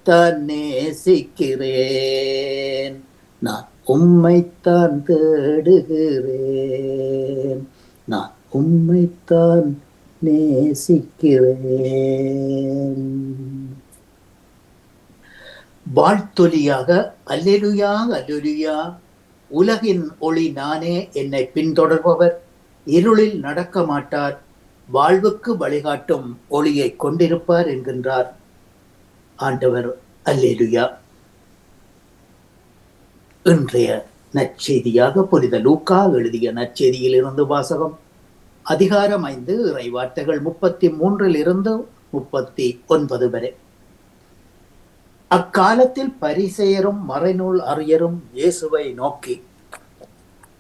உம்மைத்தான் நேசிக்கிறேன், நான் உம்மைத்தான் தேடுகிறேன், நான் உம்மைத்தான் நேசிக்கிறேன். வாழ்த்தொலியாக அல்லேலூயா அல்லேலூயா, உலகின் ஒளி நானே, என்னை பின்தொடர்பவர் இருளில் நடக்க மாட்டார், வாழ்வுக்கு வழிகாட்டும் ஒளியை கொண்டிருப்பார் என்கின்றார் ஆண்டவர். அல்லேலூயா. இன்றைய நற்செய்தியாக புனித லூக்கா எழுதிய நற்செய்தியில் இருந்து வாசகம். அதிகாரம் 5, இறை வார்த்தைகள் 33 39 வரை. அக்காலத்தில் பரிசேயரும் மறைநூல் அறிஞரும் இயேசுவை நோக்கி,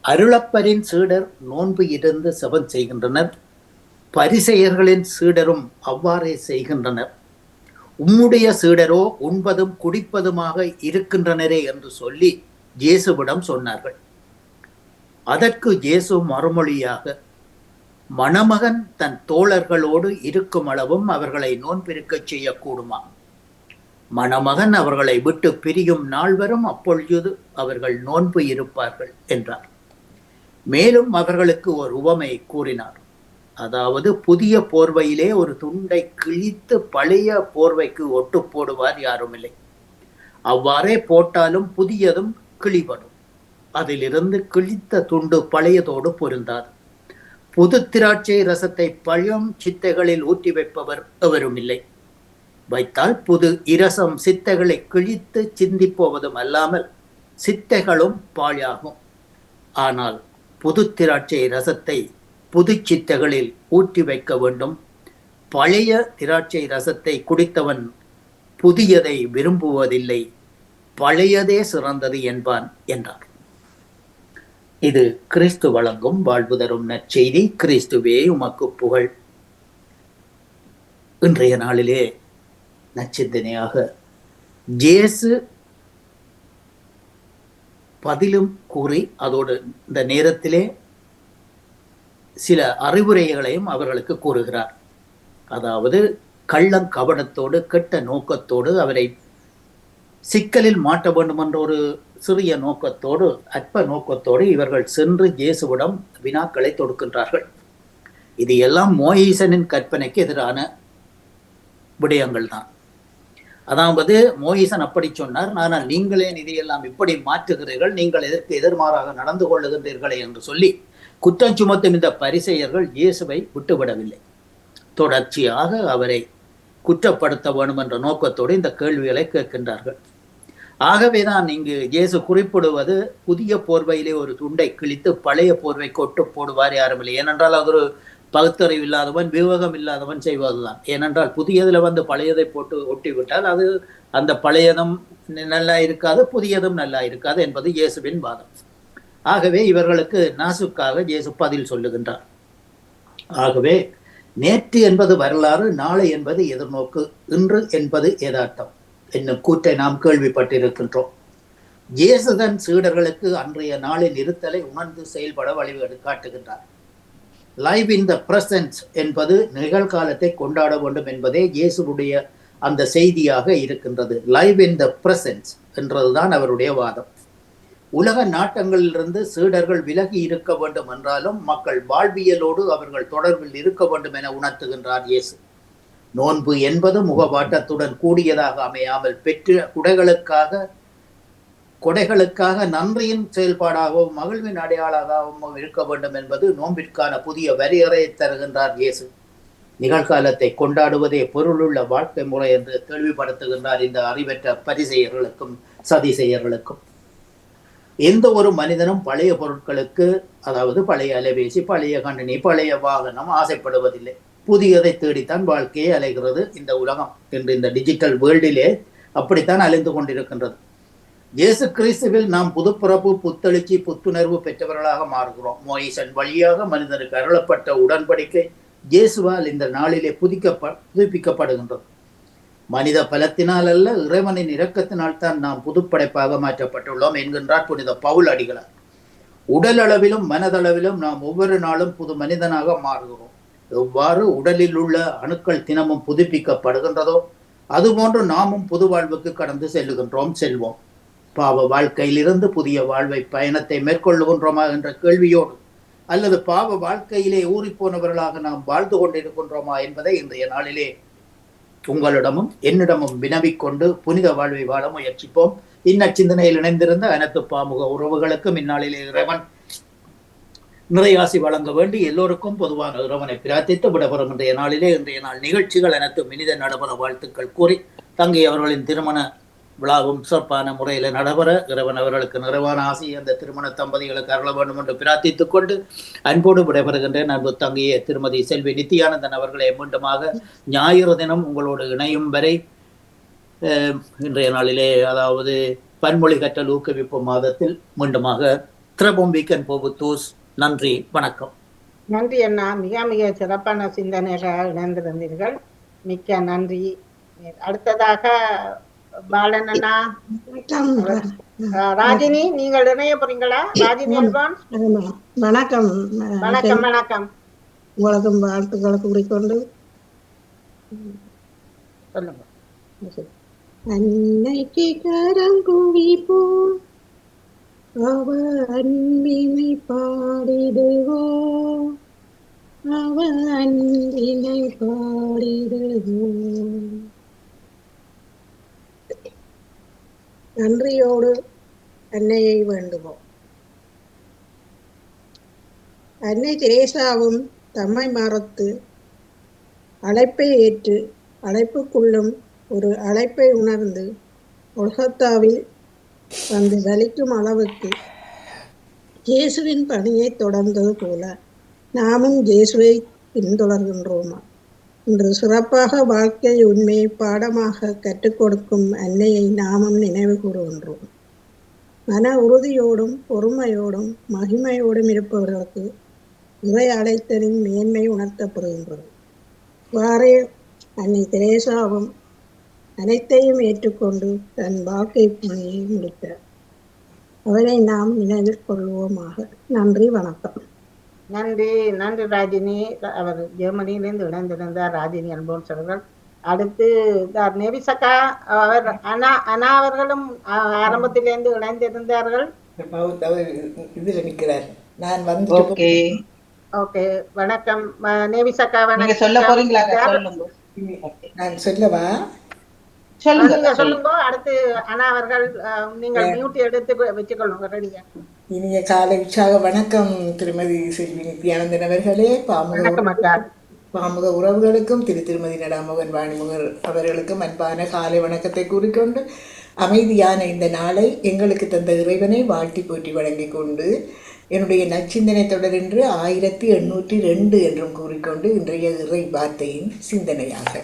அருளப்பரின் சீடர் நோன்பு இருந்து செபம் செய்கின்றனர், பரிசேயர்களின் சீடரும் அவ்வாறே செய்கின்றனர், உம்முடைய சீடரோ உண்பதும் குடிப்பதுமாக இருக்கின்றனரே என்று சொல்லி இயேசுவிடம் சொன்னார்கள். அதற்கு இயேசு மறுமொழியாக, மணமகன் தன் தோழர்களோடு இருக்கும் அளவும் அவர்களை நோன்பிருக்கச் செய்யக்கூடுமா? மணமகன் அவர்களை விட்டு பிரியும் நாள் வரும், அப்பொழுது அவர்கள் நோன்பு இருப்பார்கள் என்றார். மேலும் அவர்களுக்கு ஒரு உவமை கூறினார். அதாவது, புதிய போர்வையிலே ஒரு துண்டை கிழித்து பழைய போர்வைக்கு ஒட்டு போடுவார் யாரும் இல்லை. அவ்வாறே போட்டாலும் புதியதும் கிழிபடும். அதிலிருந்து கிழித்த துண்டு பழையதோடு பொருந்தாது. புது திராட்சை ரசத்தை பழம் சித்தைகளில் ஊற்றி வைப்பவர் எவரும் இல்லை. வைத்தால் புது இரசம் சித்தைகளை கிழித்து சிந்தி போவதும் அல்லாமல் சித்தைகளும் பாழாகும். ஆனால் புது திராட்சை ரசத்தை புது சித்தைகளில் ஊற்றி வைக்க வேண்டும். பழைய திராட்சை ரசத்தை குடித்தவன் புதியதை விரும்புவதில்லை, பழையதே சிறந்தது என்பான் என்றார். இது கிறிஸ்து வழங்கும் வாழ்வு தரும் நற்செய்தி. கிறிஸ்துவே உமக்கு புகழ். இன்றைய நாளிலே நச்சிந்தனையாக இயேசு பதிலும் கூறி, அதோடு இந்த நேரத்திலே சில அறிவுரைகளையும் அவர்களுக்கு கூறுகிறார். அதாவது, கள்ளம் கபடத்தோடு கெட்ட நோக்கத்தோடு அவரை சிக்கலில் மாட்ட வேண்டும் என்ற ஒரு சிறிய நோக்கத்தோடு, அற்ப நோக்கத்தோடு இவர்கள் சென்று இயேசுவிடம் வினாக்களை தொடுக்கின்றார்கள். இது எல்லாம் மோயிசனின் கற்பனைக்கு எதிரான விடயங்கள் தான். அதாவது, மோயிசன் அப்படி சொன்னார், ஆனால் நீங்களே இதையெல்லாம் இப்படி மாற்றுகிறீர்கள், நீங்கள் எதற்கு எதிர்மாறாக நடந்து கொள்ளுகின்றீர்களே என்று சொல்லி குற்றம் சுமத்தும் இந்த பரிசேயர்கள் இயேசுவை விட்டுவிடவில்லை. தொடர்ச்சியாக அவரை குற்றப்படுத்த வேண்டும் என்ற நோக்கத்தோடு இந்த கேள்விகளை கேட்கின்றார்கள். ஆகவேதான் இங்கு இயேசு குறிப்பிடுவது, புதிய போர்வையிலே ஒரு துண்டை கிழித்து பழைய போர்வை கொட்டு போடுவார் யாரும் இல்லை. ஏனென்றால் அது ஒரு பகுத்தறிவு இல்லாதவன், விவேகம் இல்லாதவன் செய்வதுதான். ஏனென்றால் புதியதுல பழையதை போட்டு ஒட்டிவிட்டால் அது அந்த பழையதும் நல்லா இருக்காது, புதியதும் நல்லா இருக்காது என்பது இயேசுவின் வாதம். ஆகவே இவர்களுக்கு நாசுக்காக இயேசு பதில் சொல்லுகின்றார். ஆகவே நேற்று என்பது வரலாறு, நாளை என்பது எதிர்நோக்கு, இன்று என்பது யதார்த்தம் என்னும் கூற்றை நாம் கேள்விப்பட்டிருக்கின்றோம். இயேசுதன் சீடர்களுக்கு அன்றைய நாளின் இருத்தலை உணர்ந்து செயல்பட வழிவகை காட்டுகின்றார். லைவ் இன் த பிரசன்ஸ் என்பது நிகழ்காலத்தை கொண்டாட வேண்டும் என்பதே இயேசுடைய அந்த செய்தியாக இருக்கின்றது. லைவ் இன் த பிரசன்ஸ் என்றதுதான் அவருடைய வாதம். உலக நாட்டங்களிலிருந்து சீடர்கள் விலகி இருக்க வேண்டும் என்றாலும் மக்கள் வாழ்வியலோடு அவர்கள் தொடர்பில் இருக்க வேண்டும் என உணர்த்துகின்றார் இயேசு. நோன்பு என்பது முகவாட்டத்துடன் கூடியதாக அமையாமல் பெற்ற கொடைகளுக்காக நன்றியின் செயல்பாடாகவும் மகிழ்வின் அடையாளமாகவும் இருக்க வேண்டும் என்பது நோன்பிற்கான புதிய வரையறையை தருகின்றார் இயேசு. நிகழ்காலத்தை கொண்டாடுவதே பொருளுள்ள வாழ்க்கை முறை என்று தெளிவுபடுத்துகின்றார் இந்த அறிவற்ற பரிசேயர்களுக்கும் சதிசெயர்களுக்கும். எந்த ஒரு மனிதனும் பழைய பொருட்களுக்கு, அதாவது பழைய அலைபேசி, பழைய கணினி, பழைய வாகனம் ஆசைப்படுவதில்லை. புதியதை தேடித்தான் வாழ்க்கையை அலைகிறது இந்த உலகம் என்று இந்த டிஜிட்டல் வேர்ல்டிலே அப்படித்தான் அலைந்து கொண்டிருக்கின்றது. இயேசு கிறிஸ்துவில் நாம் புதுப்பிறப்பு, புத்தெழுச்சி, புத்துணர்வு பெற்றவர்களாக மாறுகிறோம். மோயிசன் வழியாக மனிதனுக்கு அருளப்பட்ட உடன்படிக்கை இயேசுவால் இந்த நாளிலே புதுப்பிக்கப்படுகின்றது. மனித பலத்தினால் அல்ல, இறைவனின் இரக்கத்தினால் தான் நாம் புதுப்படைப்பாக மாற்றப்பட்டுள்ளோம் என்கின்றார் புனித பவுல் அடிகளார். உடல் அளவிலும் மனதளவிலும் நாம் ஒவ்வொரு நாளும் புது மனிதனாக மாறுகிறோம். எவ்வாறு உடலில் உள்ள அணுக்கள் தினமும் புதுப்பிக்கப்படுகின்றதோ அதுபோன்று நாமும் புது வாழ்வுக்கு கடந்து செல்வோம். பாவ வாழ்க்கையிலிருந்து புதிய வாழ்வை பயணத்தை மேற்கொள்ளுகின்றோமா என்ற கேள்வியோடு, அல்லது பாவ வாழ்க்கையிலே ஊறிப்போனவர்களாக நாம் வாழ்ந்து கொண்டிருக்கின்றோமா என்பதை இன்றைய நாளிலே உங்களிடமும் என்னிடமும் வினவிக்கொண்டு புனித வாழ்வை வாழ முயற்சிப்போம். சிந்தனையில் இணைந்திருந்த அனைத்து பாமுக உறவுகளுக்கும் இந்நாளிலே இறைவன் நிறையாசி வழங்க வேண்டி எல்லோருக்கும் பொதுவான இறைவனை பிரார்த்தித்து விடப்பெறும் இன்றைய நாள் நிகழ்ச்சிகள் அனைத்தும் இனித நடைபெற வாழ்த்துக்கள் கூறி தங்கை அவர்களின் திருமண விழாவும் சிறப்பான முறையில் நடைபெற இறைவன் அவர்களுக்கு நிறைவான ஆசை அந்த திருமண தம்பதிகளுக்கு அருள வேண்டும் என்று பிரார்த்தித்துக் கொண்டு அன்போடு விடைபெறுகின்றேன். அன்பு தங்கையே திருமதி செல்வி நித்தியானந்தன் அவர்களை மீண்டுமாக ஞாயிறு தினம் உங்களோடு இணையும் வரை இன்றைய நாளிலே, அதாவது பன்மொழி கற்றல் ஊக்குவிப்பு மாதத்தில் மீண்டுமாக திரபம் வீக்கன் போபுத்தூஸ். நன்றி, வணக்கம். நன்றி அண்ணா, மிக மிக சிறப்பான சிந்தனைகள் இணைந்திருந்தீர்கள், மிக்க நன்றி. அடுத்ததாக பாலன் அண்ணா, ராஜினி நீங்கள் இணைய போறீங்களா? ராஜினி அல்வான், வணக்கம். வணக்கம். வணக்கம், உங்களுக்கும் வாழ்த்துக்களை கூறிக்கொண்டு சொல்லுங்க. அன்னைக்கு கரங்குவிப்போம், அவ அன்பினை பாடிடுவோம், அவ அன்பினை பாடிடுவோம். நன்றியோடு அன்னையை வேண்டுவோம். அன்னை தெரேசாவும் தம்மை மறத்து அழைப்பை ஏற்று அழைப்புக்குள்ளும் ஒரு அழைப்பை உணர்ந்து கொல்கத்தாவில் வந்து வலிக்கும் அளவுக்கு இயேசுவின் பணியை தொடர்ந்தது போல நாமும் இயேசுவை பின்தொடர்கின்றோமா? இன்று சிறப்பாக வாழ்க்கை உண்மையை பாடமாக கற்றுக் கொடுக்கும் அன்னையை நாமும் நினைவு கூறுகின்றோம். மன உறுதியோடும் பொறுமையோடும் மகிமையோடும் இருப்பவர்களுக்கு இறை அழைத்தலின் மேன்மை உணர்த்தப்படுகின்றது. வாரே அன்னை தெரேசாவும் அனைத்தையும் ஏற்றுக்கொண்டு தன் வாழ்க்கை பணியை முடித்தார். அவரை நாம் நினைவில் கொள்வோமாக. நன்றி, வணக்கம். நன்றி, நன்றி ராஜினி. அவர் ஜெர்மனியிலிருந்து இணைந்திருந்தார் ராஜினி அல்போன்ஸ் அவர்கள். அடுத்து நேவிசக்கா அவர் அனா அவர்களும் ஆரம்பத்திலிருந்து இணைந்திருந்தார்கள். இதுல நிக்கிறார். நான் வந்து ஓகே, வணக்கம் நேவிசக்கா. நீங்க சொல்ல போறீங்களா? நான் சொல்லவா? சொல்லுங்க. அடுத்து அனா அவர்கள், நீங்கள் மியூட் எடுத்து வச்சுக்கொள்ளுங்க, ரெடியா. இனிய காலை உற்சாக வணக்கம் திருமதி செல்வி நித்தியானந்தன் அவர்களே, பாமுக உறவுகளுக்கும் திருமதி நடாமோகன் வாணிமுகர் அவர்களுக்கும் அன்பான காலை வணக்கத்தை கூறிக்கொண்டு, அமைதியான இந்த நாளை எங்களுக்கு தந்த இறைவனை வாழ்த்தி போற்றி வழங்கிக் கொண்டு, என்னுடைய நச்சிந்தனை தொடரென்று 1802 என்றும் கூறிக்கொண்டு இன்றைய இறை வார்த்தையின் சிந்தனையாக,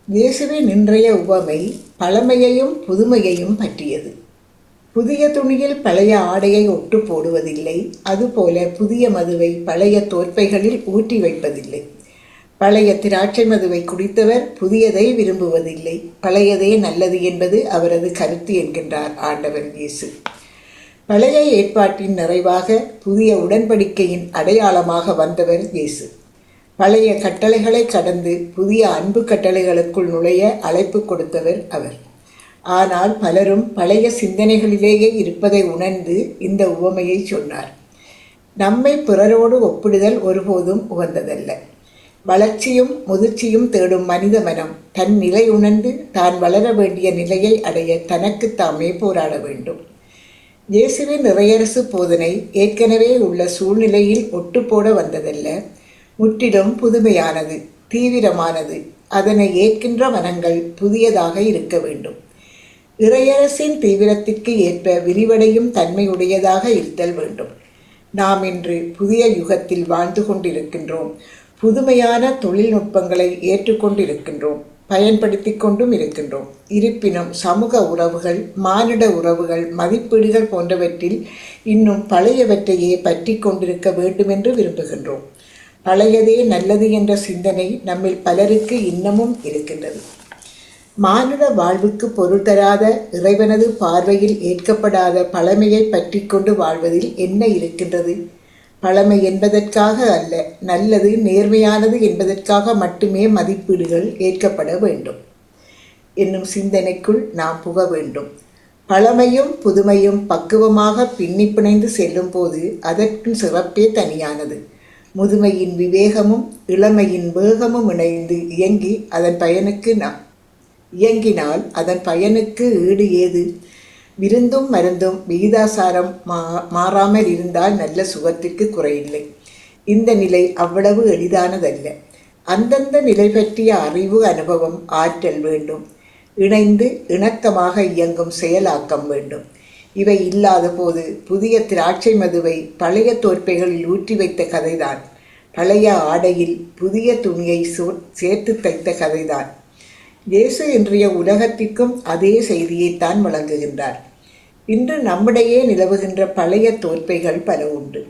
இயேசுவின் இன்றைய உவமை பழமையையும் புதுமையையும் பற்றியது. புதிய துணியில் பழைய ஆடையை ஒட்டு போடுவதில்லை, அதுபோல புதிய மதுவை பழைய தோற்பைகளில் ஊற்றி வைப்பதில்லை. பழைய திராட்சை மதுவை குடித்தவர் புதியதை விரும்புவதில்லை, பழையதே நல்லது என்பது அவரது கருத்து என்கின்றார் ஆண்டவர் இயேசு. பழைய ஏற்பாட்டின் நிறைவாக புதிய உடன்படிக்கையின் அடையாளமாக வந்தவர் இயேசு. பழைய கட்டளைகளை கடந்து புதிய அன்பு கட்டளைகளுக்குள் நுழைய அழைப்பு கொடுத்தவர் அவர். ஆனால் பலரும் பழைய சிந்தனைகளிலேயே இருப்பதை உணர்ந்து இந்த உவமையை சொன்னார். நம்மை பிறரோடு ஒப்பிடுதல் ஒருபோதும் உகந்ததல்ல. வளர்ச்சியும் முதிர்ச்சியும் தேடும் மனித மனம் தன் நிலை உணர்ந்து தான் வளர வேண்டிய நிலையை அடைய தனக்கு தாமே போராட வேண்டும். இயேசுவின் இறையரசு போதனை ஏற்கனவே உள்ள சூழ்நிலையில் ஒட்டுப்போட வந்ததல்ல, முற்றிலும் புதுமையானது, தீவிரமானது. அதனை ஏற்கின்ற மனங்கள் புதியதாக இருக்க வேண்டும். இறையரசின் தீவிரத்திற்கு ஏற்ப விரிவடையும் தன்மையுடையதாக இருத்தல் வேண்டும். நாம் இன்று புதிய யுகத்தில் வாழ்ந்து கொண்டிருக்கின்றோம். புதுமையான தொழில்நுட்பங்களை ஏற்றுக்கொண்டிருக்கின்றோம், பயன்படுத்தி கொண்டும் இருக்கின்றோம். இருப்பினும் சமூக உறவுகள், மானிட உறவுகள், மதிப்பீடுகள் போன்றவற்றில் இன்னும் பழையவற்றையே பற்றி கொண்டிருக்க வேண்டுமென்று விரும்புகின்றோம். பழையதே நல்லது என்ற சிந்தனை நம்மில் பலருக்கு இன்னமும் இருக்கின்றது. மானுட வாழ்வுக்கு பொருள் தராத, இறைவனது பார்வையில் ஏற்கப்படாத பழமையை பற்றி கொண்டு வாழ்வதில் என்ன இருக்கின்றது? பழமை என்பதற்காக அல்ல, நல்லது நேர்மையானது என்பதற்காக மட்டுமே மதிப்பீடுகள் ஏற்கப்பட வேண்டும். என்னும் சிந்தனைக்குள் நாம் புக வேண்டும். பழமையும் புதுமையும் பக்குவமாக பின்னி பிணைந்து செல்லும் போது அதற்கு சிறப்பே தனியானது. முதுமையின் விவேகமும் இளமையின் வேகமும் இணைந்து இயங்கினால் அதன் பயனுக்கு ஈடு ஏது? விருந்தும் மருந்தும் விகிதாசாரம் மாறாமல் இருந்தால் நல்ல சுகத்திற்கு குறையில்லை. இந்த நிலை அவ்வளவு எளிதானதல்ல. அந்தந்த நிலை பற்றிய அறிவு, அனுபவம், ஆற்றல் வேண்டும். இணைந்து இணக்கமாக இயங்கும் செயலாக்கம் வேண்டும். இவை இல்லாத போது புதிய திராட்சை மதுவை பழைய தோற்பைகளில் ஊற்றி வைத்த கதைதான். பழைய ஆடையில் புதிய துணியை சேர்த்து தைத்த கதைதான். இயேசு இன்றைய உலகத்திற்கும் அதே செய்தியைத்தான் வழங்குகின்றார். இன்று நம்மிடையே நிலவுகின்ற பழைய தோற்பைகள் பல உண்டு.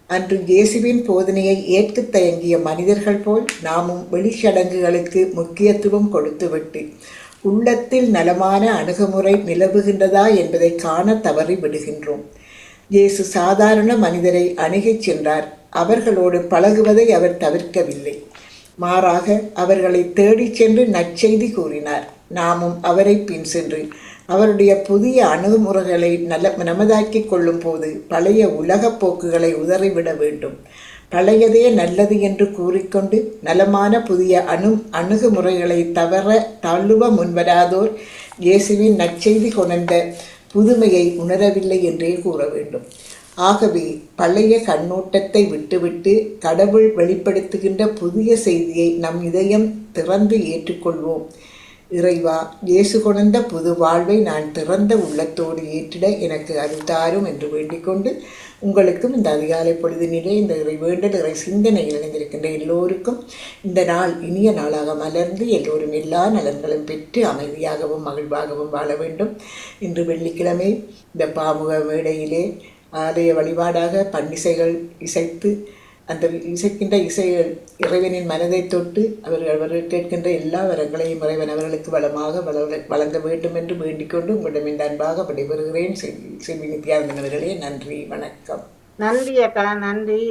அன்று இயேசுவின் போதனையை ஏற்க தயங்கிய மனிதர்கள் போல் நாமும் வெளிச்சடங்குகளுக்கு முக்கியத்துவம் கொடுத்துவிட்டு உள்ளத்தில் நலமான அணுகுமுறை நிலவுகின்றதா என்பதை காண தவறி விடுகின்றோம். இயேசு சாதாரண மனிதரை அணுகிச் சென்றார். அவர்களோடு பழகுவதை அவர் தவிர்க்கவில்லை. மாறாக அவர்களை தேடிச் சென்று நற்செய்தி கூறினார். நாமும் அவரை பின் சென்று அவருடைய புதிய அணுகுமுறைகளை நமதாக்கிக் கொள்ளும் போது பழைய உலகப் போக்குகளை உதறிவிட வேண்டும். பழையதே நல்லது என்று கூறிக்கொண்டு நலமான புதிய அணுகுமுறைகளை தழுவ முன்வராதோர் இயேசுவின் நற்செய்தி கொண்ட புதுமையை உணரவில்லை என்றே கூற வேண்டும். ஆகவே பழைய கண்ணோட்டத்தை விட்டுவிட்டு கடவுள் வெளிப்படுத்துகின்ற புதிய செய்தியை நம் இதயம் திறந்து ஏற்றுக்கொள்வோம். இறைவா, இயேசு கொண்ட புது வாழ்வை நான் திறந்த உள்ளத்தோடு ஏற்றிட எனக்கு அருள்தாரும் என்று வேண்டிக்கொண்டு உங்களுக்கும் இந்த அதிகாலை பொழுதினிலே இந்த இறை வேண்டல், இறை சிந்தனையில் இணைந்திருக்கின்ற எல்லோருக்கும் இந்த நாள் இனிய நாளாக மலர்ந்து எல்லோரும் எல்லா நலன்களும் பெற்று அமைதியாகவும் மகிழ்வாகவும் வாழ வேண்டும். இன்று வெள்ளிக்கிழமை இந்த பாமுக மேடையிலே ஆலய வழிபாடாக பன்னிசைகள் இசைத்து அந்த இசைக்கின்ற இசைகள் இறைவனின் மனதை தொட்டு அவர்கள் கேட்கின்ற எல்லா வரங்களையும் இறைவன் அவர்களுக்கு வளமாக வழங்க வேண்டும் என்று வேண்டிக்கொண்டு உங்களிடம் இந்த அன்பாக விடைபெறுகிறேன். செல்வி நித்யானந்தன் அவர்களே, நன்றி, வணக்கம். நன்றி அக்கா, நன்றி.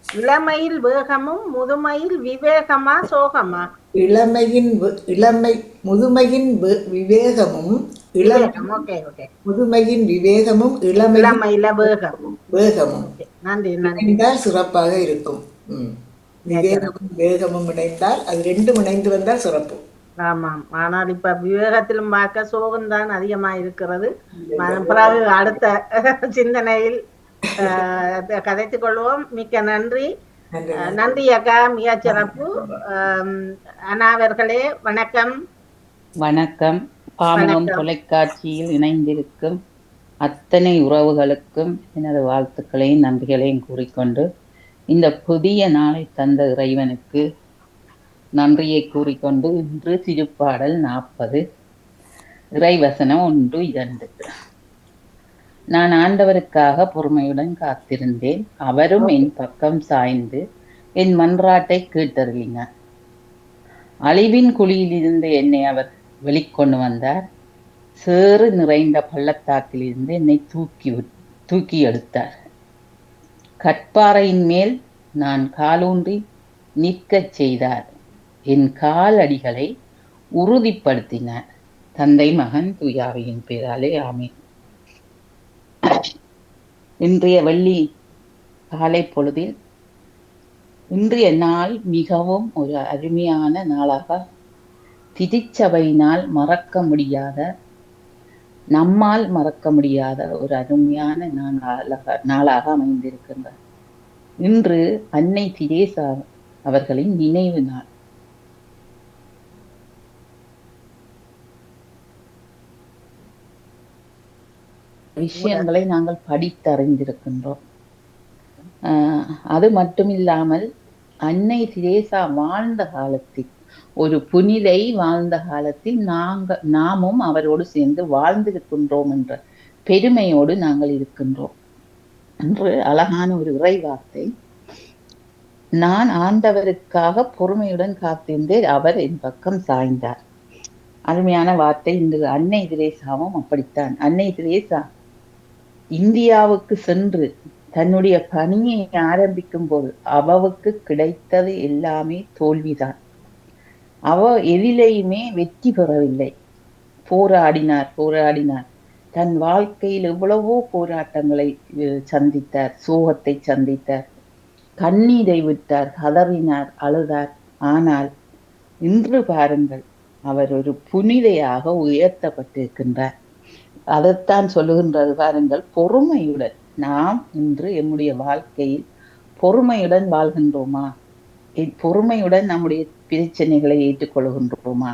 இளமையில் வேகமும் முதுமையில் விவேகமா சோகமா? முதுமையின் விவேகமும் முதுமையின் விவேகமும் இளமையில வேகமும் நன்றி இணைந்தால் சிறப்பாக இருக்கும். விவேகமும் வேகமும் இணைந்தால் அது ரெண்டும் இணைந்து வந்தால் சிறப்பு. ஆமாம். ஆனால் இப்ப விவேகத்திலும் பார்க்க சோகம் தான் அதிகமா இருக்கிறது. அடுத்த சிந்தனையில் கதைத்துக் கொள்வோம். மிக்க நன்றி. நன்றி அக்கா, மிக சிறப்பு. அனாவர்களே வணக்கம். வணக்கம். பாமுகம் தொலைக்காட்சியில் இணைந்திருக்கும் அத்தனை உறவுகளுக்கும் எனது வாழ்த்துக்களையும் நன்றிகளையும் கூறிக்கொண்டு இந்த புதிய நாளை தந்த இறைவனுக்கு நன்றியை கூறிக்கொண்டு இன்று திருப்பாடல் 40 இறைவசனம் 1-2. நான் ஆண்டவருக்காக பொறுமையுடன் காத்திருந்தேன். அவரும் என் பக்கம் சாய்ந்து என் மன்றாட்டை கேட்டருளினார். அழிவின் குழியிலிருந்து என்னை அவர் வெளிக்கொண்டு வந்தார். சேறு நிறைந்த பள்ளத்தாக்கிலிருந்து என்னை தூக்கி எடுத்தார். கற்பாறையின் மேல் நான் காலூன்றி நிற்கச் செய்தார். என் கால் அடிகளை உறுதிப்படுத்தினார். தந்தை, மகன், தூயாவியின் பேராலே ஆமென். இன்றைய வெள்ளி காலை பொழுதில் இன்றைய நாள் மிகவும் ஒரு அருமையான நாளாக, திருச்சபையினால் நம்மால் மறக்க முடியாத ஒரு அருமையான நாளாக அமைந்திருக்கின்றது. இன்று அன்னை தெரேசா அவர்களின் நினைவு நாள். விஷயங்களை நாங்கள் படித்தறிந்திருக்கின்றோம். அது மட்டுமில்லாமல் அன்னை தெரேசா வாழ்ந்த காலத்தில், ஒரு புனிதை வாழ்ந்த காலத்தில் நாமும் அவரோடு சேர்ந்து வாழ்ந்திருக்கின்றோம் என்ற பெருமையோடு நாங்கள் இருக்கின்றோம் என்று அழகான ஒரு இறை வார்த்தை. நான் ஆண்டவருக்காக பொறுமையுடன் காத்திருந்தேன், அவர் என் பக்கம் சாய்ந்தார். அருமையான வார்த்தை. இன்று அன்னை தெரேசாவும் அப்படித்தான். அன்னை தெரேசா இந்தியாவுக்கு சென்று தன்னுடைய பணியை ஆரம்பிக்கும் போது அவளுக்கு கிடைத்தது எல்லாமே தோல்விதான். அவ எதிலையுமே வெற்றி பெறவில்லை. போராடினார். தன் வாழ்க்கையில் எவ்வளவோ போராட்டங்களை சந்தித்தார், சோகத்தை சந்தித்தார், கண்ணீரை விட்டார், கதறினார், அழுதார். ஆனால் இன்று பாருங்கள், அவர் ஒரு புனிதையாக உயர்த்தப்பட்டிருக்கின்றார். அதைத்தான் சொல்லுகின்றது பாருங்கள், பொறுமையுடன். நாம் இன்று நம்முடைய வாழ்க்கையில் பொறுமையுடன் வாழ்கின்றோமா? பொறுமையுடன் நம்முடைய பிரச்சனைகளை ஏற்றுக்கொள்கின்றோமா?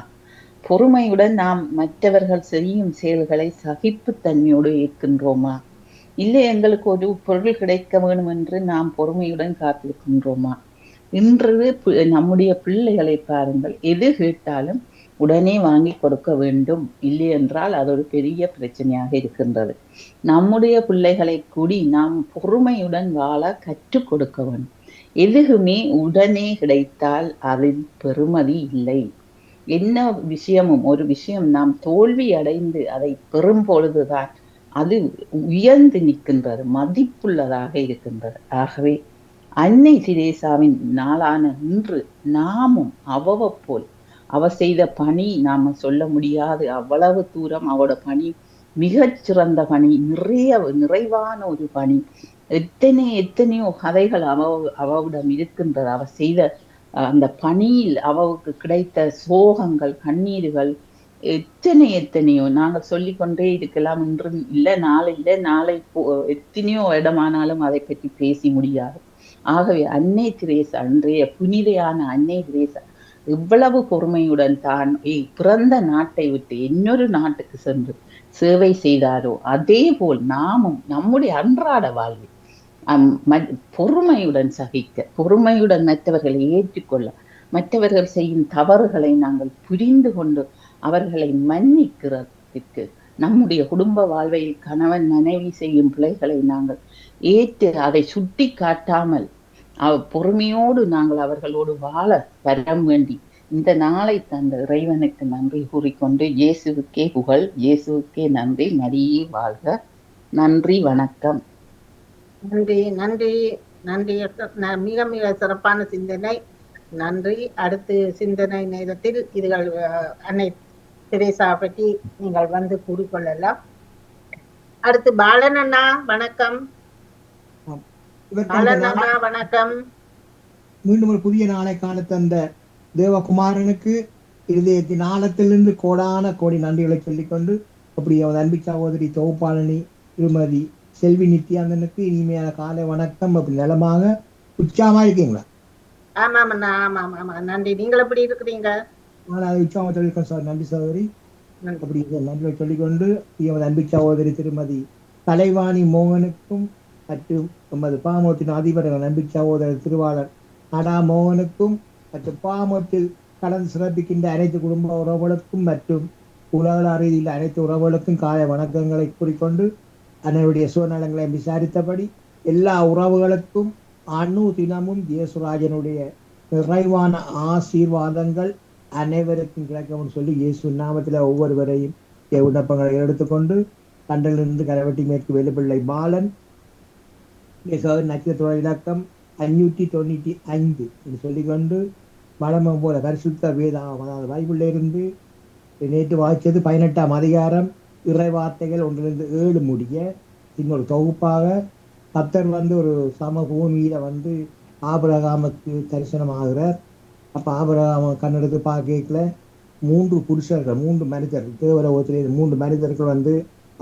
பொறுமையுடன் நாம் மற்றவர்கள் செய்யும் செயல்களை சகிப்புத்தன்மையோடு ஏற்கின்றோமா? இல்லை எங்களுக்கு ஒரு பொருள் கிடைக்க வேண்டும் என்று நாம் பொறுமையுடன் காத்திருக்கின்றோமா? இன்று நம்முடைய பிள்ளைகளை பாருங்கள், எது கேட்டாலும் உடனே வாங்கி கொடுக்க வேண்டும், இல்லை என்றால் அது ஒரு பெரிய பிரச்சனையாக இருக்கின்றது. நம்முடைய பிள்ளைகளை கூடி நாம் பொறுமையுடன் வாழ கற்றுக் கொடுக்க வேண்டும். எதுவுமே உடனே கிடைத்தால் அதில் பெறுமதி இல்லை. என்ன விஷயமும், ஒரு விஷயம் நாம் தோல்வி அடைந்து அதை பெறும் பொழுதுதான் அது உயர்ந்து நிற்கின்றது, மதிப்புள்ளதாக இருக்கின்றது. ஆகவே அன்னை தெரேசாவின் நாளான இன்று நாமும் போல் அவ செய்த பணி நாம சொல்ல முடியாது. அவ்வளவு தூரம் அவளோட பணி மிகச் சிறந்த பணி, நிறைவான ஒரு பணி. எத்தனையோ கதைகள் அவவிடம் இருக்கின்றது. அவ செய்த அந்த பணியில் அவருக்கு கிடைத்த சோகங்கள், கண்ணீர்கள் எத்தனையோ நாங்கள் சொல்லிக்கொண்டே இருக்கலாம். இன்று இல்லை, நாளை எத்தனையோ இடமானாலும் அதை பற்றி பேசி முடியாது. ஆகவே அன்னை தெரேசா, அன்றைய புனிதையான அன்னை தெரேசா எவ்வளவு பொறுமையுடன் தான் பிறந்த நாட்டை விட்டு இன்னொரு நாட்டுக்கு சென்று சேவை செய்தாரோ, அதே போல் நாமும் நம்முடைய அன்றாட வாழ்வில் பொறுமையுடன் சகிக்க, பொறுமையுடன் மற்றவர்களை ஏற்றுக்கொள்ள, மற்றவர்கள் செய்யும் தவறுகளை நாங்கள் புரிந்து கொண்டு அவர்களை மன்னிக்கிறதுக்கு, நம்முடைய குடும்ப வாழ்வில் கணவன் மனைவி செய்யும் பிழைகளை நாங்கள் ஏற்று அதை சுட்டி காட்டாமல் பொறுமையோடு நாங்கள் அவர்களோடு வாழ வரம் வேண்டி இந்த நாளை தந்த இறைவனுக்கு நன்றி கூறிக்கொண்டு, இயேசுவுக்கே புகழ், இயேசுவுக்கே நன்றி, மரியே வாழ்க. நன்றி, வணக்கம். நன்றி நன்றி நன்றி. மிக மிக சிறப்பான சிந்தனை. நன்றி. அடுத்து சிந்தனை நேரத்தில் இதுகள் அன்னை தெரேசா பற்றி நீங்கள் வந்து கூறிக்கொள்ளலாம். அடுத்து பாலன் அண்ணா, வணக்கம். பாலன் அண்ணா, வணக்கம். மீண்டும் ஒரு புதிய நாளை காண தந்த தேவகுமாரனுக்கு இருதயத்தின் ஆழத்திலிருந்து கோடான கோடி நன்றிகளை சொல்லிக்கொண்டு, அப்படி அவன் அன்பு சகோதரி தொகுப்பாளனி திருமதி செல்வி நித்யானந்தனுக்கு இனிமையான காலை வணக்கம். அப்படி நலமாக உற்சாகமா இருக்கீங்களா? ஆமாம் அண்ணா, ஆமாம் ஆமா. நன்றி. நீங்கள் எப்படி இருக்கிறீங்க? நான் உற்சாகமா சொல்லியிருக்கேன் சார். நன்றி சகோதரி. அப்படி நன்றிகளை சொல்லிக்கொண்டு, அவன் அன்பு சகோதரி திருமதி கலைவாணி மோகனுக்கும் மற்றும் நமது பாமோத்தின் அதிபர் அன்பு சகோதரர் திருவாளர் நடா மோகனுக்கும் மற்றும் பாமோத்தில் கலந்து சிறப்பிக்கின்ற அனைத்து குடும்ப உறவுகளுக்கும் மற்றும் உலக ரீதியில் அனைத்து உறவுகளுக்கும் காலை வணக்கங்களை கூறிக்கொண்டு, அன்னையுடைய சுயநலங்களை விசாரித்தபடி எல்லா உறவுகளுக்கும் தினமும் இயேசுராஜனுடைய நிறைவான ஆசீர்வாதங்கள் அனைவருக்கும் கிடைக்கும் சொல்லி இயேசு நாமத்தில் ஒவ்வொருவரையும் விண்ணப்பங்களை எடுத்துக்கொண்டு, கண்டலிருந்து கரவட்டி மேற்கு வெள்ளிப்பிள்ளை பாலன், நட்சத்திர இலக்கம் 595 என்று சொல்லிக்கொண்டு, வளமம் போல பரிசுத்த வேதாகம், அதாவது பைபிள்ல இருந்து நேற்று வாய்ச்சது 18ஆம் அதிகாரம் இறை வார்த்தைகள் 1-7 முடிய இன்னொரு தொகுப்பாக கர்த்தர் ஒரு சமபூமியில ஆபிரகாமுக்கு தரிசனம் ஆகிறார். அப்ப ஆபிரகாம கண்ணெடுத்து பார்க்கல 3 புருஷர்கள், 3 மனிதர்கள், தேவலோகத்திலே 3 மனிதர்கள்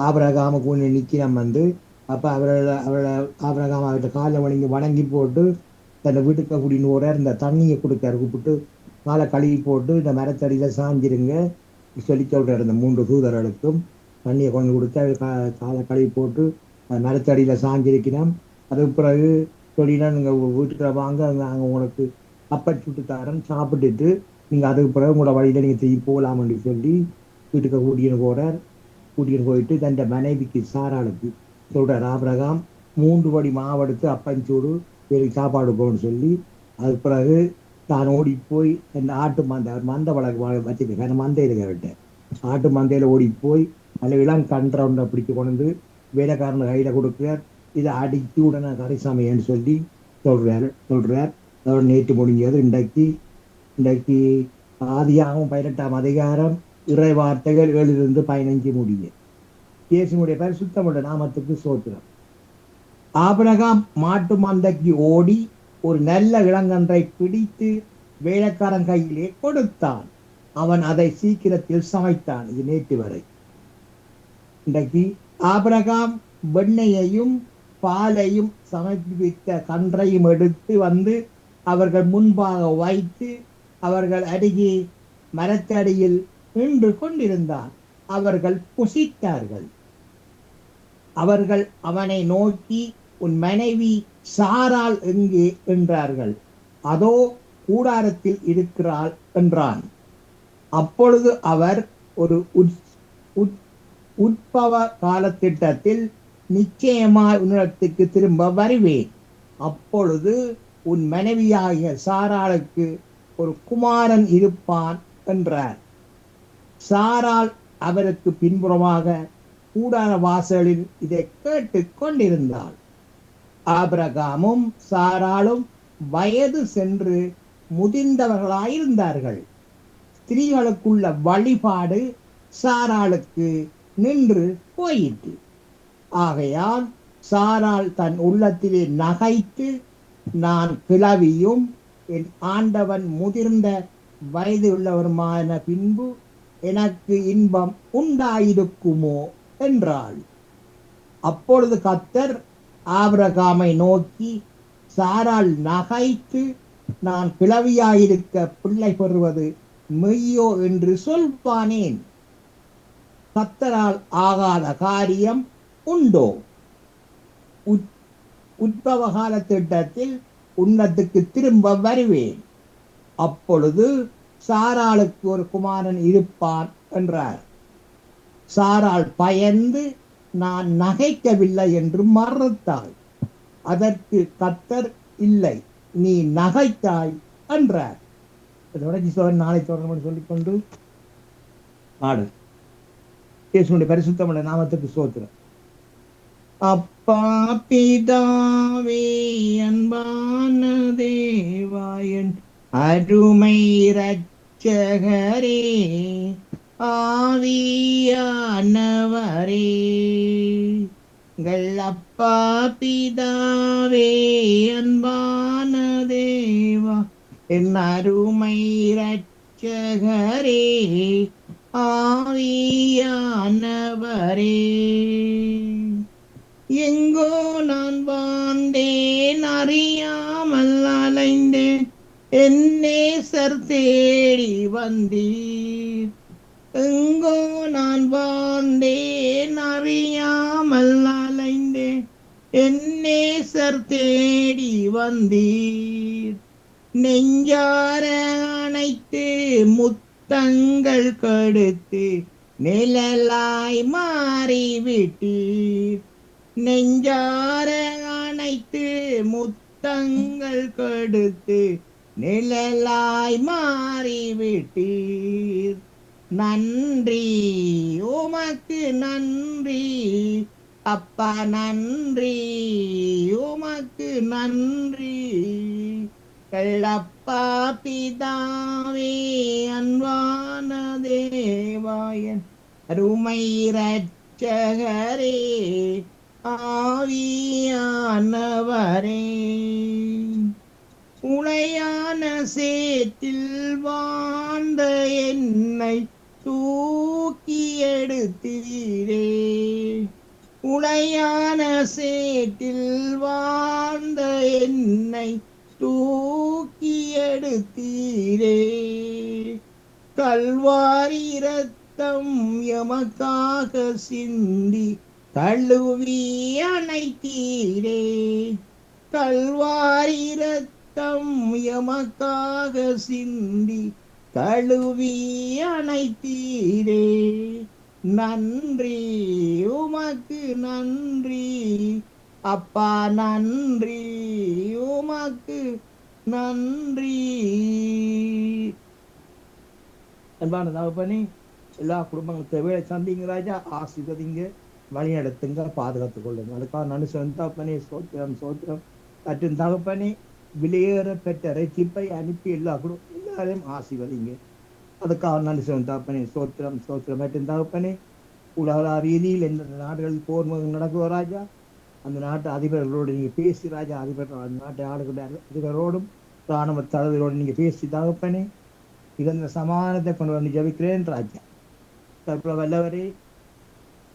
ஆபிரகாமுக்கு நிக்கிரம் அப்ப ஆபிரகாம் அவர்கிட்ட காலை வணங்கி போட்டு தன்னை வீட்டுக்கு கூட்டின்னு போறார். இந்த தண்ணியை கொடுக்காரு, கூப்பிட்டு காலை கழுவி போட்டு இந்த மரத்தடியில சாஞ்சிருங்க சொல்லி சொல்றாரு. இந்த 3 தூதர்களுக்கும் தண்ணியை கொண்டு கொடுத்து காலை கழுவி போட்டு மரத்தடியில சாஞ்சிருக்கிறோம். அதுக்கு பிறகு சொல்லினா நீங்க வீட்டுக்கு வாங்க, நாங்கள் உங்களுக்கு அப்ப சுட்டு தரேன், சாப்பிட்டுட்டு நீங்க அதுக்கு பிறகு உங்களோட வழியில நீங்க திரும்பி போகலாம்னு சொல்லி வீட்டுக்கு கூட்டின்னு போயிட்டு தன் மனைவிக்கு சாராளுக்கு சொல்றார் ஆபிரகாம் 3 படி மாவெடுத்து அப்பஞ்சூடு சாப்பாடு போகணும்னு சொல்லி, அதுக்கு பிறகு தான் ஓடி போய் அந்த ஆட்டு மந்தை வளர்க்க வச்சுக்க மந்தை இருக்கிற ஆட்டு மந்தையில ஓடி போய் அதில் இளம் கன்றவுண்டை பிடிச்சு கொண்டு வேலைக்காரன் கையில கொடுக்குறார். இதை அடிச்சு உடனே கரிசமையன்னு சொல்லி சொல்றார். அதோட நேற்று முடிஞ்சது. இன்றைக்கு ஆதியாகவும் 18ஆம் அதிகாரம் இறை வார்த்தைகள் 7-15 முடிய. இயேசுனுடைய பரிசுத்தமுள்ள நாமத்துக்கு சோத்திரம். ஆபிரகாம் மாட்டு மந்தைக்கு ஓடி ஒரு நல்ல இளங்கன்றை பிடித்து வேலைக்காரன் கையிலே கொடுத்தான். அவன் அதை சீக்கிரத்தில் சமைத்தான். இது நேற்று வரை. இன்றைக்கு ஆபிரகாம் வெண்ணெயையும் பாலையும் சமர்ப்பித்த கன்றையும் எடுத்து வந்து அவர்கள் முன்பாக வைத்து அவர்கள் அருகே மரத்தடியில் நின்று கொண்டிருந்தான். அவர்கள் புசித்தார்கள். அவர்கள் அவனை நோக்கி, உன் மனைவி சாராள் எங்கே என்றார்கள். அதோ கூடாரத்தில் இருக்கிறாள் என்றான். அப்பொழுது அவர், ஒரு உட்பவ காலத்திட்டத்தில் நிச்சயமாய் உன்னிடத்துக்கு திரும்ப வருவேன். அப்பொழுது உன் மனைவியாகிய சாராளுக்கு ஒரு குமாரன் இருப்பான் என்றார். சாராள் அவருக்கு பின்புறமாக கூடார வாசலில் இதை கேட்டு கொண்டிருந்தாள். ஆபிரகாமும் சாராளும் வயது சென்று முதிர்ந்தவர்களாயிருந்தார்கள். ஸ்திரீகளுக்குள்ள வழிபாடு சாராளுக்கு நின்று போயிற்று. ஆகையால் சாராள் தன் உள்ளத்திலே நகைத்து, நான் கிழவியும் என் ஆண்டவன் முதிர்ந்த வயது உள்ளவருமான பின்பு எனக்கு இன்பம் உண்டாயிருக்குமோ என்றாள். அப்பொழுது கர்த்தர் ஆபிரகாமை நோக்கி, சாராள் நகைத்து நான் கிழவியாயிருக்க பிள்ளை பெறுவது மெய்யோ என்று சொல்வானேன்? கர்த்தரால் ஆகாத காரியம் உண்டோ? உட்பவ கால திட்டத்தில் உன்னத்துக்கு திரும்ப வருவேன். அப்பொழுது சாராளுக்கு ஒரு குமாரன் இருப்பான் என்றார். சாராள் பயந்து, நான் நகைக்கவில்லை என்று மறுத்தாள். அதற்கு கர்த்தர், இல்லை, நீ நகைத்தாய் என்றார். நாளை தொடர்ந்து சொல்லிக்கொண்டு பாடு. இயேசுவின் பரிசுத்தமுள்ள நாமத்துக்கு ஸ்தோத்திரம். அப்பா பிதாவே, அன்பான தேவாயன் அருமை இரட்சகரே, ஆவியானவரே, எங்கள் அப்பா பிதாவே, அன்பான தேவா என் அருமை இரட்சகரே, ஆவியானவரே, எங்கோ நான் வாழ்ந்தேன், அறியாமல் அலைந்தேன், என் நேசர் தேடி வந்தீர். எங்கோ நான் வாழ்ந்தேன், அறியாமல் அலைந்தேன், என் நேசர் தேடி வந்தீர். நெஞ்சார அணைத்து முத்தங்கள் கொடுத்து நிழலாய் மாறிவிட்டீர். நெஞ்சார அணைத்து முத்தங்கள் கொடுத்து நிழலாய் மாறிவிட்டீர். நன்றி, உமக்கு நன்றி அப்பா, நன்றி, உமக்கு நன்றி. அப்பா பிதாவே, அன்பான தேவாயன் அருமை இரட்சகரே, ஆவியானவரே, உளையான சேற்றில் வாழ்ந்த என்னை தூக்கி எடுத்தீரே. உளையான சேற்றில் வாழ்ந்த என்னை தூக்கி எடுத்தீரே. கல்வாரி இரத்தம் எமக்காக சிந்தி கழுவி அணைத்தீரே. கல்வாரி இரத்தம் எமக்காக சிந்தி கழுவி அணைத்தீரே. நன்றி, உமக்கு நன்றி அப்பா, நன்றி, உமக்கு நன்றி. அன்பான தகப்பனே, எல்லா குடும்பங்களும் தேவையை சந்திங்க ராஜா, ஆசீர்வதிங்க, வழி நடத்துங்க, பாதுகாத்துக் கொள்ளுங்க. அதுக்காக நன்றி தகப்பனே, சோத்திரம் சோத்திரம். மற்றும் தகப்பனே, விலையேற பெற்ற ரட்சிப்பை அனுப்பி எல்லாரையும் ஆசீர்வதிங்க. அதுக்காக நன்றி சொல்லும் தகப்பனே. சோத்திரம் சோத்திரம் மற்றும் தகப்பனே. உலக ரீதியில் எந்தெந்த நாடுகளில் போர் நடக்குதோ ராஜா, அந்த நாட்டு அதிபர்களோடு நீங்க பேசி ராஜா, அந்த நாட்டை ஆளுகிற அதிபரோடும் ராணுவ தலைவரோடு நீங்க பேசி தகப்பனே இழந்த சமாதானத்தை கொண்டு வந்து ஜபிக்கிறேன் ராஜா. தற்போது வல்லவரே,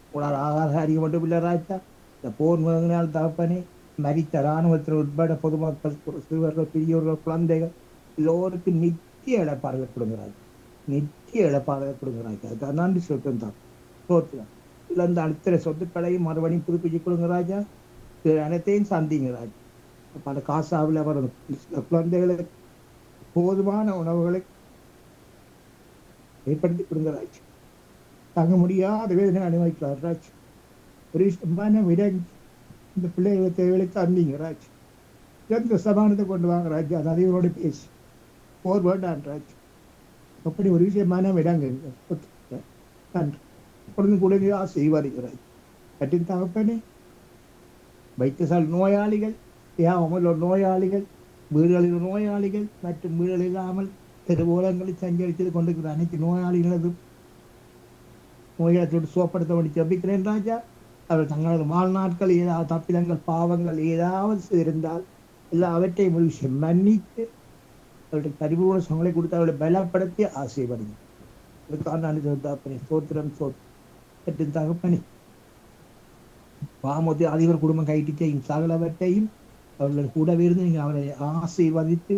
உங்களால் ஆகாத அறிவு மட்டும் இல்லை ராஜா. இந்த போர் முகங்கினால் தகப்பனே மரித்த இராணுவத்தில் உட்பட பொதுமக்கள், சிறுவர்கள், பெரியோர்கள், குழந்தைகள் எல்லோருக்கும் நித்திய இழப்பாடுகள் கொடுங்கிறாங்க, நித்திய இழப்பாடுகள் கொடுங்கிறாங்க. அதுக்காக நன்றி சொல்றேன் தான். சோத்திரம் இழந்த அத்தனை சொத்துக்களையும் மறுபடியும் புதுப்பிச்சு கொடுங்க ராஜா. அனைத்தையும் சந்திங்க ராஜா. அப்ப அந்த காசாவில் வரும் குழந்தைகளுக்கு போதுமான உணவுகளை ஏற்படுத்தி கொடுங்க ராஜ். தாங்க முடியாத வேதனை அனுபவிக்கிறார் ராஜ். ஒரு மனம் விடங்கி இந்த பிள்ளைகளை தேவைகளுக்கு தந்தீங்க ராஜ். எந்த சமானத்தை கொண்டு வாங்க ராஜ். அது அதிகளோடு பேசி போர் வேண்டான் ராஜ். அப்படி ஒரு விஷயமான விடாங்க நன்றி. அப்பொழுது கூட செய்வாருங்கிறார். கட்டின் தகப்பனே, வைத்தியசாலை நோயாளிகள், ஏகாமல் நோயாளிகள், வீடுகளில் நோயாளிகள் மற்றும் வீடுகள் இல்லாமல் தெருவோரங்களில் சஞ்சரித்து கொண்டிருக்கிற அனைத்து நோயாளிகளதும் நோயாளத்தோடு சுகப்படுத்த வேண்டி ஜபிக்கிறேன் ராஜா. அவர்கள் தங்களது வாழ்நாட்கள் ஏதாவது தப்பிதங்கள், பாவங்கள் ஏதாவது இருந்தால் எல்லாவற்றையும் ஒரு விஷயம் மன்னித்து அவருடைய பரிபூர்ண சங்களை கொடுத்து அவர்களை பலப்படுத்தி ஆசைப்படுங்க. அதுக்கான அனுபவத்தாப்பனே. சோத்திரம் சோத்திரம் தகப்பனே. பாமோதி அதிபர் குடும்பம் கைட்டிச்சையும் சகலவற்றையும் அவர்கள் கூடவே இருந்து நீங்கள் அவரை ஆசீர்வதித்து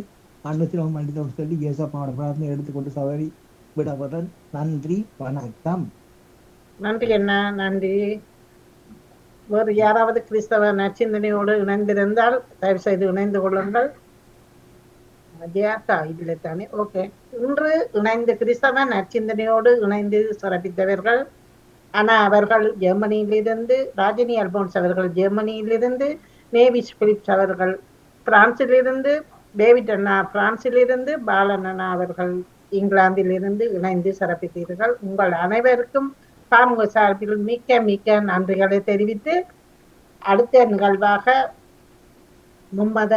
அன்னத்தில் மனிதன் சொல்லி ஏசப்பாவோட பிரார்த்தனை எடுத்துக்கொண்டு சவரி விடப்படுறேன். நன்றி, வணக்கம். நன்றி அண்ணா, நன்றி. வேறு யாராவது கிறிஸ்தவ நற்சிந்தனையோடு இணைந்திருந்தால் தயவு செய்து இணைந்து கொள்ளுங்கள். ஜெயாக்கா இதில் தானே? ஓகே. இன்று இணைந்து கிறிஸ்தவ நற்சிந்தனையோடு இணைந்து சிறப்பித்தவர்கள் ஆனா அவர்கள் ஜெர்மனியிலிருந்து, ராஜினி அல்போன்ஸ் அவர்கள் ஜெர்மனியிலிருந்து, நேவிஸ் பிலிப்ஸ் அவர்கள் பிரான்சிலிருந்து, டேவிட் அண்ணா பிரான்சிலிருந்து, பாலன் அண்ணா அவர்கள் இங்கிலாந்திலிருந்து இணைந்து சிறப்பித்தீர்கள். உங்கள் அனைவருக்கும் பாமுக சார்பில் மிக்க மிக்க நன்றிகளை தெரிவித்து அடுத்த நிகழ்வாக மும்மத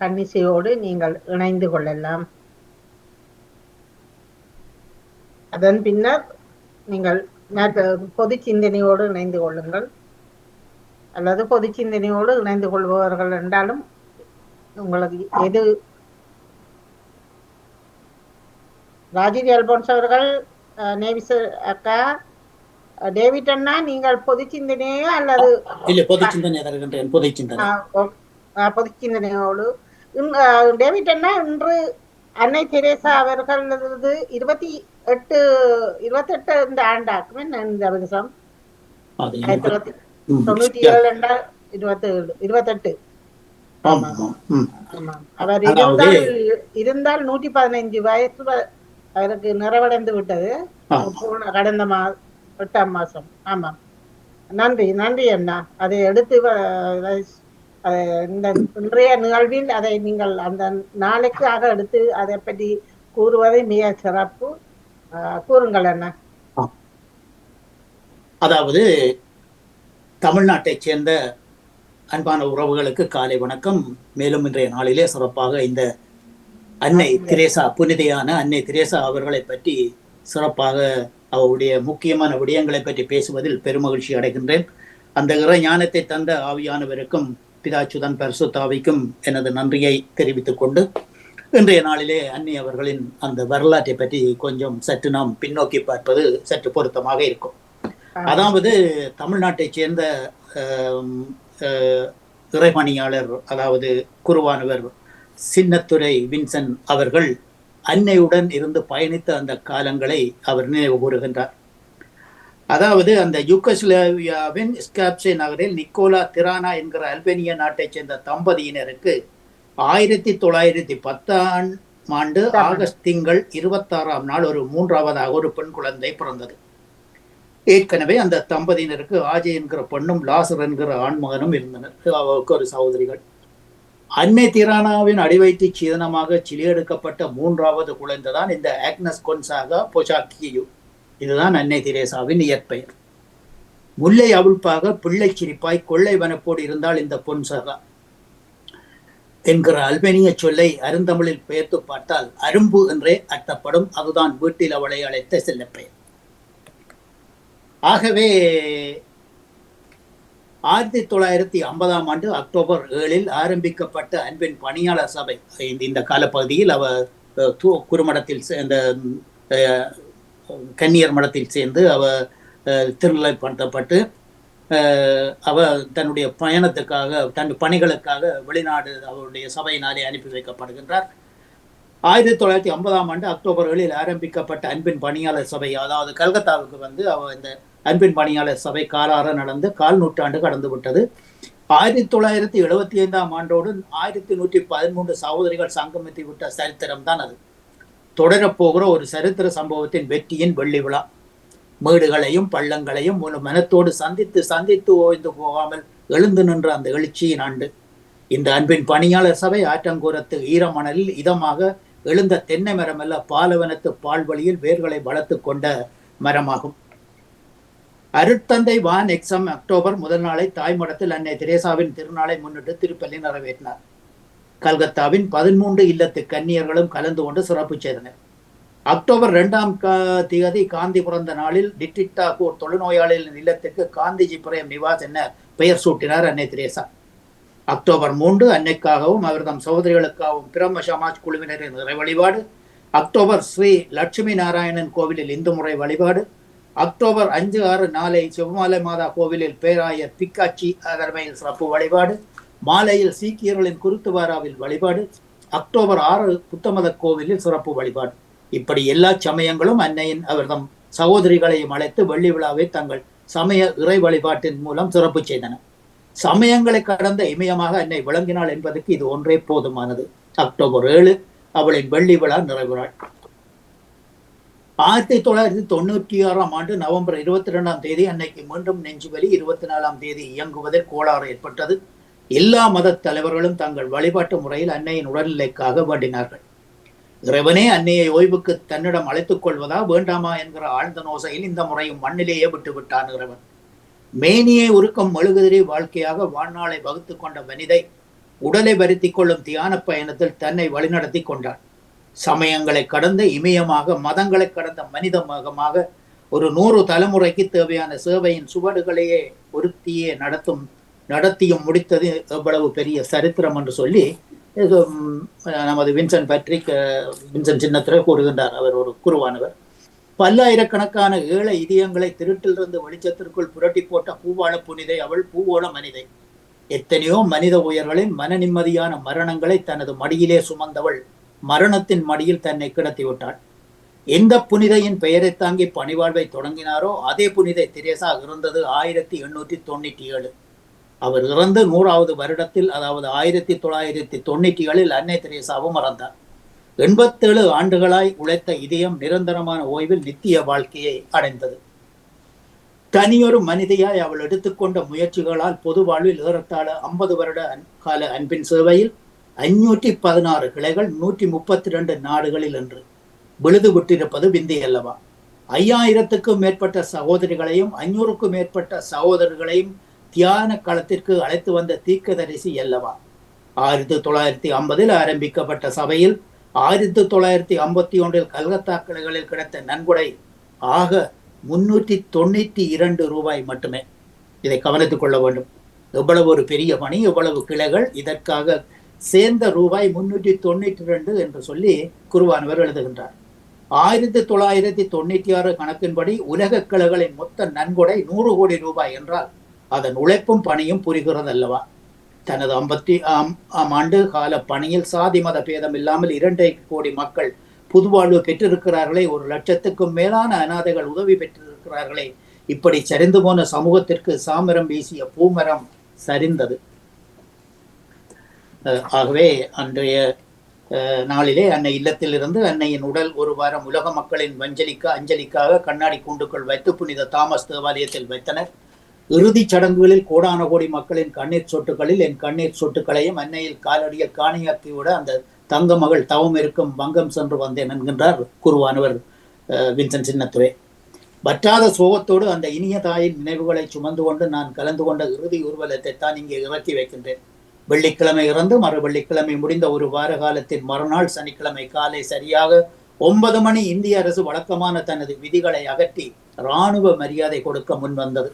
கன்னிசையோடு நீங்கள் இணைந்து கொள்ளலாம். அதன் பின்னர் நீங்கள் பொது சிந்தனையோடு இணைந்து கொள்ளுங்கள், அல்லது பொது சிந்தனையோடு இணைந்து கொள்பவர்கள் என்றாலும் உங்களுக்கு எது. ராஜினி அல்போன்ஸ் அவர்கள், நேவிஸ் அக்கா, டேவிட் அண்ணா, நீங்கள் பொது சிந்தனையோ அல்லது பொது சிந்தனை பொது சிந்தனையோடு டேவிட் அண்ணா இன்று அன்னை தெரேசா அவர்களது 28 இந்த ஆண்டாக்குமே இந்த வருஷம் 1997 28. அவர் இருந்தால் 115 வயசு அவருக்கு நிறைவடைந்து விட்டது கடந்த 8ஆம் மாசம். ஆமாம், நன்றி நன்றி அண்ணா. அதை எடுத்து இந்த இன்றைய நிகழ்வில் அதை நீங்கள் அந்த நாளைக்காக எடுத்து அதை பற்றி கூறுவதை மிக சிறப்பு. கூறுங்கள் அண்ணா. அதாவது தமிழ்நாட்டைச் சேர்ந்த அன்பான உறவுகளுக்கு காலை வணக்கம். மேலும் இன்றைய நாளிலே சிறப்பாக இந்த அன்னை தெரேசா, புனிதையான அன்னை தெரேசா அவர்களை பற்றி சிறப்பாக அவருடைய முக்கியமான விடயங்களை பற்றி பேசுவதில் பெருமகிழ்ச்சி அடைகின்றேன். அந்த இறை ஞானத்தை தந்த ஆவியானவருக்கும் பிதாச்சுதன் பரிசுத்தாவிக்கும் எனது நன்றியை தெரிவித்துக் கொண்டு இன்றைய நாளிலே அன்னை அவர்களின் அந்த வரலாற்றை பற்றி கொஞ்சம் சற்று நாம் பின்னோக்கி பார்ப்பது சற்று பொருத்தமாக இருக்கும். அதாவது தமிழ்நாட்டைச் சேர்ந்த இறைபணியாளர், அதாவது குருவானவர் சின்னத்துரை வின்சன் அவர்கள் அன்னையுடன் இருந்து பயணித்த அந்த காலங்களை அவர் நினைவு கூறுகின்றார். அதாவது அந்த யூகோஸ்லாவியாவின் ஸ்காப்சே நகரில் நிக்கோலா திரானா என்கிற அல்பேனிய நாட்டைச் சேர்ந்த தம்பதியினருக்கு 1910ஆம் ஆண்டு ஆகஸ்ட் திங்கள் 26ஆம் நாள் ஒரு 3ஆவதாக ஒரு பெண் குழந்தை பிறந்தது. ஏற்கனவே அந்த தம்பதியினருக்கு ஆஜை என்கிற பெண்ணும் லாசர் என்கிற ஆண்மகனும் இருந்தனர். அவருக்கு ஒரு சகோதரிகள். அன்னை திரானாவின் அடிவயிற்று சீதனமாக சிலியெடுக்கப்பட்ட 3ஆவது குழந்தைதான் இந்த ஆக்னஸ் கொன்சாகா பொசாக்கியு. இதுதான் அன்னை தெரேசாவின் இயற்பெயர். முல்லை அவிழ்ப்பாக பிள்ளை சிரிப்பாய் கொள்ளை வனப்போடு இருந்தால் இந்த பொன்சகா. என்கிற அல்பேனிய சொல்லை அருந்தமிழில் பெயர்த்து பார்த்தால் அரும்பு என்றே அர்த்தப்படும். அதுதான் வீட்டில் அவளை அழைத்த செல்லப்பெயர். ஆகவே 1950ஆம் ஆண்டு அக்டோபர் 7 ஆரம்பிக்கப்பட்ட அன்பின் பணியாளர் சபை இந்த காலப்பகுதியில் அவ குருமடத்தில் சேர்ந்த கன்னியர் மடத்தில் சேர்ந்து அவ திருநிலைப்படுத்தப்பட்டு அவ தன்னுடைய பயணத்துக்காக தன் பணிகளுக்காக வெளிநாடு அவருடைய சபையினாலே அனுப்பி வைக்கப்படுகின்றார். 1950ஆம் ஆண்டு அக்டோபர் 7 ஆரம்பிக்கப்பட்ட அன்பின் பணியாளர் சபை, அதாவது கல்கத்தாவுக்கு வந்து அவ இந்த அன்பின் பணியாளர் சபை காலார நடந்து 1/4 நூற்றாண்டு கடந்து விட்டது. 1975ஆம் ஆண்டோடு 1113 சகோதரிகள் சங்கமித்து விட்ட சரித்திரம் தான் அது. தொடரப்போகிற ஒரு சரித்திர சம்பவத்தின் வெற்றியின் வெள்ளி விழா. மேடுகளையும் பள்ளங்களையும் ஒரு மனத்தோடு சந்தித்து ஓய்ந்து போகாமல் எழுந்து நின்ற அந்த எழுச்சியின் ஆண்டு. இந்த அன்பின் பணியாளர் சபை ஆற்றங்கூரத்து ஈரமணலில் இதமாக எழுந்த தென்னை மரம் அல்ல, பாலவனத்து பால்வழியில் வேர்களை வளர்த்து கொண்ட மரமாகும். அருட்தந்தை வான் எக்ஸம் அக்டோபர் 1 நாளை தாய்மடத்தில் அன்னை தெரேசாவின் திருநாளை முன்னிட்டு திருப்பலி நிறைவேற்றினார். கல்கத்தாவின் 13 இல்லத்து கன்னியர்களும் கலந்து கொண்டு சிறப்பு செய்தனர். அக்டோபர் 2ஆம் தேதி காந்தி பிறந்த நாளில் டிட்டிட்டாகூர் தொழுநோயாளிகளின் இல்லத்திற்கு காந்திஜி பிரேம் நிவாஸ் என பெயர் சூட்டினார் அன்னை தெரேசா. அக்டோபர் 3 அன்னைக்காகவும் அவர்தம் சகோதரிகளுக்காகவும் பிரம்ம சமாஜ் குழுவினரின் நிறை வழிபாடு. அக்டோபர் ஸ்ரீ லட்சுமி நாராயணன் கோவிலில் இந்து முறை வழிபாடு. அக்டோபர் 5, 6 நாளை சிவமாலை மாதா கோவிலில் பேராயர் பிக்காச்சி தலைமையில் சிறப்பு வழிபாடு. மாலையில் சீக்கியர்களின் குருத்துவாராவில் வழிபாடு. அக்டோபர் 6 புத்தமத கோவிலில் சிறப்பு வழிபாடு. இப்படி எல்லா சமயங்களும் அன்னையின் அவர்தம் சகோதரிகளையும் அழைத்து வெள்ளி விழாவை தங்கள் சமய இறை வழிபாட்டின் மூலம் சிறப்பு செய்தன. சமயங்களை கடந்த இமயமாக அன்னை விளங்கினாள் என்பதற்கு இது ஒன்றே போதுமானது. அக்டோபர் 7 அவளின் வெள்ளி விழா நிறைவுறாள். 1996ஆம் ஆண்டு நவம்பர் 22ஆம் தேதி அன்னைக்கு மீண்டும் நெஞ்சுவலி, 24ஆம் தேதி இயங்குவதில் கோளாறு ஏற்பட்டது. எல்லா மத தலைவர்களும் தங்கள் வழிபாட்டு முறையில் அன்னையின் உடல்நிலைக்காக வேண்டினார்கள். இறைவனே அன்னையை ஓய்வுக்கு தன்னிடம் அழைத்துக் கொள்வதா வேண்டாமா என்கிற ஆழ்ந்த நோசையில் இந்த முறையும் மண்ணிலேயே விட்டுவிட்டான் இறைவன். மேனியை உருக்கம் மெழுகுதிரி வாழ்க்கையாக வாழ்நாளை வகுத்து கொண்ட மனிதை உடலை வருத்தி கொள்ளும் தியான பயணத்தில் தன்னை வழிநடத்தி கொண்டான். சமயங்களை கடந்த இமயமாக, மதங்களை கடந்த மனித மகமாக ஒரு 100 தலைமுறைக்கு தேவையான சேவையின் சுவடுகளையே ஒருத்தியே நடத்தியும் முடித்தது எவ்வளவு பெரிய சரித்திரம் என்று சொல்லி நமது வின்சென்ட் சின்னத்திலே கூறுகின்றார். அவர் ஒரு குருவானவர். பல்லாயிரக்கணக்கான ஏழை இதயங்களை திருட்டிலிருந்து வெளிச்சத்திற்குள் புரட்டி போட்ட பூவாள புனிதை அவள், பூவோள மனிதை. எத்தனையோ மனித உயர்களின் மன நிம்மதியான மரணங்களை தனது மடியிலே சுமந்தவள் மரணத்தின் மடியில் தன்னை கிடத்தி விட்டாள். எந்த புனிதையின் பெயரை தாங்கி பணிவாழ்வை தொடங்கினாரோ அதே புனிதை தெரேசா இருந்தது 1897. அவர் இறந்து 100வது வருடத்தில், அதாவது 1997 அன்னை தெரேசாவும் இறந்தார். 87 ஆண்டுகளாய் உழைத்த இதயம் நிரந்தரமான ஓய்வில் நித்திய வாழ்க்கையை அடைந்தது. தனியொரு மனிதையாய் அவள் எடுத்துக்கொண்ட முயற்சிகளால் பொது வாழ்வில் ஏறத்தாழ 50 வருட கால அன்பின் சேவையில் 516 கிளைகள் 132 நாடுகளில் என்று விழுது விட்டிருப்பது விந்தை அல்லவா? 5000க்கும் மேற்பட்ட சகோதரிகளையும் 500க்கும் மேற்பட்ட சகோதரர்களையும் தியான களத்திற்கு அழைத்து வந்த தீர்க்கதரிசி அல்லவா? 1950 ஆரம்பிக்கப்பட்ட சபையில் 1951 கல்கத்தா கிளைகளில் கிடைத்த நன்கொடை ஆக 392 ரூபாய் மட்டுமே. இதை கவனித்துக் கொள்ள வேண்டும். எவ்வளவு ஒரு பெரிய பணி, எவ்வளவு கிளைகள், இதற்காக சேர்ந்த ரூபாய் 392 என்று சொல்லி குருவானவர் எழுதுகின்றார். 1996 கணக்கின்படி உலக கிளைகளின் மொத்த நன்கொடை 100 கோடி ரூபாய் என்றால் அதன் உழைப்பும் பணியும் புரிகிறது அல்லவா? தனது 50ஆம் ஆண்டு கால பணியில் சாதி மத பேதம் இல்லாமல் 2 கோடி மக்கள் புதுவாழ்வு பெற்றிருக்கிறார்களே, 1 லட்சத்துக்கும் மேலான அனாதைகள் உதவி பெற்றிருக்கிறார்களே. இப்படி சரிந்து போன சமூகத்திற்கு சாமரம் வீசிய பூமரம் சரிந்தது. ஆகவே அன்றைய நாளிலே அன்னை இல்லத்திலிருந்து அன்னையின் உடல் 1 வாரம் உலக மக்களின் அஞ்சலிக்காக கண்ணாடி கூண்டுக்குள் வைத்து புனித தாமஸ் தேவாலயத்தில் வைத்தனர். இறுதிச் சடங்குகளில் கோடான கோடி மக்களின் கண்ணீர் சொட்டுகளில் என் கண்ணீர் சொட்டுக்களையும் அன்னையில் காலடியில் காணியாக்கிவிட அந்த தங்க மகள் தவம் இருக்கும் பங்கம் சென்று வந்தேன் என்கின்றார் குருவானவர் வின்சென்ட் சின்னத்துவே. வற்றாத சோகத்தோடு அந்த இனிய தாயின் நினைவுகளை சுமந்து கொண்டு நான் கலந்து கொண்ட இறுதி ஊர்வலத்தை தான் இங்கே இறக்கி வைக்கின்றேன். வெள்ளிக்கிழமை இறந்து மறு வெள்ளிக்கிழமை முடிந்த ஒரு வார காலத்தின் மறுநாள் சனிக்கிழமை காலை சரியாக 9 மணி இந்திய அரசு வழக்கமான தனது விதிகளை அகற்றி இராணுவ மரியாதை கொடுக்க முன்வந்தது.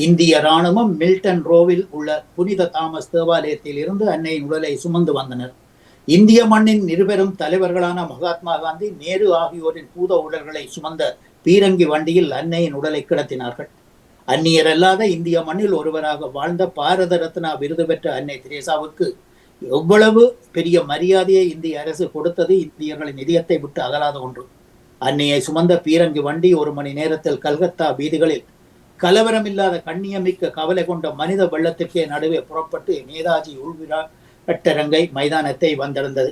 இந்திய இராணுவம் மில்டன் ரோவில் உள்ள புனித தாமஸ் தேவாலயத்தில் இருந்து அன்னையின் உடலை சுமந்து வந்தனர். இந்திய மண்ணின் இருபெரும் தலைவர்களான மகாத்மா காந்தி, நேரு ஆகியோரின் பூத உடல்களை சுமந்த பீரங்கி வண்டியில் அன்னையின் உடலை கிடத்தினார்கள். அந்நியர் அல்லாத இந்திய மண்ணில் ஒருவராக வாழ்ந்த பாரத ரத்னா விருது பெற்ற அன்னை தெரேசாவுக்கு எவ்வளவு பெரிய மரியாதையை இந்திய அரசு கொடுத்தது இந்தியர்களின் இதயத்தை விட்டு அகலாத ஒன்று. அன்னையை சுமந்த பீரங்கி வண்டி 1 மணி நேரத்தில் கல்கத்தா வீதிகளில் கலவரமில்லாத கண்ணியமிக்க கவலை கொண்ட மனித வெள்ளத்திற்கே நடுவே புறப்பட்டு நேதாஜி உள்விராட்டரங்கை மைதானத்தை வந்திருந்தது.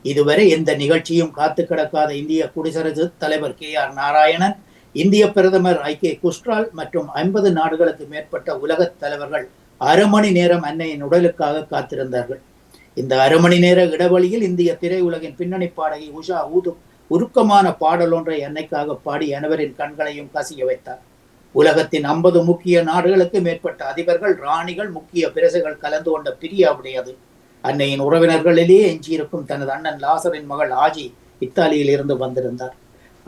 இதுவரை எந்த நிகழ்ச்சியும் காத்து கிடக்காத இந்திய குடியரசுத் தலைவர் KR நாராயணன், இந்திய பிரதமர் IK குஸ்ட்ரால் மற்றும் 50 நாடுகளுக்கு மேற்பட்ட உலகத் தலைவர்கள் 1/2 மணி நேரம் அன்னையின் உடலுக்காக காத்திருந்தார்கள். இந்த 1/2 மணி நேர இடைவெளியில் இந்திய திரையுலகின் பின்னணி பாடகி உஷா உருக்கமான பாடல் ஒன்றை அன்னைக்காக பாடி அனைவரின் கண்களையும் கசிய வைத்தார். உலகத்தின் 50 முக்கிய நாடுகளுக்கு மேற்பட்ட அதிபர்கள், ராணிகள், முக்கிய பிரஜைகள் கலந்து கொண்ட பிரியாவுடையது. அன்னையின் உறவினர்களிலேயே எஞ்சியிருக்கும் தனது அண்ணன் லாசரின் மகள் ஆஜி இத்தாலியில் இருந்து வந்திருந்தார்.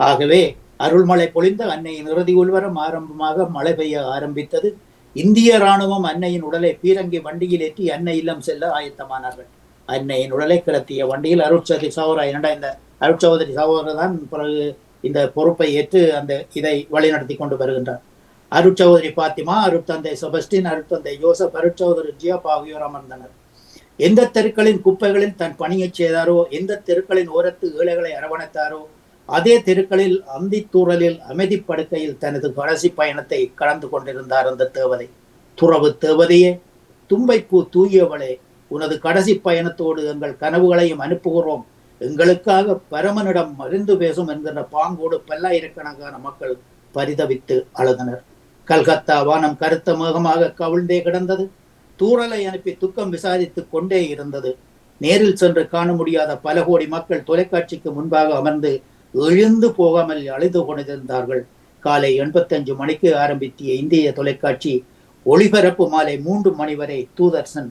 ஆகவே அருள்மழை பொழிந்த அன்னையின் இறுதி ஊர்வலம் ஆரம்பமாக மழை பெய்ய ஆரம்பித்தது. இந்திய இராணுவம் அன்னையின் உடலை பீரங்கி வண்டியில் ஏற்றி அன்னை இல்லம் செல்ல ஆயத்தமானார்கள். அன்னையின் உடலை கிடத்திய வண்டியில் அருட்சௌதரி சகோதரா, இந்த அருட்சௌதரி சகோதரர் தான் பிறகு இந்த பொறுப்பை ஏற்று இதை வழிநடத்தி கொண்டு வருகின்றார். அருட்சௌதரி பாத்திமா, அருட்தந்தை செபஸ்டின், அருட்தந்தை யோசப், அருட்சௌதரி ஜியாப் ஆகியோர் அமர்ந்தனர். எந்த தெருக்களின் குப்பைகளில் தன் பணியை செய்தாரோ, எந்த தெருக்களின் ஓரத்து ஏழைகளை அரவணைத்தாரோ, அதே தெருக்களில் அந்தித்தூரலில் அமைதி படுக்கையில் தனது கடைசி பயணத்தை கடந்து கொண்டிருந்தார் அந்த தேவதை. துறவு தேவதையே, தும்பைப்பூ தூயவளே, உனது கடைசி பயணத்தோடு எங்கள் கனவுகளையும் அனுப்புகிறோம். எங்களுக்காக பரமனிடம் மருந்து பேசும் என்கின்ற பாங்கோடு பல்லாயிரக்கணக்கான மக்கள் பரிதவித்து அழுதனர். கல்கத்தா வானம் கருத்த மேகமாக கவிழ்ந்தே கிடந்தது. தூறலை அனுப்பி துக்கம் விசாரித்துக் கொண்டே இருந்தது. நேரில் சென்று காண முடியாத பல கோடி மக்கள் தொலைக்காட்சிக்கு முன்பாக அமர்ந்து எழுந்து போகாமல் அழுது கொண்டிருந்தார்கள். காலை 85 மணிக்கு ஆரம்பித்திய இந்திய தொலைக்காட்சி ஒளிபரப்பு மாலை 3 மணி வரை தூர்தர்ஷன்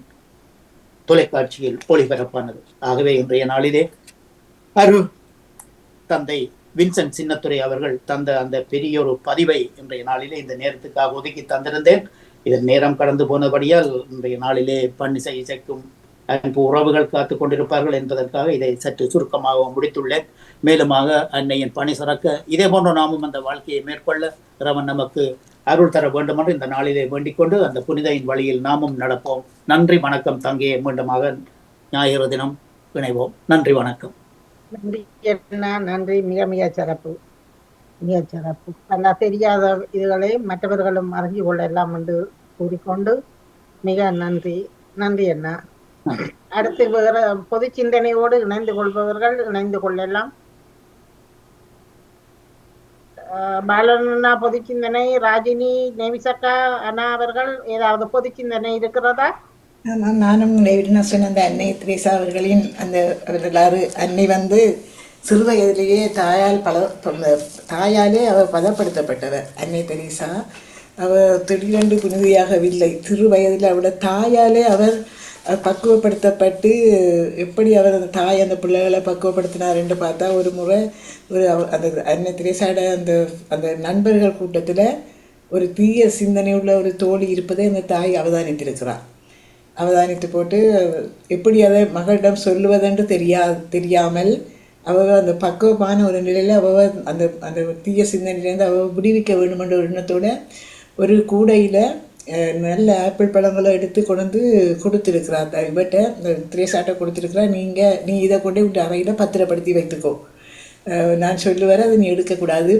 தொலைக்காட்சியில் ஒளிபரப்பானது. ஆகவே இன்றைய நாளிலே தந்தை வின்சென்ட் சின்னத்துரை அவர்கள் தந்த அந்த பெரிய ஒரு பதிவை இன்றைய நாளிலே இந்த நேரத்துக்காக ஒதுக்கி தந்திருந்தேன். இதன் நேரம் கடந்து போனபடியால் இன்றைய நாளிலே பன்னிசை இசைக்கும் அன்பு உறவுகள் காத்து கொண்டிருப்பார்கள் என்பதற்காக இதை சற்று சுருக்கமாக முடித்துள்ளேன். மேலுமாக அன்னையின் பணி சிறக்க இதே போன்ற நாமும் அந்த வாழ்க்கையை மேற்கொள்ள இறைவன் நமக்கு அருள் தர வேண்டும் என்று இந்த நாளிலே வேண்டிக் கொண்டு அந்த புனிதையின் வழியில் நாமும் நடப்போம். நன்றி, வணக்கம். தங்கையை மீண்டுமாக ஞாயிறு தினம் இணைவோம். நன்றி, வணக்கம். நன்றி அண்ணா, நன்றி. மிக மிக சிறப்பு, மிக சிறப்பு. அந்த தெரியாத இதுகளை மற்றவர்களும் அறிஞ்சு கொள்ளலாம் என்று கூறிக்கொண்டு மிக நன்றி. நன்றி அண்ணா. அடுத்து வேற பொது சிந்தனையோடு இணைந்து கொள்பவர்கள் இணைந்து கொள்ளலாம். பாலனா பொது சிந்தனை, ராஜினி, நேவிசக்கா அண்ணா அவர்கள் ஏதாவது பொது சிந்தனை இருக்கிறதா? நானும் சொன்ன அந்த அன்னை தெரேசா அவர்களின் அந்த வரலாறு, அன்னை வந்து சிறு வயதிலேயே தாயாலே அவர் பதப்படுத்தப்பட்டவர். அன்னை தெரேசா அவர் திடீரென்று புனிதியாகவில்லை. சிறு வயதில் அவருடைய தாயாலே அவர் பக்குவப்படுத்தப்பட்டு எப்படி அவர் அந்த தாய் அந்த பிள்ளைகளை பக்குவப்படுத்தினார் என்று பார்த்தா, ஒரு முறை அந்த அன்னை தெரேசாவோட அந்த நண்பர்கள் கூட்டத்தில் ஒரு தீய சிந்தனையுள்ள ஒரு தோழி இருப்பதை அந்த தாய் அவதானித்திருக்கிறார். அவதானித்து போட்டு எப்படி அதை மகளிடம் சொல்லுவதென்று தெரியாமல் அவள் அந்த பக்குவமான ஒரு நிலையில் அவள் அந்த தீய சிந்தனையிலேருந்து அவள் விடுவிக்க வேண்டும் என்ற ஒரு எண்ணத்தோடு ஒரு கூடையில் நல்ல ஆப்பிள் பழங்களை எடுத்து கொண்டு கொடுத்துருக்குறார். இவட்ட இந்த திரேசாட்டை கொடுத்துருக்குறா, நீ இதை கொண்டு விட்டு அறையில் பத்திரப்படுத்தி வைத்துக்கோ, நான் சொல்லுவார் அதை நீ எடுக்கக்கூடாது,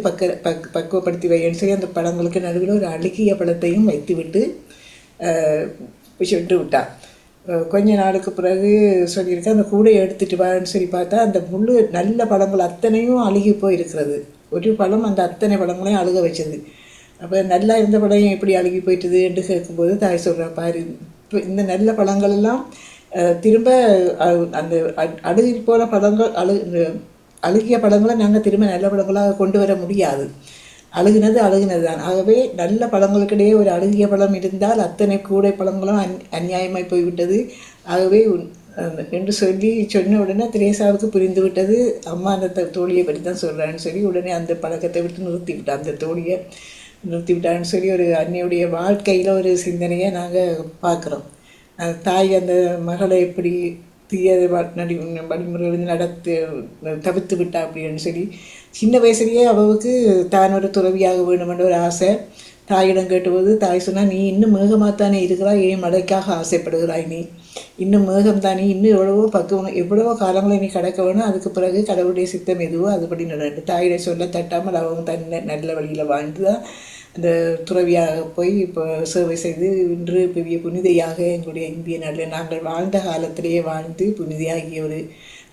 பக்குவப்படுத்தி வைன்னு சொல்லி அந்த பழங்களுக்கு நடுவில் ஒரு அழுகிய பழத்தையும் வைத்து விட்டு விட்டு விட்டான். கொஞ்ச நாளுக்கு பிறகு சொல்லியிருக்கேன், அந்த கூடையை எடுத்துகிட்டு வான்னு சொல்லி பார்த்தா அந்த முழு நல்ல பழங்கள் அத்தனையும் அழுகி போயிருக்கிறது. ஒரு பழம் அந்த அத்தனை பழங்களையும் அழுக வச்சது. அப்போ நல்லா இருந்த பழம் எப்படி அழுகி போயிட்டுது என்று கேட்கும்போது தாய் சொல்கிறா, பாரு, இப்போ இந்த நல்ல பழங்களெல்லாம் திரும்ப அந்த அழுகி போன பழங்கள் அழுகிய பழங்களை நாங்கள் திரும்ப நல்ல பழங்களாக கொண்டு வர முடியாது. அழுகினது அழுகினது தான். ஆகவே நல்ல பழங்களுக்கிடையே ஒரு அழுகிய பழம் இருந்தால் அத்தனை கூடை பழங்களும் அநியாயமாய் போய்விட்டது. ஆகவே என்று சொல்லி சொன்ன உடனே திரேசாவுக்கு புரிந்து விட்டது, அம்மா அந்த தோழியை பற்றி தான் சொல்கிறான்னு சொல்லி உடனே அந்த பழக்கத்தை விட்டு நிறுத்திவிட்டான், அந்த தோழியை நிறுத்திவிட்டான்னு சொல்லி ஒரு அன்னையுடைய வாழ்க்கையில் ஒரு சிந்தனையை நாங்கள் பார்க்குறோம். தாய் அந்த மகளை எப்படி தீய வழிமுறைகள் நடத்து தவிர்த்து விட்டா அப்படின்னு சொல்லி சின்ன வயசுலேயே அவளுக்கு தான் ஒரு துறவியாக வேணுமென்ற ஒரு ஆசை. தாயிடம் கேட்டபோது தாய் சொன்னால், நீ இன்னும் மேகமாகத்தானே இருக்கிறாய், ஏன் மழைக்காக ஆசைப்படுகிறாய், நீ இன்னும் மேகம் தானே, இன்னும் எவ்வளவோ பக்குவம் எவ்வளவோ காலங்களை நீ கடக்க வேணும், அதுக்கு பிறகு கடவுளுடைய சித்தம் எதுவோ அதுபடி நடந்து தாயிட சொல்ல தட்டாமல் அவங்க தன்னை நல்ல வழியில் வாழ்ந்து தான் அந்த துறவியாக போய் இப்போ சேவை செய்து இன்று பெரிய புனிதையாக எங்களுடைய இந்திய நாட்டில் நாங்கள் வாழ்ந்த காலத்திலேயே வாழ்ந்து புனிதையாகிய ஒரு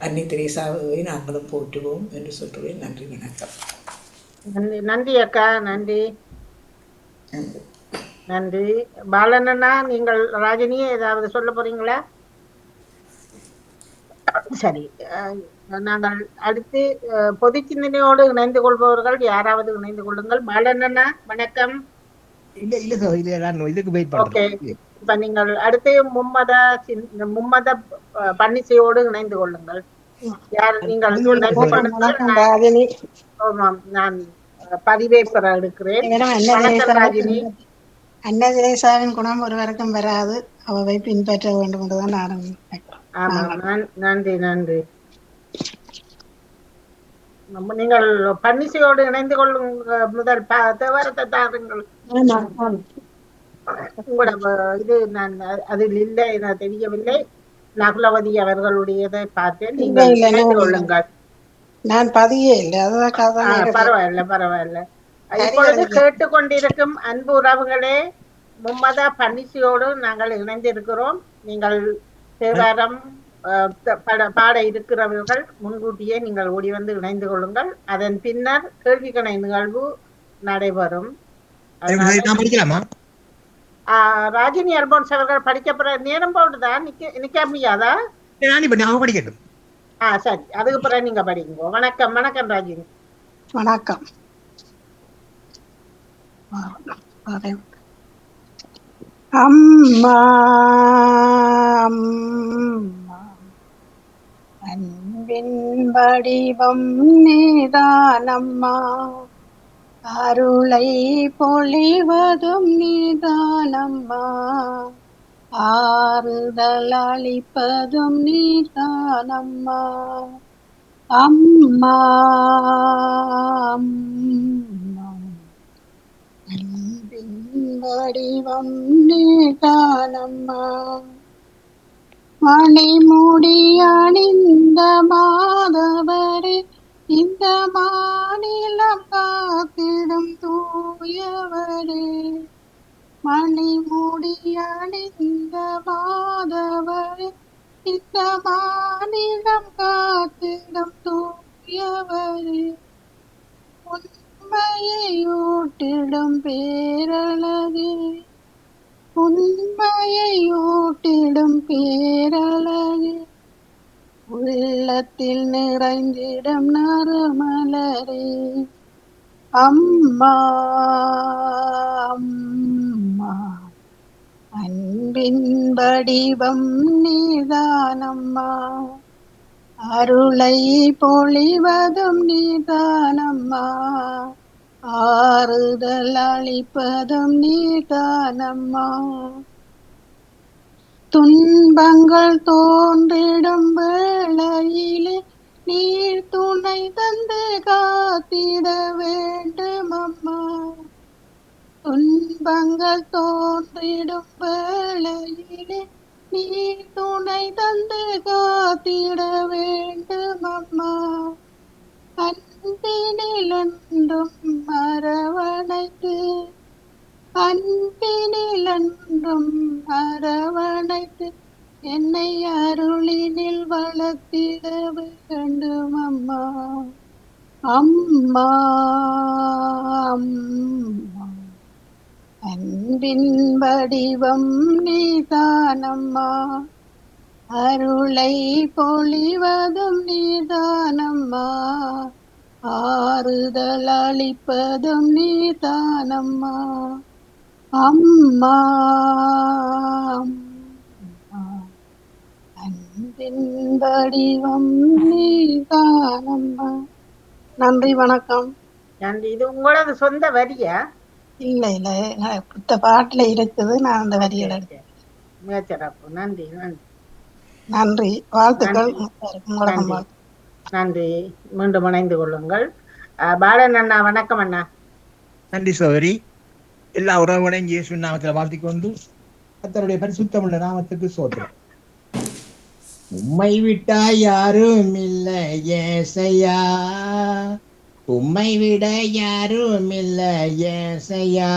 அன்னை தெரேசாவை நாங்களும் போற்றுவோம் என்று சொல்கிறேன். நன்றி, வணக்கம். நன்றி, நன்றி அக்கா, நன்றி நன்றி. பாலனண்ணா, நீங்கள் ராஜினியே ஏதாவது சொல்ல போறீங்களா? சரி, நாங்கள் அடுத்து பொது சிந்தனையோடு இணைந்து கொள்பவர்கள் யாராவது இணைந்து கொள்ளுங்கள். பாலனண்ணா வணக்கம். ஓகே, இப்ப நீங்கள் அடுத்து மும்மத பன்னிசையோடு இணைந்து கொள்ளுங்கள். யார் நீங்கள்? நான் பதிவை பெற எடுக்கிறேன். அன்னை தெரேசாவின் குணம் ஒருவருக்கும் வராது, அவை பின்பற்ற வேண்டும் என்றுதான் நான். நன்றி நன்றி. நீங்கள் பன்னிசையோடு இணைந்து கொள்ளும் முதல் தேவாரத்தை தாருங்கள். உங்களோட இது நான் அதில் இல்லை, நான் தெரியவில்லை. நகுலவதி அவர்களுடையதை பார்த்தேன். நீங்கள் இணைந்து கொள்ளுங்கள். நான் பதியே இல்லை, அதான் பரவாயில்ல பரவாயில்ல. இப்பொழுது கேட்டுக்கொண்டிருக்கும் அன்பு உறவுகளே, மும்மத பன்னிசையோடு நாங்கள் இணைந்திருக்கிறோம். நீங்கள் தேவாரம் பாட இருக்கிறவர்கள் முன்கூட்டியே நீங்கள் ஓடி வந்து இணைந்து கொள்ளுங்கள். அதன் பின்னர் கேள்விக்கணை நிகழ்வு நடைபெறும். ராஜினி அல்போன்ஸ் அவர்கள் படிக்கப்படுற நேரம் போட்டுதான் நிக்க முடியாதா? படிக்கட்டும். சரி, அதுக்கு பிறகு நீங்க படிங்க. வணக்கம். வணக்கம் ராஜினி. வணக்கம். அம்மா அன்பின் வடிவம் நீதானம்மா, அருளை பொழிவதும் நீதானம்மா, ஆறுதல் அளிப்பதும் நீதானம்மா. அம்மா அன்பின் வடிவம் நீதானம்மா, மணிமுடி அணிந்த மாதவரே, இந்த மாநிலம் காத்திடும் தூயவரே, மணிமுடி அணிந்த மாதவரே, இந்த மாநிலம் காத்திடும் தூயவரே, உண்மையை ஊட்டிடும் பேரழகே, உண்மையை ஊட்டிடும் பேரழகே, உள்ளத்தில் நிறைந்திடும் நறுமலரே. அம்மா அம்மா அன்பின் வடிவம் நீதானம்மா, அருளை பொழிவதும் நீதானம்மா, ஆறுதல் அளிப்பதும் நீதானம்மா. துன்பங்கள் தோன்றிடும் வேளையிலே நீர் துணை தந்து காத்திட வேண்டும் அம்மா, துன்பங்கள் தோன்றிடும் வேளையிலே நீர் துணை தந்து காத்திட வேண்டும் அம்மா, அன்பினில் என்றும் அரவணைத்து, அன்பினில் என்றும் அரவணைத்து, என்னை அருளினில் வளர்த்திட வேண்டும் அம்மா. அம்மா அம்மா அன்பின் வடிவம் நீதானம்மா, அருளை பொழிவதும் நீதானம்மா, ஆறுதல் அளிப்பதும் நீதானம்மா அம்மா அம்மா. அன்பின் வடிவம் நீதானம்மா. நன்றி வணக்கம். நன்றி. இது உங்களோட சொந்த வரியா? இல்ல இல்ல புத்த பாட்டுல இருக்குது, நான் அந்த வரிகளை சரி, சரி. மிகச்சிறப்பு. நன்றி நன்றி நன்றி, வாழ்த்துக்கள். நன்றி உங்களோட நன்றி நன்றி. மீண்டும் இணைந்து கொள்ளுங்கள். பாலன் அண்ணா வணக்கம் அண்ணா. நன்றி சோதரி. எல்லா உறவுகளையும் இயேசு நாமத்தில் வாழ்த்திக் கொண்டு கர்த்தருடைய பரிசுத்தமுள்ள நாமத்துக்கு சோத்திரம். உம்மை விட்டா யாரும் இல்ல ஏசையா, உம்மை விட யாரும் இல்ல ஏசையா,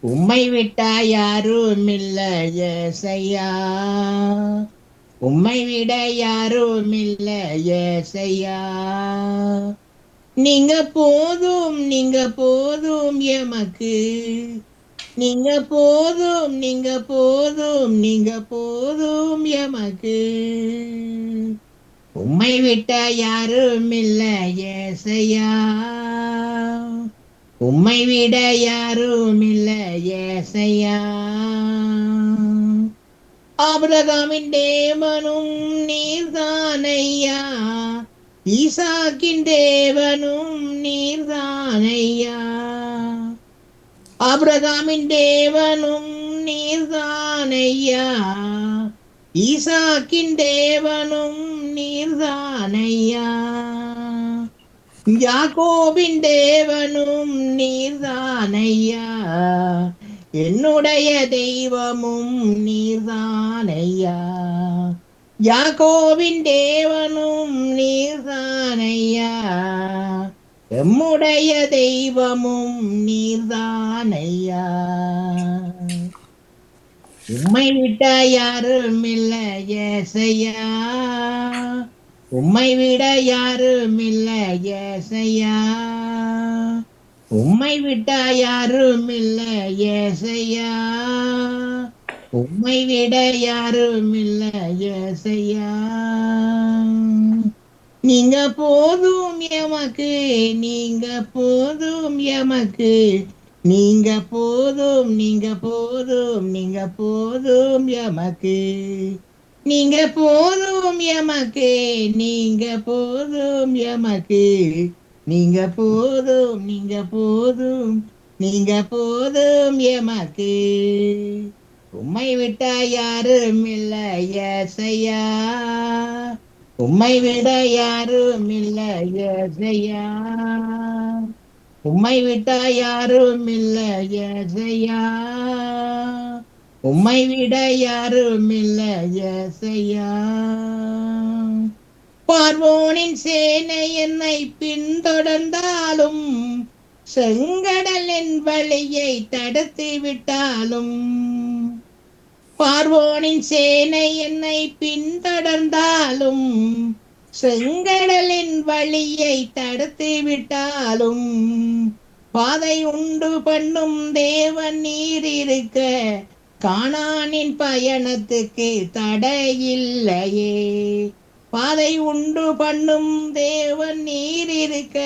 உம்மை விட்டா யாரும் இல்ல ஏசையா, உம்மை விட யாரும் இல்ல ஏசையா. நீங்க போதும் நீங்க போதும் எமக்கு, நீங்க போதும் நீங்க போதும் நீங்க போதும் எமக்கு, உம்மை விட்டா யாரும் இல்ல ஏசையா, உம்மை விட யாரும் இல்ல ஏசையா. ஆபிரகாமின் தேவனும் நீர்தானையா, ஈசாக்கின் தேவனும் நீர்தானையா, ஆபிரகாமின் தேவனும் நீர்தானையா, ஈசாக்கின் தேவனும் நீர்தானையா, யாக்கோபின் தேவனும் நீர்தானையா, என்னுடைய தெய்வமும் நீர்தானையா, யாக்கோபின் தேவனும் நீர்தானையா, எம்முடைய தெய்வமும் நீர்தானையா. உம்மை விட்ட யாரும் இல்ல ஏசையா, உம்மை விட யாரும் இல்ல ஏசையா, உம்மை விட்ட யாரும் இல்ல ஏசையா, உம்மை விட யாரும் இல்ல ஏசையா. நீங்க போதும் எமக்கு, நீங்க போதும் எமக்கு, நீங்க போதும் நீங்க போதும் நீங்க போதும் எமக்கு, நீங்க போதும் எமக்கு, நீங்க போதும் எமக்கு, நீங்க போதும் நீங்க போதும் நீங்க போதும் எமக்கு. உம்மை விட்டா யாரும் இல்ல ஏசையா, உம்மை விட யாரும் இல்ல ஏசையா, உம்மை விட்டா யாரும் இல்ல ஏசையா, உம்மை விட யாரும் இல்ல ஏசையா. பார்வோனின் சேனை என்னை பின்தொடர்ந்தாலும், செங்கடலின் வழியை தடுத்து விட்டாலும், பார்வோனின் சேனை என்னை பின்தொடர்ந்தாலும், செங்கடலின் வழியை தடுத்து விட்டாலும், பாதை உண்டு பண்ணும் தேவன் நீர் இருக்க, கானானின் பயணத்துக்கு தடையில்லையே. பாதை உண்டு பண்ணும் தேவன் நீர் இருக்க,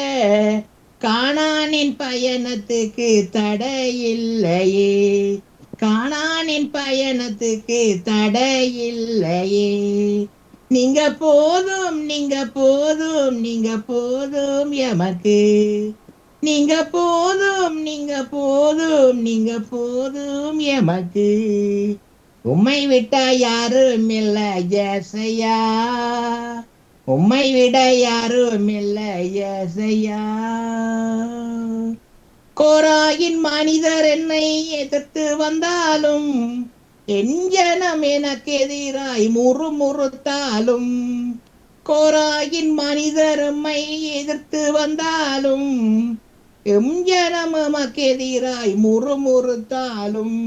கானானின் பயணத்துக்கு தடையில்லையே, கானானின் பயணத்துக்கு தடையில்லையே. நீங்க போதும் நீங்க போதும் நீங்க போதும் எமக்கு, நீங்க போதும் நீங்க போதும் நீங்க போதும் எமக்கு. உம்மை விட்டா யாரும் இல்ல ஏசையா, உம்மை விட யாரும் இல்ல ஏசையா. கோராயின் மனிதர் என்னை எதிர்த்து வந்தாலும், என் ஜனம் எனக்கு எதிராய் முறுமுறுத்தாலும், கோராயின் மனிதர் எம்மை எதிர்த்து வந்தாலும், எம் ஜனம் எமக்கு எதிராய் முறுமுறுத்தாலும்,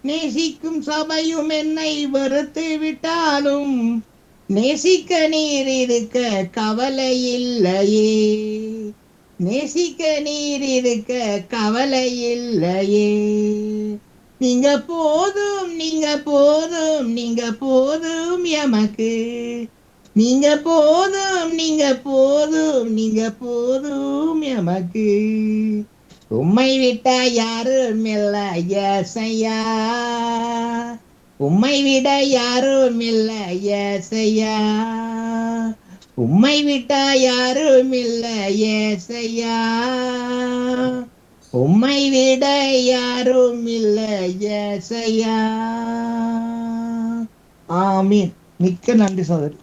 நேசிக்கும் சபையும் என்னை வெறுத்து விட்டாலும், நேசிக்க நீர் இருக்க கவலை இல்லையே, நேசிக்க நீர் இருக்க கவலை இல்லையே. நீங்க போதும் நீங்க போதும் நீங்க போதும் எமக்கு, நீங்க போதும் நீங்க போதும் நீங்க போதும் எமக்கு உம்மை விட்டா யாரும் இல்ல ஏசையா உம்மை விட யாரும் இல்ல ஏசையா உம்மை விட்டா யாரும் இல்ல ஏசையா உம்மை விட யாரும் இல்ல ஏசையா. ஆமீன். மிக்க நன்றி சோதரி.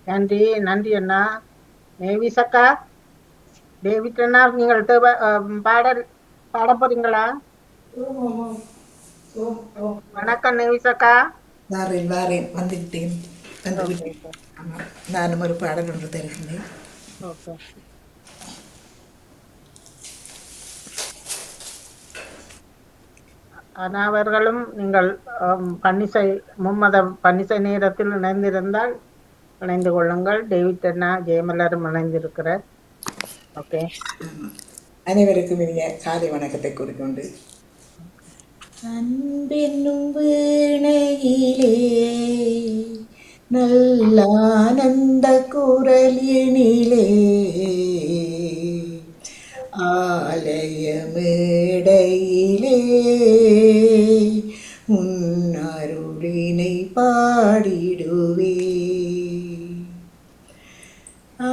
நன்றி நன்றி அண்ணா. நேவிசக்கா, டேவிட் அண்ணா, நீங்கள் பாடல் பாட போறீங்களா? வணக்கம் நேவிசக்கா. வாரேன் வந்துவிட்டேன். ஆமாம், நானும் ஒரு பாடல் ஒன்று தருகின்றேன். ஓகே. அனைவர்களும் நீங்கள் பன்னிசை மும்மத பன்னிசை நேரத்தில் இணைந்திருந்தால் இணைந்து கொள்ளுங்கள். டேவிட் அண்ணா, ஜெயமலரும் இணைந்திருக்கிறார். ஓகே. அனைவருக்கும் இனிய காலை வணக்கத்தை கூறிக்கொண்டு, அன்பென்னும் வீணையிலே நல்லானந்த குரலினிலே ஆலய மேடையிலே உன் அருளினை பாடிடுவே.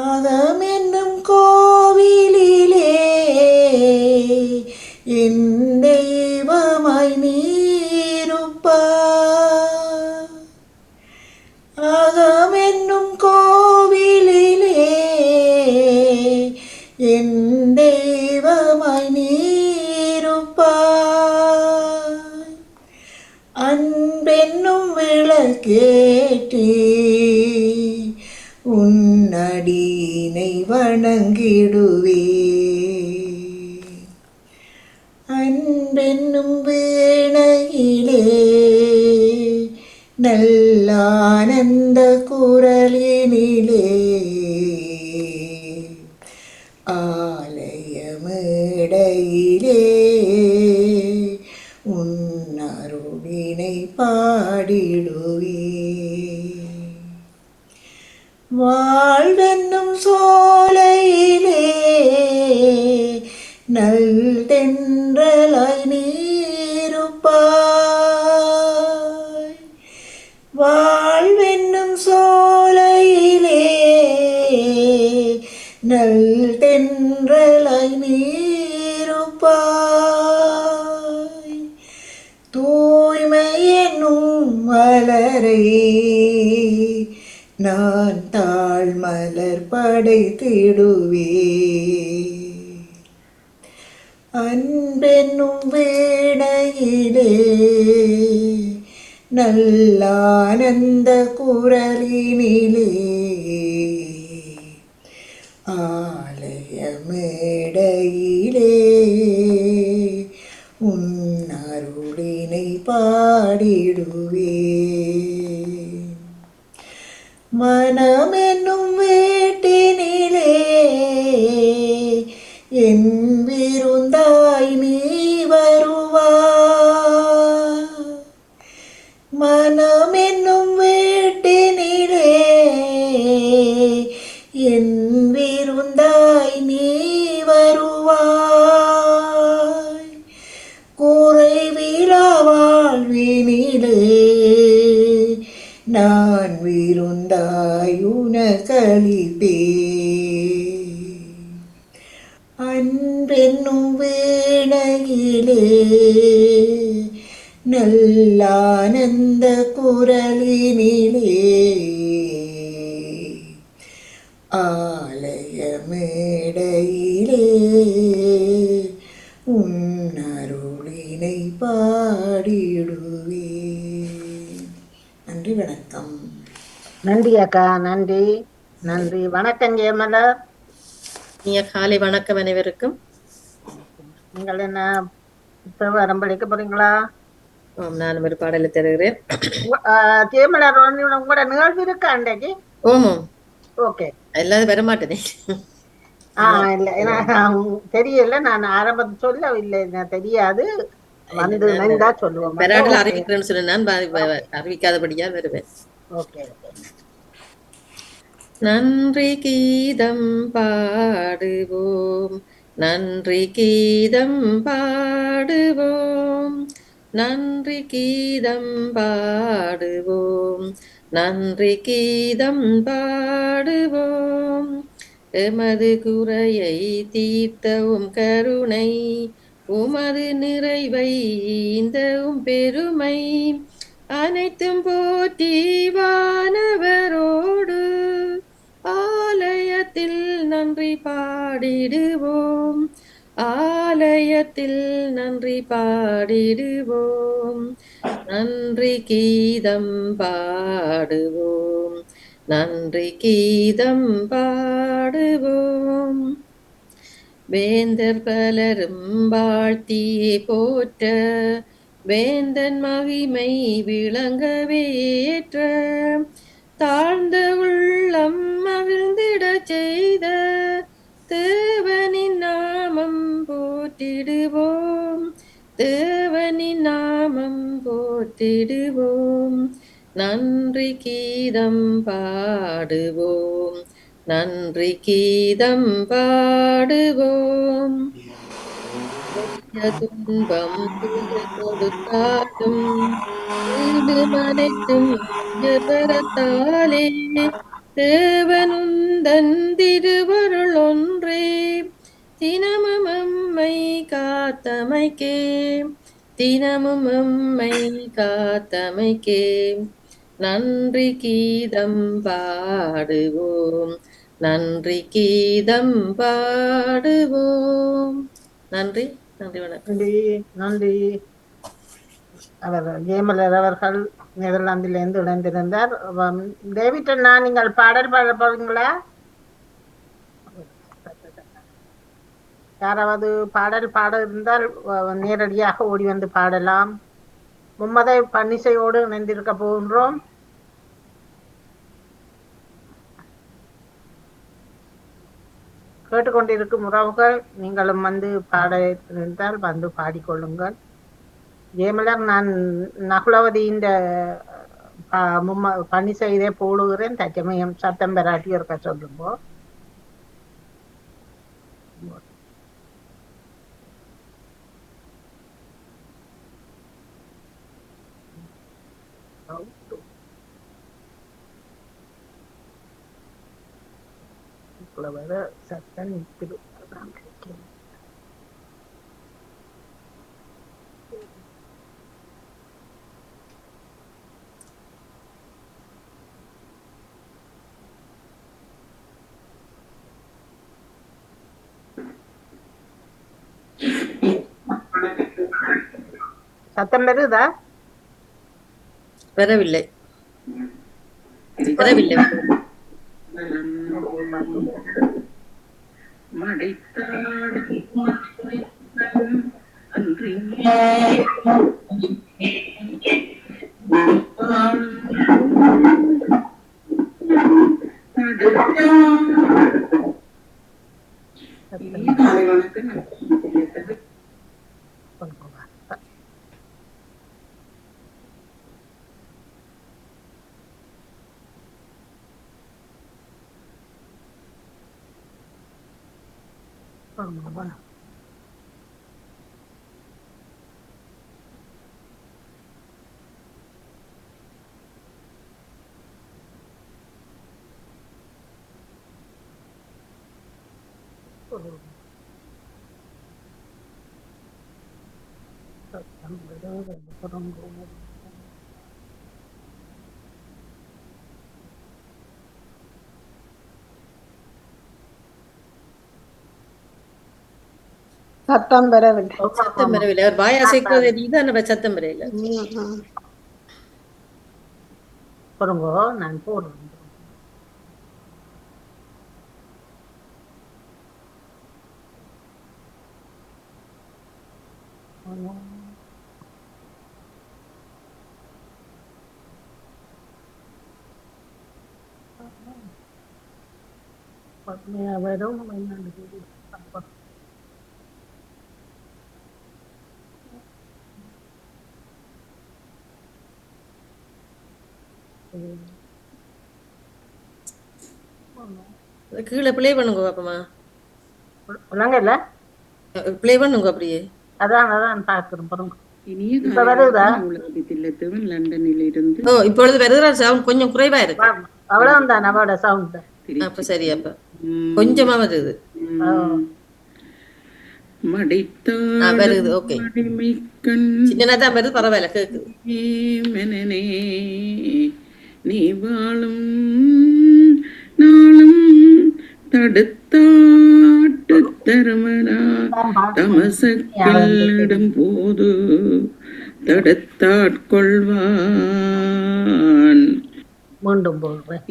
ஆகமென்னும் கோவிலிலே என் தெய்வமாய் நீருப்பாய். ஆகமென்னும் கோவிலிலே என் தெய்வமாய் நீருப்பாய். அன்பென்னும் விளக்கேற்றி உன்னடியினை வணங்கிடுவே. அன்பென்னும் வீணையிலே நல்லானந்த குரலினிலே ஆலய மேடையிலே உன் அருளினை பாடிடுவே. வாழ்வென்னும் சோலையிலே நல் தென்றலாய் நீருப்பாய். வாழ்வென்னும் சோலையிலே நல் தென்றலாய் நீருப்பாய். தூய்மை என்னும் மலரை நான் தாழ் மலர் படைத்திடுவே. அன்பென்னும் வீணையிலே நல்லானந்த குரலினிலே ஆலய மேடையிலே உன் அருளினை பாடிடுவே. மனமென்னும் வீட்டினிலே என் விருந்தாய் நீ வருவாய். மனமென்னும் வீட்டினிலே என் விருந்தாய் நீ வருவாய். குறைவிலா வாழ்வினிலே நான் விருந்தாய் உனக்களிப்பே. அன்பென்னும் வீணையிலே நல்லானந்த குரலினிலே ஆலய மேடையிலே உன் அருளினை பாடிடுவே. நன்றி, வணக்கம். நன்றி அக்கா, நன்றி நன்றி. வணக்கம் ஜெயமலர். காலை வணக்கம் அனைவருக்கும். நீங்கள் என்ன வரம் படிக்க போறீங்களா? நானும் ஒரு பாடலை தருகிறேன். ஜெயமலர், உங்களோட நிகழ்வு இருக்கா அன்றைக்கு? ஓமம். ஓகே. எல்லாரும் வரமாட்டேனே. இல்ல, தெரியல, நான் ஆரம்பத்தில் சொல்லவில்லை, தெரியாது. வந்து சொல்லுவோம். அறிவிக்கிறேன்னு சொல்லி நான் அறிவிக்காதபடியா வருவேன். ஓகே. நன்றி கீதம் பாடுவோம், நன்றி கீதம் பாடுவோம், நன்றி கீதம் பாடுவோம், நன்றி கீதம் பாடுவோம். எமது குறையை தீர்த்தவும் கருணை, உமது நிறைவை ஈந்தவும் பெருமை, அனைத்தும் போற்றி வானவரோடு ஆலயத்தில் நன்றி பாடிடுவோம், ஆலயத்தில் நன்றி பாடிடுவோம். நன்றி கீதம் பாடுவோம், நன்றி கீதம் பாடுவோம். வேந்தர் பலரும் வாழ்த்தியே போற்ற, வேந்தன் மகிமை விளங்கவே ஏற்ற, தாழ்ந்த உள்ளம் மகிழ்ந்திடச் செய்த தேவனின் நாமம் போற்றிடுவோம், தேவனின் நாமம் போற்றிடுவோம். நன்றி கீதம் பாடுவோம், நன்றி கீதம் பாடுவோம். துன்பம் கொடுத்தாலும் ஈடுமனைத்தும் வரத்தாலே, தேவனுந்தன் திருவருள் ஒன்றே தினமும் எம்மை காத்தமைக்கே, தினமும் எம்மை காத்தமைக்கே. நன்றி கீதம் பாடுவோம், நன்றி கீதம் பாடுவோம். நன்றி, நன்றி, வணக்கம். நன்றி நன்றி. அவர் ஜெயமலர் அவர்கள் நெதர்லாந்திலிருந்து இணைந்திருந்தார். டேவிட் அண்ணா, நீங்கள் பாடல் பாட போறீங்களா? யாராவது பாடல் பாட இருந்தால் நேரடியாக ஓடி வந்து பாடலாம். மும்மதை பன்னிசையோடு இணைந்திருக்க போகின்றோம். கேட்டுக்கொண்டிருக்கும் உறவுகள், நீங்களும் வந்து பாட இருந்தால் வந்து பாடிக்கொள்ளுங்கள். ஜெயமலர், நான் நகுலவதியின் பன்னிசை இதே போடுகிறேன். தச்சமயம் சத்தம் பெறாட்டி இருக்க சொல்லுங்க. வர சத்தம் நிற்குது. சத்தம் பெறுதா? வரவில்லை, வரவில்லை. சத்தம் பெறவில்லை. சத்தம் வரவில்லை. அவர் வாயா சேர்க்கிறது நீதான், நம்ம சத்தம் வரையில. பொறுங்கோ, நான் போடுறேன். வரும் கீழே ப்ளே பண்ணுங்க பாப்பமா. உள்ளங்கல்ல ப்ளே பண்ணுங்க அப்படியே. அதான் பார்க்கிறோம் பாருங்க. இனிய இப்ப வருதா? தில்லத்தவன் லண்டனில் இருந்து ஓ இப்பொழுது வருகிற சவுண்ட் கொஞ்சம் குறைவா இருக்கு. அவ்வளவுதான் அவளோட சவுண்ட். அப்ப சரி, அப்ப கொஞ்சமா வருது. வருது. ஓகே, சின்னதா தான் வருது, பரவாயில்ல, கேக்குது. மனனே நீ வாழும் நாளும் தடுத்தாட்டு தருமனா தமசக்கிடும் போது தடுத்தாட்கொள்வான்.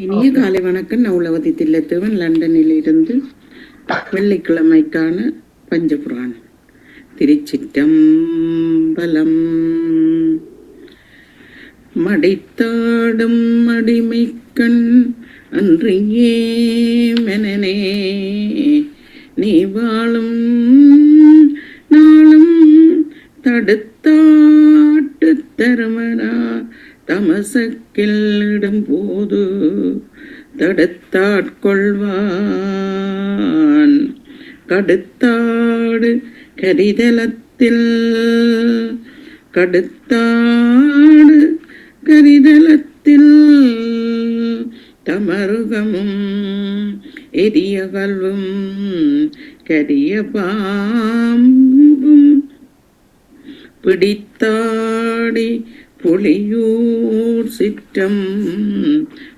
இனிய காலை வணக்கம். நவுலவதி தில்லத்தேவன் லண்டனில் இருந்து வெள்ளிக்கிழமைக்கான பஞ்சபுராணம். திருச்சிற்றம்பலம். மடைத்தாடும் அடிமைக்கண் அன்றியே மனனே நீ வாழும் நாளும் தடுத்தாட்டு தருமனா தமசக்கில்லிடும் போது தடுத்தாட்கொள்வான். கடுத்தாடு கரிதலத்தில் கடுத்தாடு கரிதலத்தில் தமருகமும் எரிய கல்வும் கரிய பாம்பும் பிடித்தாடி புலியூர் சிற்றம்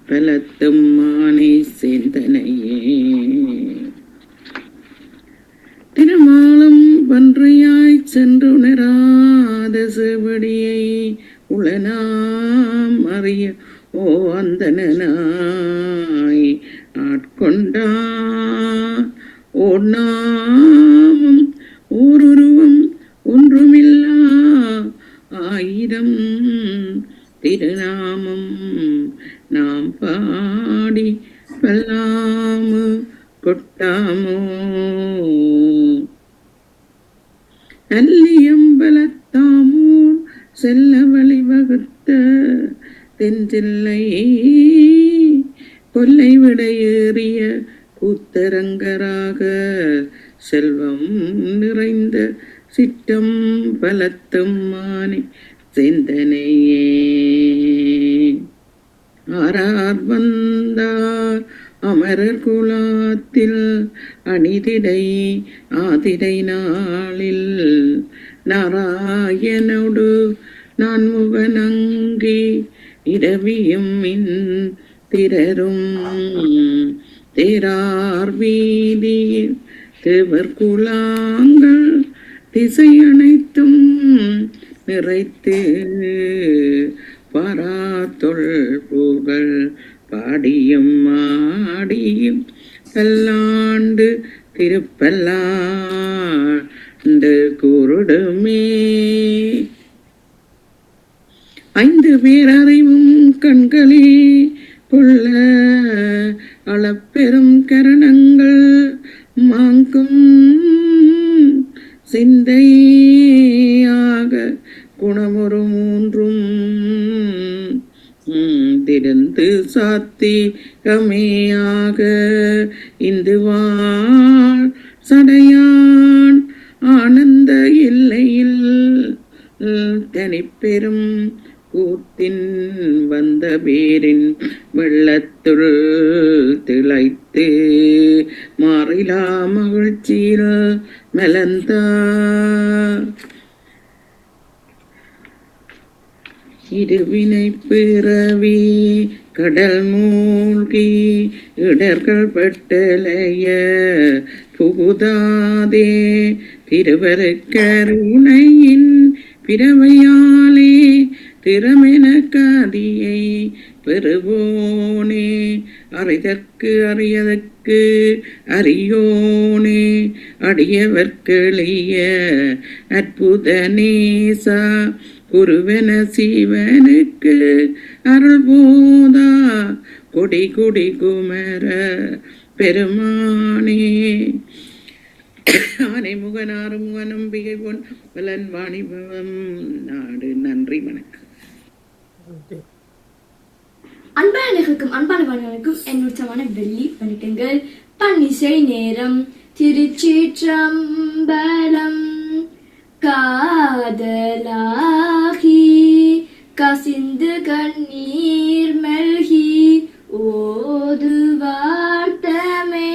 பலத்தும் மானை சேந்தனையே. திருமாலும் பன்றியாய் சென்றுணராத செவடியை உளனாம் அறிய ஓ அந்தனாய் ஆட்கொண்டா ஓநாமம் ஓருருவம் ஒன்றுமில்லா ஆயிரம் திருநாமம் நாம் பாடி பல்லாமு கொட்டாமோ. அல்லியம்பலத்தாமூர் செல்ல வழிவகுத்த தென்சில்லை கொல்லை விடையேறிய கூத்தரங்கராக செல்வம் நிறைந்த சிட்டம் பலத்தும் மானி சிந்தனையே. ஆரார் வந்தார் அமரர் குலாத்தில் அணிதிடை ஆதிரை நாளில் நாராயணோடு நான் முகநங்கி இரவியும் திரரும் தேரார் வீதியில் தேவர் குலாங்கள் திசை அனைத்தும் நிறைத்து பாராத்தொள் புகழ் பாடியும் ஆடியும் பல்லாண்டு திருப்பல்லாண்டு கூறுடுமே. ஐந்து பேர் அறிவும் கண்களே கொள்ள அளப்பெரும் கரணங்கள் மாங்கும் சிந்தையாக குணமொரு மூன்றும் திறந்து சாத்திகமேயாக இந்துவாள் சடையான் ஆனந்த எல்லையில் தனிப்பெரும் கூத்தின் வந்த பேரின் வெள்ளத்துள் திளைத்து மாறிலா மகிழ்ச்சியில் மலர்ந்தார். இருவினை பிறவி கடல் மூழ்கி இடர்கள் பட்டலைய புகுதாதே திருவருக்கருணையின் பிறவையாலே திறமென காதியை பெறுவோனே அறிதற்கு அறியதற்கு அறியோனே அடியவர்களிய அற்புத நேசா குருவென சிவனுக்கு அருள் போதா கொடி கொடி குமர பெருமானே. ஆனை முகனாறு முகநம்பிகை பொன் பலன் வாணிபவம் நாடு. நன்றி, வணக்கம். அன்பான அனைவருக்கும் அன்பான அனைவருக்கும் என் உற்சவமான வெள்ளி வணக்கங்கள். பன்னிசை நேரம் திருச்சிற்றம்பலம். காதலாகி கசிந்து கண்ணீர் மெல்கி ஓதுவார் தமை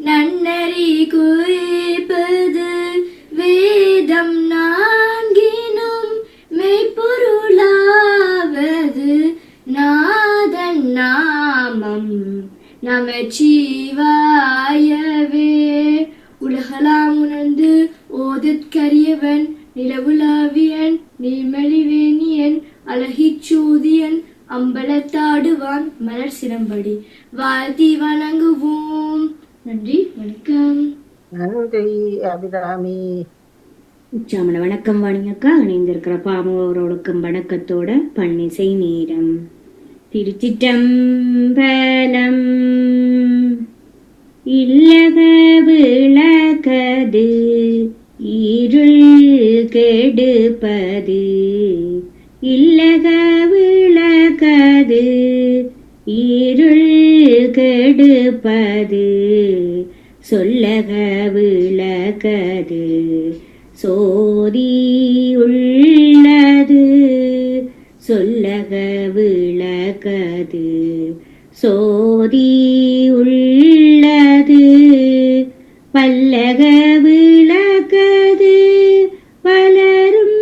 நன்னறி குறிப்பது வேதம் நான்கினும் மெய்ப்பொருளாவது நாதன் நாமம் நமச்சிவாயவே. உலகலாம் உணர்ந்து ஓதற்கரியவன் நிலவுலாவியன் நீர்மலிவேணியன் அழகிச்சூதியன் அம்பலத்தாடுவான் மலர் சிலம்படி வாழ்த்தி வணங்குவோம். நன்றி, வணக்கம். நன்றி அபிராமி. உச்சாமல வணக்கம் வாணியக்கா. இணைந்திருக்கிற பாமோரோடுக்கும் வணக்கத்தோட பன்னிசை நேரம். திருச்சிற்றம்பலம். இல்லக விளக்கது இருள் கெடுப்பது, இல்லக விளக்கது இருள் கெடுப்பது, சொல்லக விளக்கது சோதி உள்ளது, சொல்லக விளக்கது சோதி உள்ளது, பல்லக விளக்கது பலரும்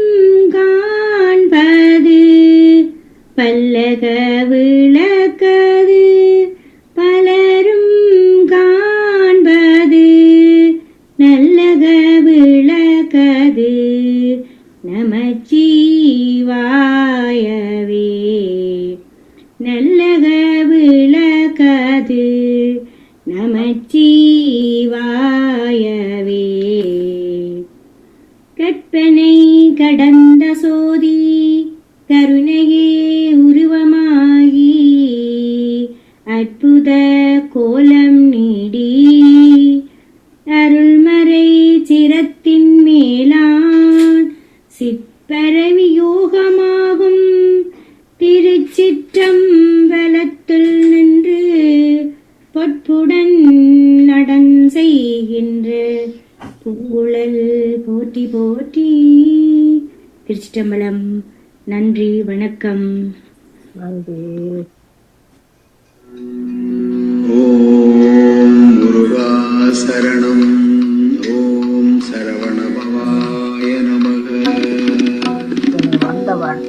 காண்பது, பல்லக விளக்கது பலரும் காண்பது, நல்லக விளக்கது நமச்சிவாயவே, நல்லக விளக்கது நமச்சிவாயவே. கற்பனை கடந்த சோதி கருணையே உருவமாகி அற்புத கோலம் நீடி அருள்மறை சிரத்தின் மேலான் சிற்பரவி யோகமாகும் திருச்சிற்றம்பலத்துள் நின்று பொற்புடன் நடன் செய்கின்ற பூங்குழல் போற்றி போற்றி. திருச்சிற்றம்பலம். நன்றி, வணக்கம். நன்றி. ஓம் முருகா சரணம். ஓம் சரவண பவாய நமக. வந்தவன்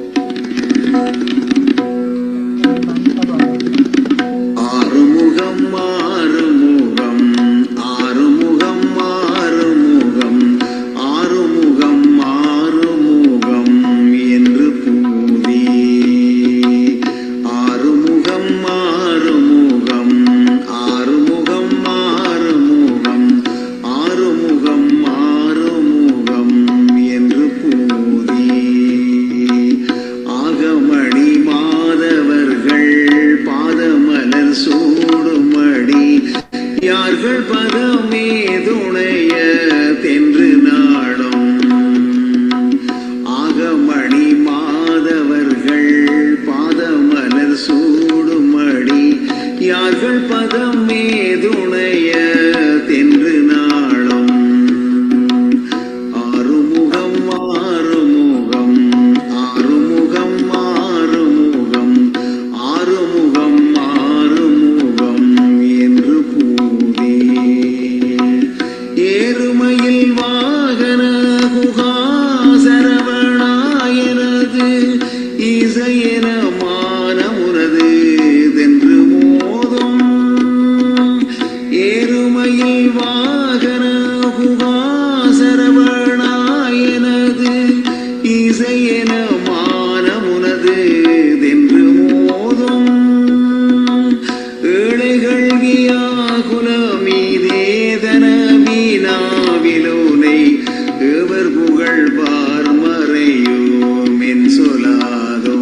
ஆறுமுகம் ஆறுமுகம் ஆறுமுகம் ஆறுமுகம் ஆறுமுகம் ஆறுமுகம் என்று பூதி, ஆறுமுகம் ஆறுமுகம் ஆறுமுகம் ஆறுமுகம் ஆறுமுகம் ஆறுமுகம் என்று பூதி, ஆகமணி மாதவர்கள் பாதமலர் சூடுமடி யார்கள் பதமே துணைய தென்று நாடும், ஆகமணி மாதவர்கள் பாதமலர் சூடுமடி யார்கள் பதமே துணைய தென்று நாடும், ஆறுமுகம் ஆறுமுகம் ஆறுமுகம் ஆறுமுகம் ஆறுமுகம் ஆறுமுகம் என்று பூதி, ஏறுமையில் வாகன குகா சரவணாயனது இசையென மானமுனது தென்று மோதும், ஏறுமையில் வாகன குகா சரவணாயனது இசையென மானமுனது தென்று மோதும், ஏழைகள் குலமீதேதன வீணாவிலோனை ஏவர் புகழ் பார்மறையோம் என் சொல்லாதோ,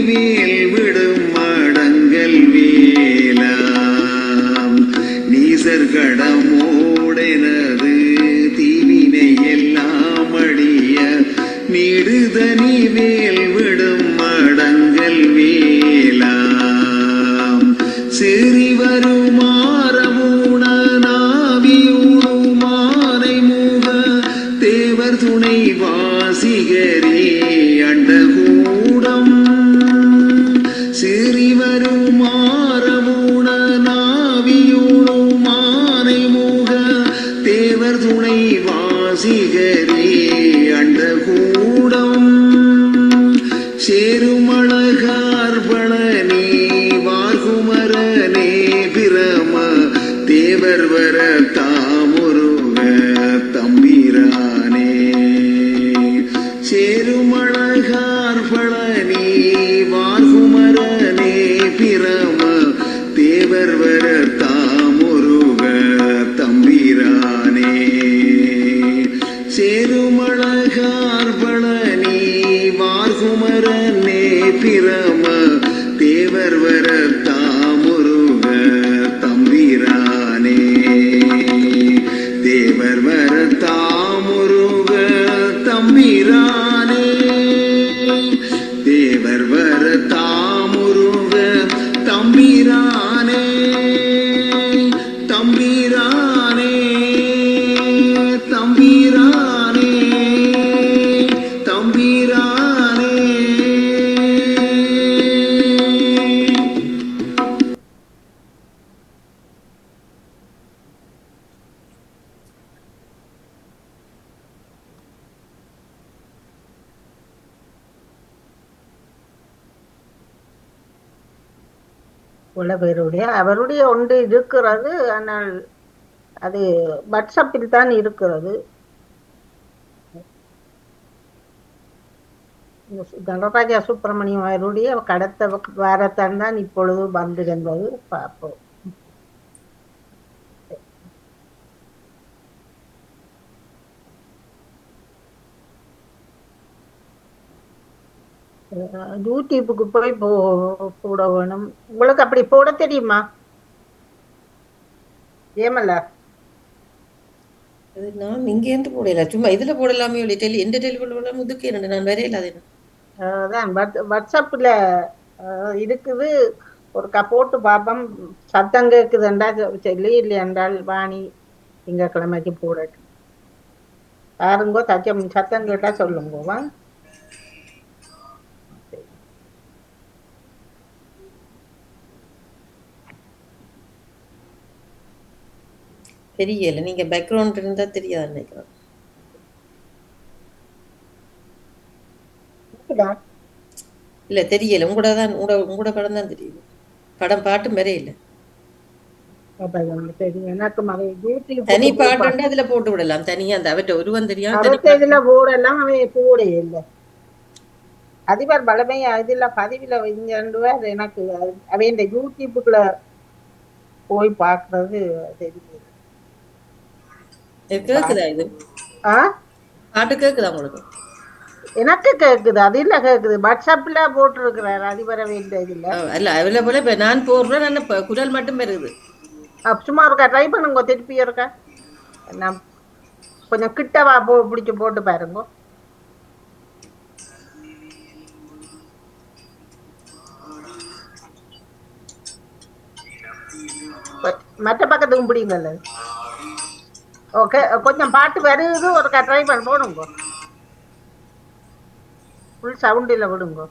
வேல் விடும் மடங்கல் வேலாம் நீசர்கடமோடெனது தீவினை எல்லாம் அடிய நீடுதனி வேல் விடும் மடங்கல் வேலாம் சிறி வருமாறமூண நாவியூணுமானை மூக தேவர் துணை வாசிகரே அண்டகூடம் சிறி வருமாறமூண நாவியூணுமானை மூக தேவர் துணை வாசிகரே அண்டகூடம் சேருமழகார் பழனி வார்குமரனே பிரம தேவர் வர தாமுருக தம்பிரானே சேருமழகார் பழனி வார்குமரனே பிரம தேவர் வர தாமுருக தம்பிரானே சேருமழகார் பழனி வார்குமரனே பிரம தேவர் வர தாமுருக தம்பிரானே தேவர் வர தாமுருக தம்பிரானே தேவர் வர தாமுருக தம்பிரானே தம்பிரானே தம்பிரானே தம்பிரானே. பல பேருடைய அவருடைய ஒன்று இருக்கிறது. ஆனால் அது வாட்ஸ்அப்பில் தான் இருக்கிறது. நடராஜா சுப்பிரமணியம் அவருடைய கடத்த வாரத்தான் தான் இப்பொழுது வந்திருந்தது. பார்ப்போம். யூடியூப்புக்கு போய் போட வேணும். உங்களுக்கு அப்படி போட தெரியுமா? ஏமல்ல நான் இங்க இருந்து போடல, சும்மா இதுல போடலாமே. எந்த டெலிஃபோன் போடலாம் முதுக்கு என்ன நான் வேற இல்லாத அதான் வாட்ஸ்அப்ல இருக்குது. ஒரு போட்டு பார்ப்போம். சத்தம் கேக்குதுண்டா சொல்லி இல்லை என்றால் வாணி திங்கக்கிழமைக்கு போடட்டும். யாருங்கோ சத்தம் கேட்டா சொல்லுங்க. வா தெரியல, நீங்க பேக்ரவுண்ட் இருந்தா தெரியாது நினைக்கிறேன். இல்ல தெரியல, உங்களோட படம் தான் தெரியுது. படம் பாட்டும் வேற இல்ல. தனி பாட்டு அதுல போட்டு விடலாம். தனியா அந்த அவற்றை ஒருவன் தெரியாம போடலாம். அவன் போட இல்லை. அதிபர் பலமையா இதுல பதிவுல வைஞ்சாண்டுவார். எனக்கு அவன் இந்த யூடியூப்புக்குள்ள போய் பாக்குறது தெரியுது. கேக்குதா இது? பாட்டு கேக்குதா உங்களுக்கு? எனக்கு கேக்குது. அது இல்ல கேக்குது. வாட்ஸ்அப்ல போட்டு இருக்கிறார் அதிபர வேண்டிய இதுல. அல்ல அதுல போல இப்ப நான் போடுறேன். குரல் மட்டும் வருது. சும்மா இருக்கா ட்ரை பண்ணுங்க. திருப்பி இருக்கா நான் கொஞ்சம் கிட்டவா பிடிச்சு போட்டு பாருங்க. மற்ற பக்கத்துக்கும் பிடிங்கல்ல. ஓகே, கொஞ்சம் பாட்டு வருது. ஒரு ட்ரை பண்ண போடுங்க. ஃபுல் சவுண்டில் விடுங்க.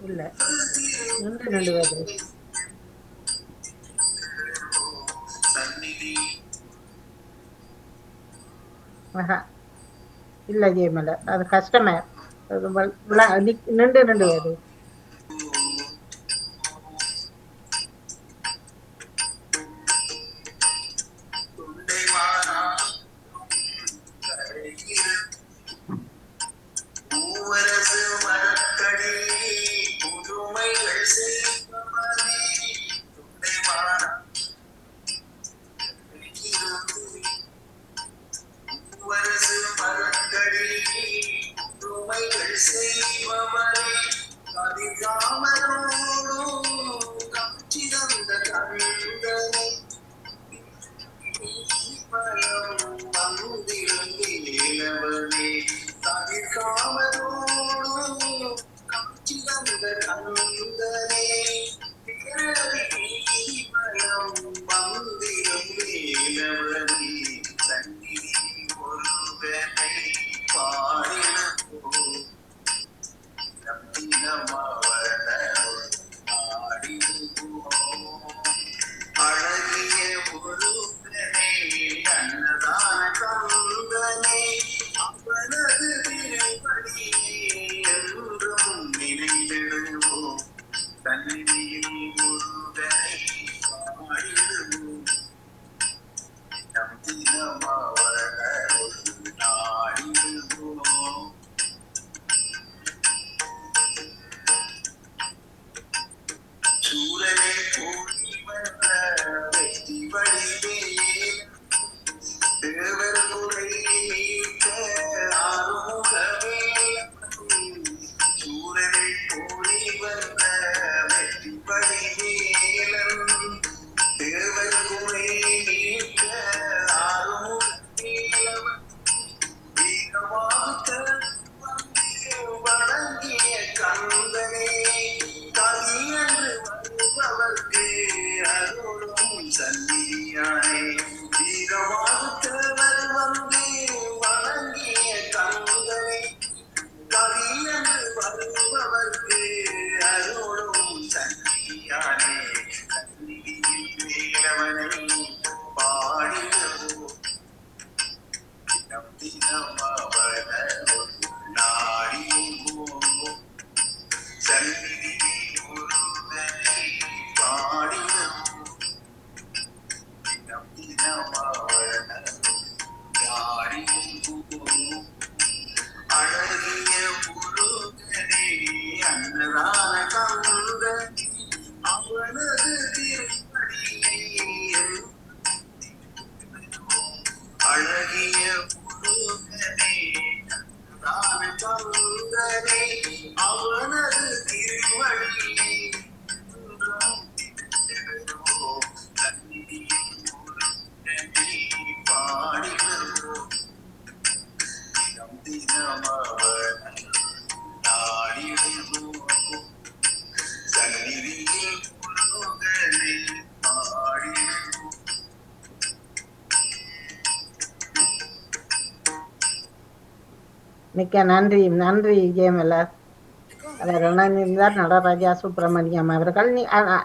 இல்ல ரெண்டு வருது. இல்ல ஜெயமல, அது கஷ்டமே. ரெண்டு வருது. அழகிய முருகனே அன்னதான கந்தனே அவனது திருப்படியை அழகிய முருகனே அன்னதான கந்தனே அவனது திருவடியை என்றும் திகழ்வோம். கண்ணியின் முருகனே பாடிடுவோம். தினம் தினம் அவனை நாடிடுவோம். சந்நிதியில் முருகனை பாடிடுவோம். மிக்க நன்றி நன்றி ஜெயமலர். அவர் இணைந்திருந்தார் நடராஜா சுப்பிரமணியம் அவர்கள்.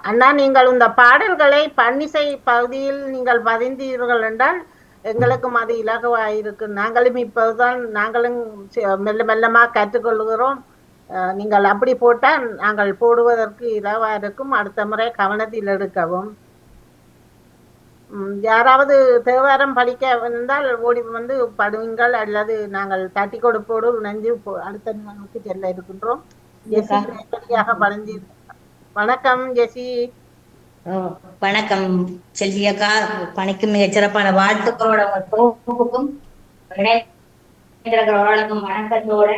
அண்ணா, நீங்கள் இந்த பாடல்களை பன்னிசை பகுதியில் நீங்கள் பதிந்தீர்கள் என்றால் எங்களுக்கும் அது இலகுவாயிருக்கு. நாங்களும் இப்போதுதான் நாங்களும் மெல்ல மெல்லமா கற்றுக்கொள்கிறோம். நீங்கள் அப்படி போட்டால் நாங்கள் போடுவதற்கு இலவா இருக்கும். அடுத்த முறை கவனத்தில் எடுக்கவும். யாராவது தேவாரம் படிக்க வந்தால் ஓடி வந்து படுவீங்கள், அல்லது நாங்கள் தட்டி கொடுப்போடு இணைஞ்சு அடுத்த நாளுக்கு செல்ல இருக்கின்றோம். ஜெசி நேரடியாக படைஞ்சி. வணக்கம் ஜெசி. வணக்கம் செல்வி அக்கா. பணிக்கு மிகச் சிறப்பான வாழ்த்துக்களோட தொகுப்புக்கும் வணக்கத்தோட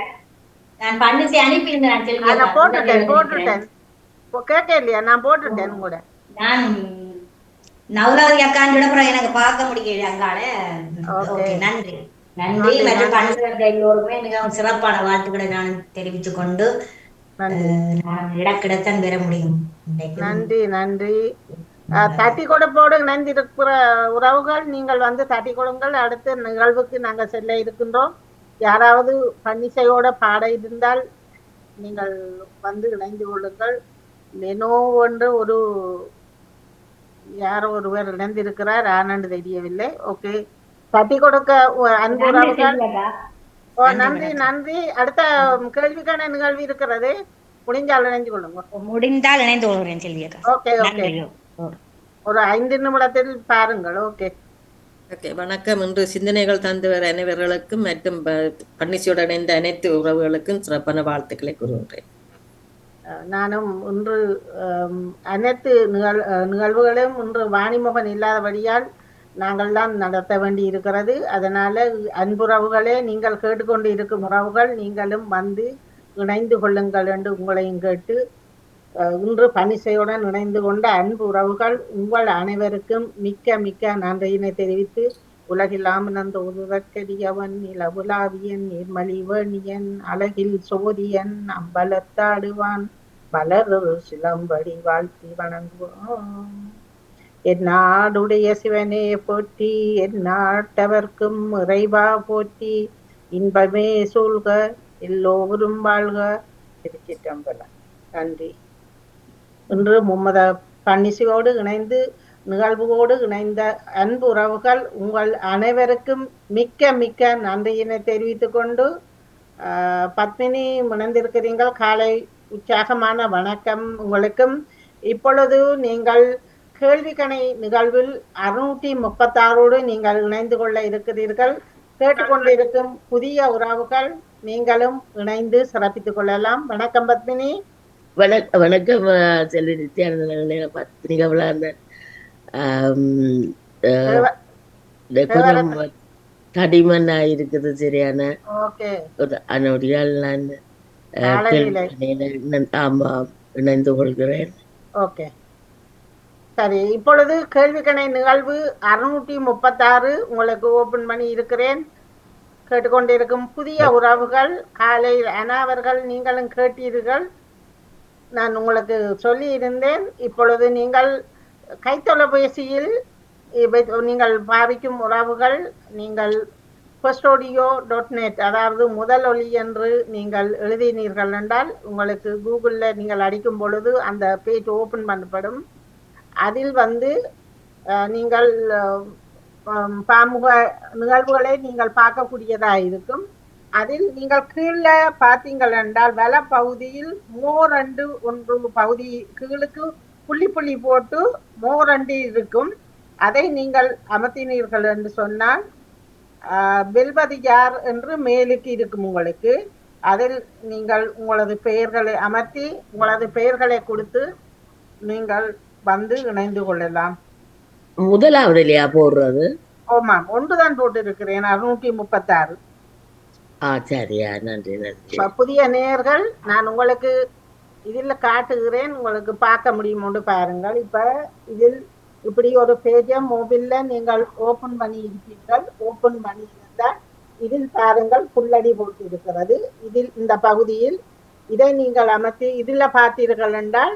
நான் பன்னிசை அனுப்பியிருந்தேன் செல்வி அக்கா. போட்டுட்டேன் கேட்க இல்லையா? நான் போட்டுட்டேன் கூட. நான் நவராத்திரி அக்கான்னு அப்புறம் எனக்கு பார்க்க முடியல அங்கால. நன்றி நன்றி. மற்றும் பன்னிசை எல்லோருமே மிகவும் சிறப்பான வாழ்த்துக்களை நான் தெரிவித்துக் கொண்டு இடக்கிடத்தான் பெற முடியும். நன்றி நன்றி. தட்டி கொடுப்போடு இணைந்திருக்கிற உறவுகள் நீங்கள் வந்து தட்டி கொடுங்கள். அடுத்த நிகழ்வுக்கு நாங்கள் செல்ல இருக்கின்றோம். யாராவது பன்னிசையோட பாட இருந்தால் நீங்கள் வந்து இணைந்து கொள்ளுங்கள். லெனோ என்று ஒரு யாரோ ஒருவர் இணைந்திருக்கிறார், ஆனந்து தெரியவில்லை. ஓகே, தட்டி கொடுக்க அன்பு உறவுகள். நன்றி நன்றி. அடுத்த கேள்விக்கான நிகழ்வு இருக்கிறது. முடிஞ்சால் இணைந்து கொள்ளுங்க. முடிந்தால் இணைந்து கொள்கிறேன் செல்வி அக்கா. ஓகே ஓகே, ஒரு 5 நிமிடத்தில் பாருங்கள். Okay okay. வணக்கம். இன்று சிந்தனைகள் தந்தவர் அனைவர்களுக்கும் மற்றும் பன்னிசையோடு இணைந்த அனைத்து உறவுகளுக்கும் சிறப்பான வாழ்த்துக்களை கூறுகின்றேன். நானும் இன்று அனைத்து நிகழ்வுகளையும் இன்று வாணிமுகன் இல்லாதபடியால் நாங்கள் தான் நடத்த வேண்டி இருக்கிறது. அதனால அன்புறவுகளே, நீங்கள் கேட்டுக்கொண்டு இருக்கும் உறவுகள் நீங்களும் வந்து இணைந்து கொள்ளுங்கள் என்று உங்களையும் கேட்டு, இன்று பன்னிசையுடன் இணைந்து கொண்ட அன்பு உறவுகள் உங்கள் அனைவருக்கும் மிக்க மிக்க நன்றியினை தெரிவித்து, உலகில்லாமனந்த உருவக்கரியவன் நிலவுலாவியன் நீர்மலி வேணியன் அழகில் சோதியன் அம்பலத்தாடுவான் மலர் சிலம்படி வாழ்த்தி வணங்குவோம். என் நாடுடைய சிவனே போற்றி, என் நாட்டவர்க்கும் இறைவா போற்றி, இன்பமே சூழ்க எல்லோரும் வாழ்க. திருச்சிற்றம்பலம். நன்றி. இன்று மும்மத பன்னிசையோடு இணைந்து நிகழ்வோடு இணைந்த அன்பு உறவுகள் உங்கள் அனைவருக்கும் மிக்க மிக்க நன்றியினை தெரிவித்துக் கொண்டு, பத்மினி இணைந்திருக்கிறீர்கள். காலை உற்சாகமான வணக்கம் உங்களுக்கும். இப்பொழுது நீங்கள் கேள்விக்கணை நிகழ்வில் 636 நீங்கள் இணைந்து கொள்ள இருக்கிறீர்கள். கேட்டுக்கொண்டிருக்கும் புதிய உறவுகள் நீங்களும் இணைந்து சிறப்பித்துக் கொள்ளலாம். வணக்கம் பத்மினி. வணக்கம் செல்வி நித்யானந்த. பத்மினி விளையாடுறேன். கொஞ்சம் தடிமண்ணா இருக்குது. சரியான அனோடியால் நான் இணைந்து கொள்கிறேன். ஓகே, சரி. இப்பொழுது கேள்விக்கணை நிகழ்வு 636 உங்களுக்கு ஓபன் பண்ணி இருக்கிறேன். கேட்டுக்கொண்டிருக்கும் புதிய உறவுகள் காலையில் அனாவர்கள் நீங்களும் கேட்டீர்கள். நான் உங்களுக்கு சொல்லி இருந்தேன். இப்பொழுது நீங்கள் கைத்தொலைபேசியில் நீங்கள் பாவிக்கும் உறவுகள் நீங்கள் firstaudio.net அதாவது முதல் ஒலி என்று நீங்கள் எழுதினீர்கள் என்றால் உங்களுக்கு கூகுளில் நீங்கள் அடிக்கும் பொழுது அந்த பேஜ் ஓப்பன் பண்ணப்படும். அதில் வந்து நீங்கள் பாமுக நிகழ்வுகளை நீங்கள் பார்க்கக்கூடியதாக இருக்கும். அதில் நீங்கள் கீழே பார்த்தீங்கள் என்றால் வல பகுதியில் மோரண்டு ஒன்று பகுதி கீழுக்கு புள்ளி புள்ளி போட்டு மோரண்டு இருக்கும். அதை நீங்கள் அமர்த்தினீர்கள் என்று சொன்னால் வெல்வது யார் என்று மேலுக்கு இருக்கும் உங்களுக்கு. அதில் நீங்கள் உங்களது பெயர்களை அமர்த்தி உங்களது பெயர்களை கொடுத்து நீங்கள் வந்து இணைந்து கொள்ளலாம். முதலாவதுலையா போடுறது? ஆமாம், ஒன்றுதான் போட்டிருக்கிறேன், 636. சரியா, நன்றி நன்றி. புதிய நேயர்கள் நான் உங்களுக்கு இதில் காட்டுகிறேன், உங்களுக்கு பார்க்க முடியுமோன்னு பாருங்கள். இப்ப இதில் இப்படி ஒரு பேஜை மொபைல்ல நீங்கள் ஓபன் பண்ணி இருப்பீர்கள். ஓபன் பண்ணி இருந்தால் இதில் பாருங்கள் புல்லடி போட்டு இருக்கிறது. இதில் இந்த பகுதியில் இதை நீங்கள் அமர்த்தி இதில் பார்த்தீர்கள் என்றால்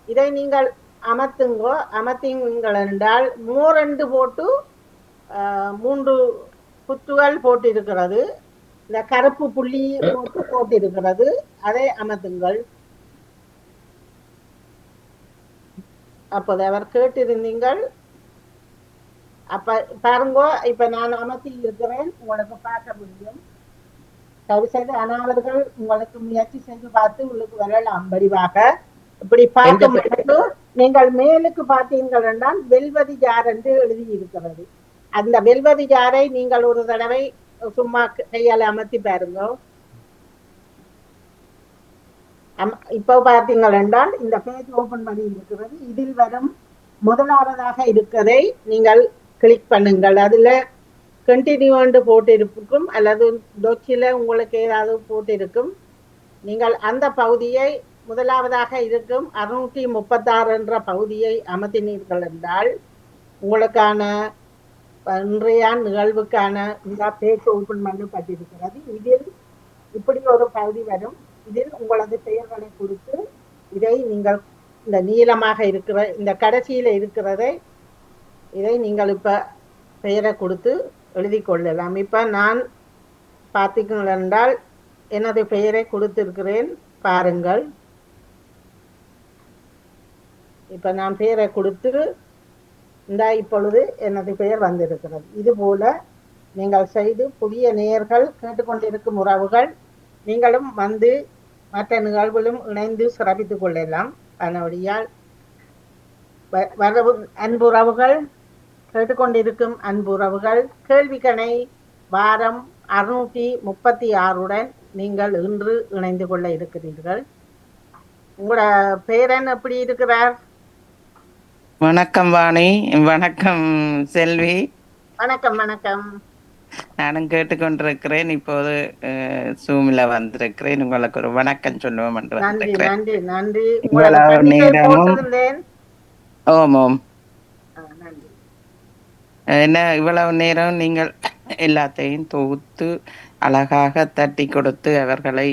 இதை நீங்கள் அமர்த்துங்கோ. அமர்த்தீங்கள் என்றால் மோரெண்டு போட்டு 3 குத்துகள் போட்டிருக்கிறது. இந்த கருப்பு புள்ளி போட்டிருக்கிறது, அதை அமர்த்துங்கள். அப்போது அவர் கேட்டிருந்தீங்கள். அப்ப பாருங்கோ, இப்ப நான் அமர்த்தி இருக்கிறேன், உங்களுக்கு பார்க்க முடியும். தயவு செய்து அனாவர்கள் உங்களுக்கு முயற்சி செய்து பார்த்து உங்களுக்கு வரலாம் வடிவாக. இப்படி பார்க்க முடியும். நீங்கள் மேலுக்கு பார்த்தீர்கள் என்றால் வெல்வது யார் என்று எழுதி இருக்கிறது. அந்த வெல்வது யாரை நீங்கள் ஒரு தடவை சும்மா கையால் அமர்த்தி பாருங்க. இப்போ பார்த்தீங்கள் என்றால் இந்த பேஜ் ஓபன் பண்ணி இருக்கிறது. இதில் வரும் முதலாவதாக இருக்கிறதை நீங்கள் கிளிக் பண்ணுங்கள். அதுல கண்டினியூ என்று போட்டிருக்கும் அல்லது டொச்சில உங்களுக்கு ஏதாவது போட்டிருக்கும். நீங்கள் அந்த பகுதியை முதலாவதாக இருக்கும் 636 என்ற பகுதியை அமர்த்தினீர்கள் என்றால் உங்களுக்கான இன்றைய நிகழ்வுக்கான இந்த பேஜ் ஓபன் பண்ணப்பட்டிருக்கிறது. இதில் இப்படி ஒரு பகுதி வரும். இதில் உங்களது பெயர்களை கொடுத்து இதை நீங்கள் இந்த நீளமாக இருக்கிற இந்த கடைசியில இருக்கிறதை இதை நீங்கள் இப்ப பெயரை கொடுத்து எழுதி கொள்ளலாம். இப்ப நான் பார்த்தீர்கள் என்றால் எனது பெயரை கொடுத்திருக்கிறேன் பாருங்கள். இப்ப நான் பெயரை கொடுத்து இந்த இப்பொழுது எனது பெயர் வந்திருக்கிறது. இது போல நீங்கள் செய்து புதிய நேயர்கள் கேட்டுக்கொண்டிருக்கும் உறவுகள் நீங்களும் வந்து மற்ற நிகழ்வுகளும் இணைந்து சிறப்பித்துக் கொள்ளலாம். அதனுடையால் வரவு அன்புறவுகள் கேட்டுக்கொண்டிருக்கும் அன்புறவுகள் கேள்விக்கணை வாரம் 636 நீங்கள் இன்று இணைந்து கொள்ள இருக்கிறீர்கள். உங்களோட பேரன் எப்படி இருக்கிறார்? வணக்கம் வாணி. வணக்கம் செல்வி. வணக்கம் வணக்கம். நானும் கேட்டுக்கொண்டிருக்கிறேன். இப்போது சூமில வந்திருக்கிறேன். உங்களுக்கு ஒரு வணக்கம் சொல்லுவோம் என்று நன்றி நன்றி நன்றி. இவ்வளவு நேரமும் ஓம் என்ன இவ்வளவு நேரம் நீங்கள் எல்லாத்தையும் தொகுத்து அழகாக தட்டி கொடுத்து அவர்களை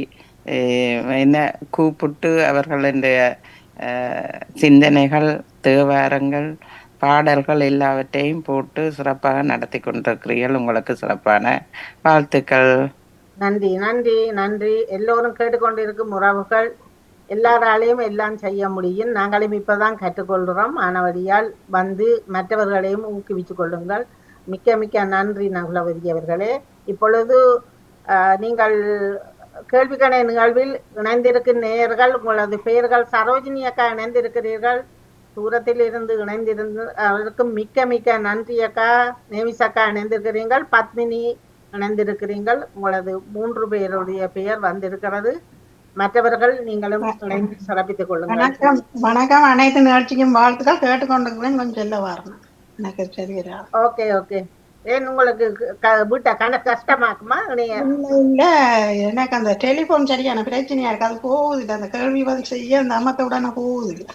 என்ன கூப்பிட்டு அவர்களுடைய சிந்தனைகள் தேவாரங்கள் பாடல்கள் எல்லாவற்றையும் போட்டு சிறப்பாக நடத்தி கொண்டிருக்கிறீர்கள். உங்களுக்கு சிறப்பான வாழ்த்துக்கள். நன்றி நன்றி நன்றி. எல்லோரும் கேட்டுக்கொண்டிருக்கும் உறவுகள் எல்லாராலையும் எல்லாம் செய்ய முடியும். நாங்களும் இப்பதான் கற்றுக்கொள்கிறோம். ஆனவடியால் வந்து மற்றவர்களையும் ஊக்குவித்துக் கொள்ளுங்கள். மிக்க மிக்க நன்றி நகுலவதி அவர்களே. இப்பொழுது நீங்கள் கேள்விக்கணை நிகழ்வில் இணைந்திருக்கும் நேயர்கள் உங்களது பெயர்கள் சரோஜினி அக்கா இணைந்திருக்கிறீர்கள். தூரத்தில் இருந்து இணைந்திருந்து அவருக்கும் மிக்க மிக்க நன்றி அக்கா. நேவிஸ் அக்கா இணைந்திருக்கிறீர்கள். பத்மினி இணைந்திருக்கிறீர்கள். உங்களது 3 பேருடைய பெயர் வந்திருக்கிறது. மற்றவர்கள் நீங்களும் இணைந்து சிறப்பித்துக் கொள்ளுங்கள். வணக்கம் வணக்கம். அனைத்து நிகழ்ச்சிக்கும் வாழ்த்துக்கள். கேட்டுக்கொண்டிருக்கிறேன். கொஞ்சம் சொல்ல வரணும் எனக்கு சரியா. Okay okay. ஏன் உங்களுக்கு வீட்டை கஷ்டமாக்குமா? இல்ல எனக்கு அந்த டெலிபோன் சரியான பிரச்சனையா இருக்கு. அது போகுது இல்லை, அந்த கேள்வி பதில் செய்ய அந்த அம்மத்தை உடனே போகுது இல்லை.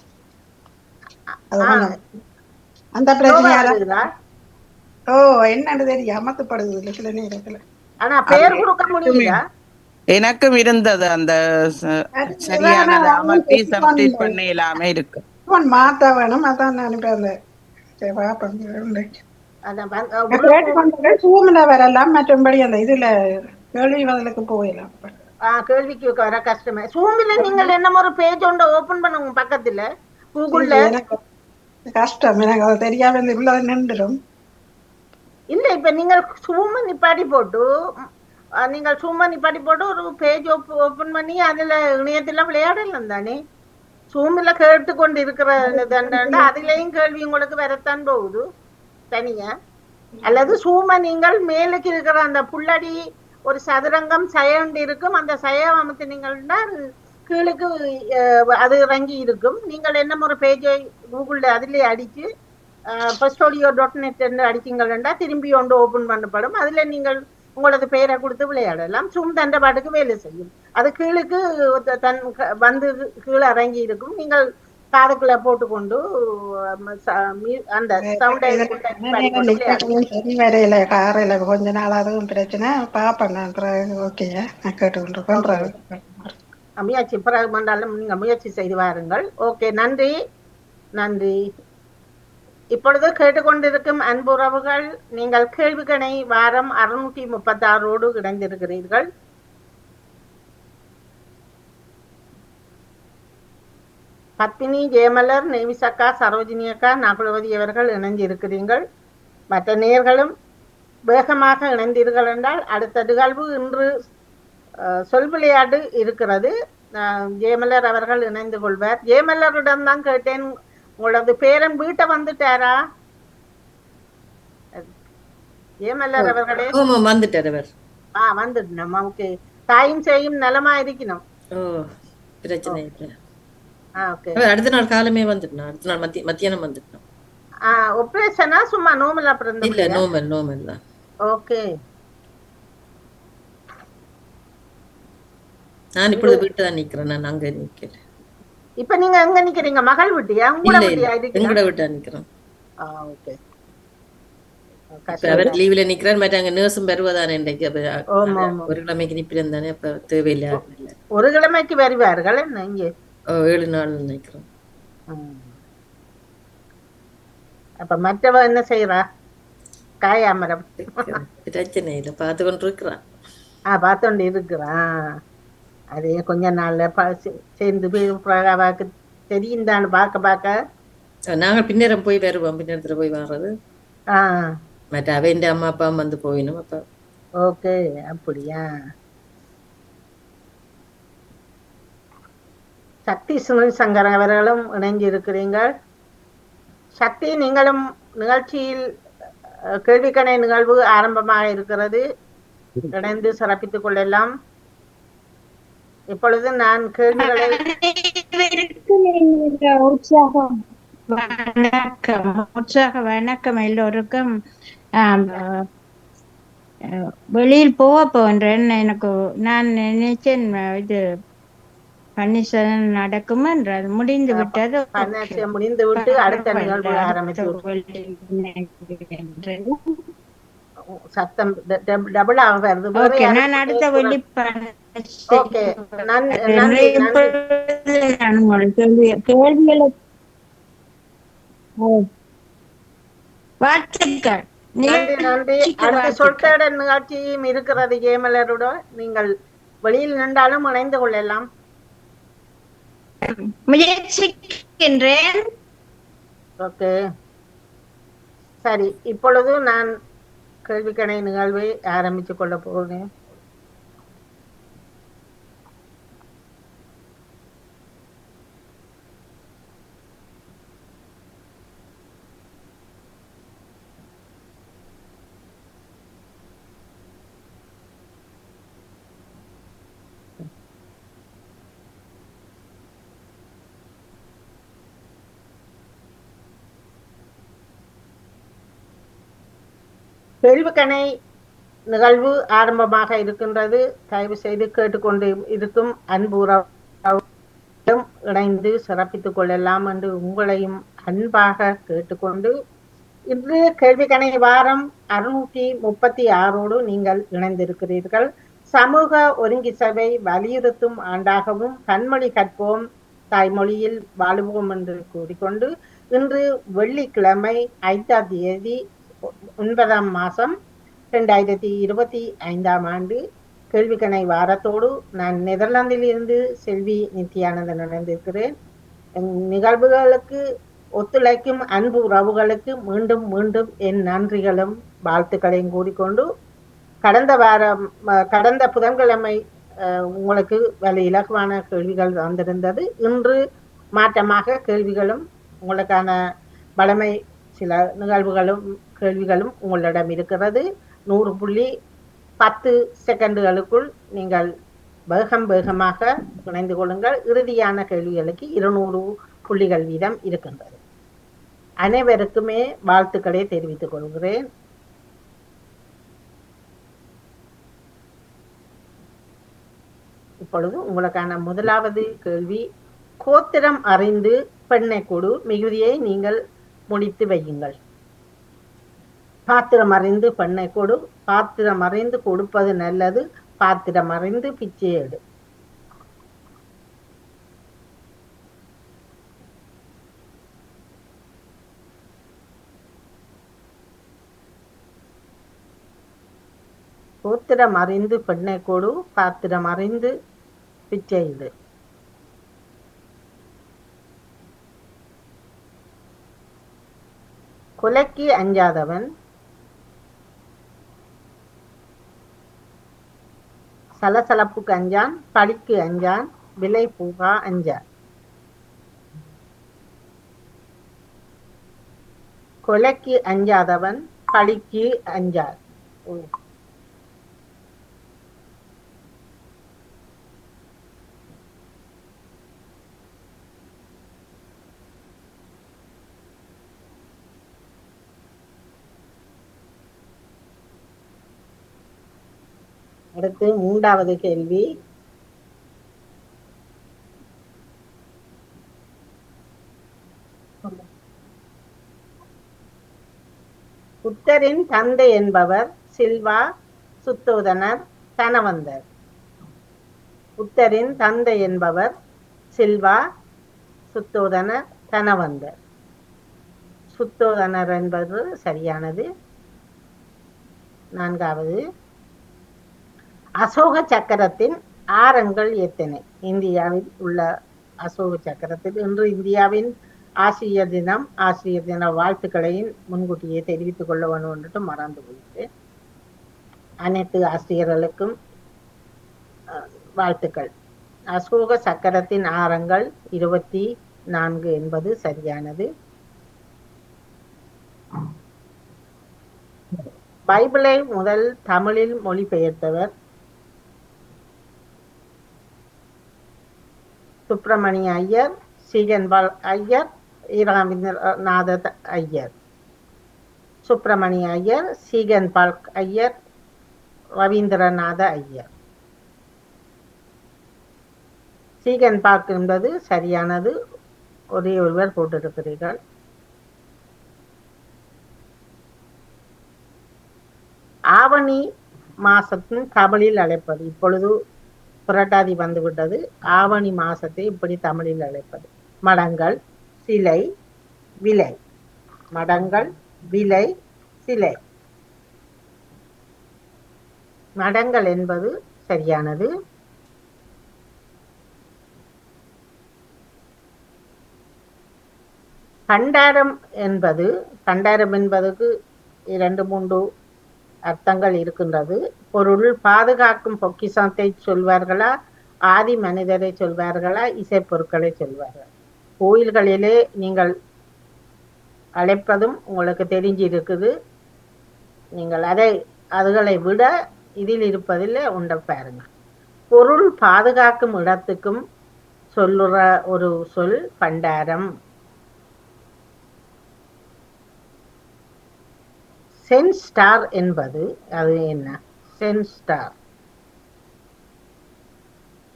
அந்த பிரச்சனையால என்னன்னு தெரியும் அமர்த்தப்படுது இல்லை சில நேரத்துல. ஆனா பெயர் கொடுக்க முடியல. எனக்கும் இருந்தது அந்த சரியான அமர்த்தி சப்மிட் பண்ண இல்லாம இருக்கு. மாத்த வேணும். அதான் நான் இப்ப அந்த சூமில வரலாம். மற்றபடி அந்த இதுல கேள்வி பதிலுக்கு போயிடலாம். கேள்விக்கு வர கஷ்டமே. சூமில நீங்கள் என்ன ஒரு பேஜ் ஒன்று ஓபன் பண்ணுங்க பக்கத்துல கூகுள்ல. கஷ்டம் எனக்கு அது தெரியாம உள்ள நின்றுடும். இல்ல இப்ப நீங்கள் சூம நிப்பாட்டி போட்டு ஒரு பேஜ் ஓபன் பண்ணி அதுல இணையத்துல விளையாடலாம் தானே. சூமில கேட்டு கொண்டு இருக்கிற அதுலயும் கேள்வி உங்களுக்கு வரத்தான் போகுது. தனியா அல்லது சூம நீங்கள் மேலுக்கு இருக்கிற அந்த புள்ளடி ஒரு சதுரங்கம் சயண்டு இருக்கும், அந்த சயம் அமுத்தினீங்கன்னா கீழுக்கு அது இறங்கி இருக்கும். நீங்கள் என்ன ஒரு பேஜை கூகுளில் அதிலே அடித்து firstodio.net அடிச்சிங்கன்னா திரும்பி ஒன்று ஓப்பன் பண்ணப்படும். அதில் நீங்கள் உங்களது பெயரை கொடுத்து விளையாடலாம். சூம் தண்டை பாட்டுக்கு வேலை செய்யும். அது கீழுக்கு வந்து கீழே இறங்கி இருக்கும். நீங்கள் காதுக்குள்ள போட்டுக்கொண்டு அந்த சவுண்டை வரையில காரையில கொஞ்ச நாள் அதுவும் பிரச்சனை பாப்பேன். ஓகே நான் கேட்டுக்கொண்டிருக்கேன். முயற்சி பிறகு வந்தாலும் நீங்க முயற்சி செய்து வாருங்கள். ஓகே, நன்றி நன்றி. இப்பொழுது கேட்டுக்கொண்டிருக்கும் அன்புறவுகள், நீங்கள் கேள்விக்கணை வாரம் 636 இணைந்திருக்கிறீர்கள். பத்மினி, ஜெயமலர், நேவிசக்கா, சரோஜினி அக்கா, நாகுலவதி அவர்கள் இணைந்திருக்கிறீர்கள். மற்ற நேர்களும் வேகமாக இணைந்தீர்கள் என்றால் அடுத்த நிகழ்வு இன்று சொல் விளையாட்டு இருக்கிறது. ஜெயமலர் அவர்கள் இணைந்து கொள்வார். ஜெயமலரிடம் தான் கேட்டேன், உங்களது பேரன் வீட்டை வந்துட்டாரா? ஜெயமலர் அவர்களே வந்துட்டார். வந்துட்டோம். ஓகே, தாயும் செய்யும் நலமா இருக்கணும். பிரச்சனை இல்லை. அடுத்த நாள் காலமே வந்துட்டோம். அடுத்த நாள் மத்தியானம் வந்துட்டோம். ஆபரேஷனா சும்மா நோமலா பிறந்த? இல்ல, நோமல் தான். ஓகே, நான் இப்பொழுது வீட்டு தான் நிக்கிறேன். நான் அங்க நிக்கல. இப்ப நீங்க எங்க நிக்கிறீங்க? மகள் வீட்டியா? உங்களோட வீட்டியா? எங்கட வீட்டா நிக்கிறேன். ஓகே, அவர் லீவ்ல நிக்கிறார். மற்ற அங்க நர்ஸும் வருவதானே இன்றைக்கு. ஒரு கிழமைக்கு நிப்பிடம் தானே, அப்ப தேவையில்லை. ஒரு கிழமைக்கு வருவார்கள் என்ன? இங்க 7 நாள் நினைக்கிறேன். அப்ப மற்றவ என்ன செய்யறா? காயாமரம் பிரச்சனை இல்லை, பார்த்து கொண்டு இருக்கிறான். பார்த்து கொண்டு இருக்கிறான். அதே கொஞ்ச நாள்ல சேர்ந்து போய் தெரியும் தான் பார்க்க நாங்க பின்னரம் போய் வருவோம். பின்னரத்துல போய் வர்றது. மற்ற அவன் அம்மா அப்பா வந்து போயிடும். அப்ப ஓகே, அப்படியா? சக்தி சுனில் சங்கர் அவர்களும் இணைஞ்சு இருக்கிறீர்கள். சக்தி, நீங்களும் நிகழ்ச்சியில் கேள்விக்கணை நிகழ்வு ஆரம்பமாக இருக்கிறது. இணைந்து சிறப்பித்துக் கொள்ளலாம். இப்பொழுது நான் கேள்விகளை உற்சாக வணக்கம் எல்லோருக்கும். வெளியில் போகின்றேன். எனக்கு நான் நினைச்சேன் இது பன்னீர்செல்வம் நடக்கும் என்று. அது முடிந்து விட்டது. முடிந்து விட்டு அடுத்த நிகழ்வு ஆரம்பித்து சத்தம் டபுளாக வருது. நான் அடுத்த வெள்ளி கேள்விகளை வாழ்த்துக்கள். நன்றி. அடுத்த சொற்கேட நிகழ்ச்சியும் இருக்கிறது ஜெயமலரோட. நீங்கள் வெளியில் நின்றாலும் இணைந்து கொள்ளலாம். முயற்சிக்கின்றேன். ஓகே, சரி. இப்பொழுது நான் கேள்விக்கணை நிகழ்வை ஆரம்பித்துக் கொள்ள போகிறேன். கேள்விக்கணை நிகழ்வு ஆரம்பமாக இருக்கின்றது. தயவு செய்து கேட்டுக்கொண்டு இருக்கும் அன்புறவும் இணைந்து சிறப்பித்துக் கொள்ளலாம் என்று உங்களையும் அன்பாக கேட்டுக்கொண்டு, இன்று கேள்விக்கணை வாரம் 636 நீங்கள் இணைந்திருக்கிறீர்கள். சமூக ஒருங்கி சபை வலியுறுத்தும் ஆண்டாகவும் பன்மொழி கற்போம் தாய்மொழியில் வாழுவோம் என்று கூறிக்கொண்டு, இன்று வெள்ளிக்கிழமை 5ஆம் தேதி 9ஆம் மாதம் 2025ஆம் ஆண்டு கேள்விக்கணை வாரத்தோடு நான் நெதர்லாந்தில் இருந்து செல்வி நித்யானந்தன் இணைந்திருக்கிறேன். நிகழ்வுகளுக்கு ஒத்துழைக்கும் அன்பு உறவுகளுக்கு மீண்டும் மீண்டும் என் நன்றிகளும் வாழ்த்துக்களையும் கூறிக்கொண்டு, கடந்த புதன்கிழமை உங்களுக்கு வலி இலகுவான கேள்விகள் வந்திருந்தது. இன்று மாற்றமாக கேள்விகளும் உங்களுக்கான வளமை சில நிகழ்வுகளும் கேள்விகளும் உங்களிடம் இருக்கிறது. 100.10 செகண்டுகளுக்குள் நீங்கள் வேகமாக இணைந்து கொள்ளுங்கள். இறுதியான கேள்விகளுக்கு 200 புள்ளிகள் வீதம் இருக்கின்றது. அனைவருக்குமே வாழ்த்துக்களை தெரிவித்துக் கொள்கிறேன். இப்பொழுது உங்களுக்கான முதலாவது கேள்வி, கோத்திரம் அறிந்து பெண்ணை கொடு மிகுதியை நீங்கள் முடித்து வையுங்கள். பாத்திரம் அறிந்து பெண்ணை கொடு, பாத்திரம் அறிந்து கொடுப்பது நல்லது, பாத்திரம் அறிந்து பிச்சை எடு. கோத்திரம் அறிந்து பெண்ணை கொடு, பாத்திரம் அறிந்து பிச்சை எடு. கொலைக்கு அஞ்சாதவன் சலசலப்புக்கு அஞ்சான், பழிக்கு அஞ்சான், விலை பூகா அஞ்சான். கொலைக்கு அஞ்சாதவன் பழிக்கு அஞ்சான். அடுத்து 3வது கேள்வி, புத்தரின் தந்தை என்பவர் சில்வா, சுத்தோதனர், தனவந்தர். புத்தரின் தந்தை என்பவர் சில்வா, சுத்தோதனர், தனவந்தர். சுத்தோதனர் என்பது சரியானது. 4வது, அசோக சக்கரத்தின் ஆரங்கள் எத்தனை? இந்தியாவில் உள்ள அசோக சக்கரத்தில் இன்று இந்தியாவின் ஆசிரியர் தினம். ஆசிரியர் தின வாழ்த்துக்களையும் முன்கூட்டியே தெரிவித்துக் கொள்ள வேண்டும் என்று மறந்து போயிட்டேன். அனைத்து ஆசிரியர்களுக்கும் வாழ்த்துக்கள். அசோக சக்கரத்தின் ஆரங்கள் 24 என்பது சரியானது. பைபிளை முதல் தமிழில் மொழிபெயர்த்தவர் சுப்பிரமணிய ஐயர், சீகன்பால் ஐயர், ஈராமிநாத ஐயர். சுப்பிரமணிய ஐயர், சீகன்பால் ஐயர், ரவீந்திரநாத ஐயர். சீகன்பால் என்பது சரியானது. ஒரே ஒருவர் போட்டிருக்கிறீர்கள். ஆவணி மாசத்தின் தமிழில் அழைப்பது. இப்பொழுது புரட்டாதி வந்துவிட்டது. ஆவணி மாசத்தை இப்படி தமிழில் அழைப்பது. மடங்கள், சிலை, விலை. மடங்கள், விலை, சிலை. மடங்கள் என்பது சரியானது. பண்டாரம் என்பதுக்கு 2-3 அர்த்தங்கள் இருக்கின்றது. பொருள் பாதுகாக்கும் பொக்கிஷத்தை சொல்வார்களா, ஆதி மனிதரை சொல்வார்களா, இசைப்பொருட்களை சொல்வார்கள். கோயில்களிலே நீங்கள் அழைப்பதும் உங்களுக்கு தெரிஞ்சிருக்குது. நீங்கள் அதுகளை விட இதில் இருப்பதில் உண்ட பாருங்க. பொருள் பாதுகாக்கும் இடத்துக்கும் சொல்லுற ஒரு சொல் பண்டாரம். சென்ஸ்டார் என்பது அது என்ன? சென்ஸ்டார்,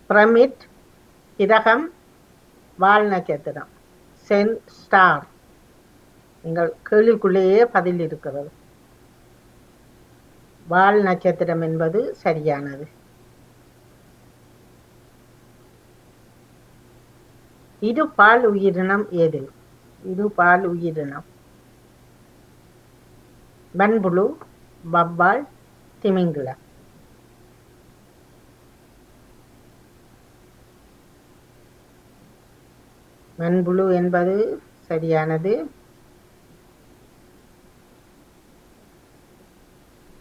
பிரமிட், கிரகம், வால் நட்சத்திரம். சென்ஸ்டார். நீங்கள் கேள்விக்குள்ளேயே பதில் இருக்கிறது. வால் நட்சத்திரம் என்பது சரியானது. இருபால் உயிரினம் எது? இருபால் உயிரினம் மண்புழு, வவ்வால், திமிங்கிலம். மண்புழு என்பது சரியானது.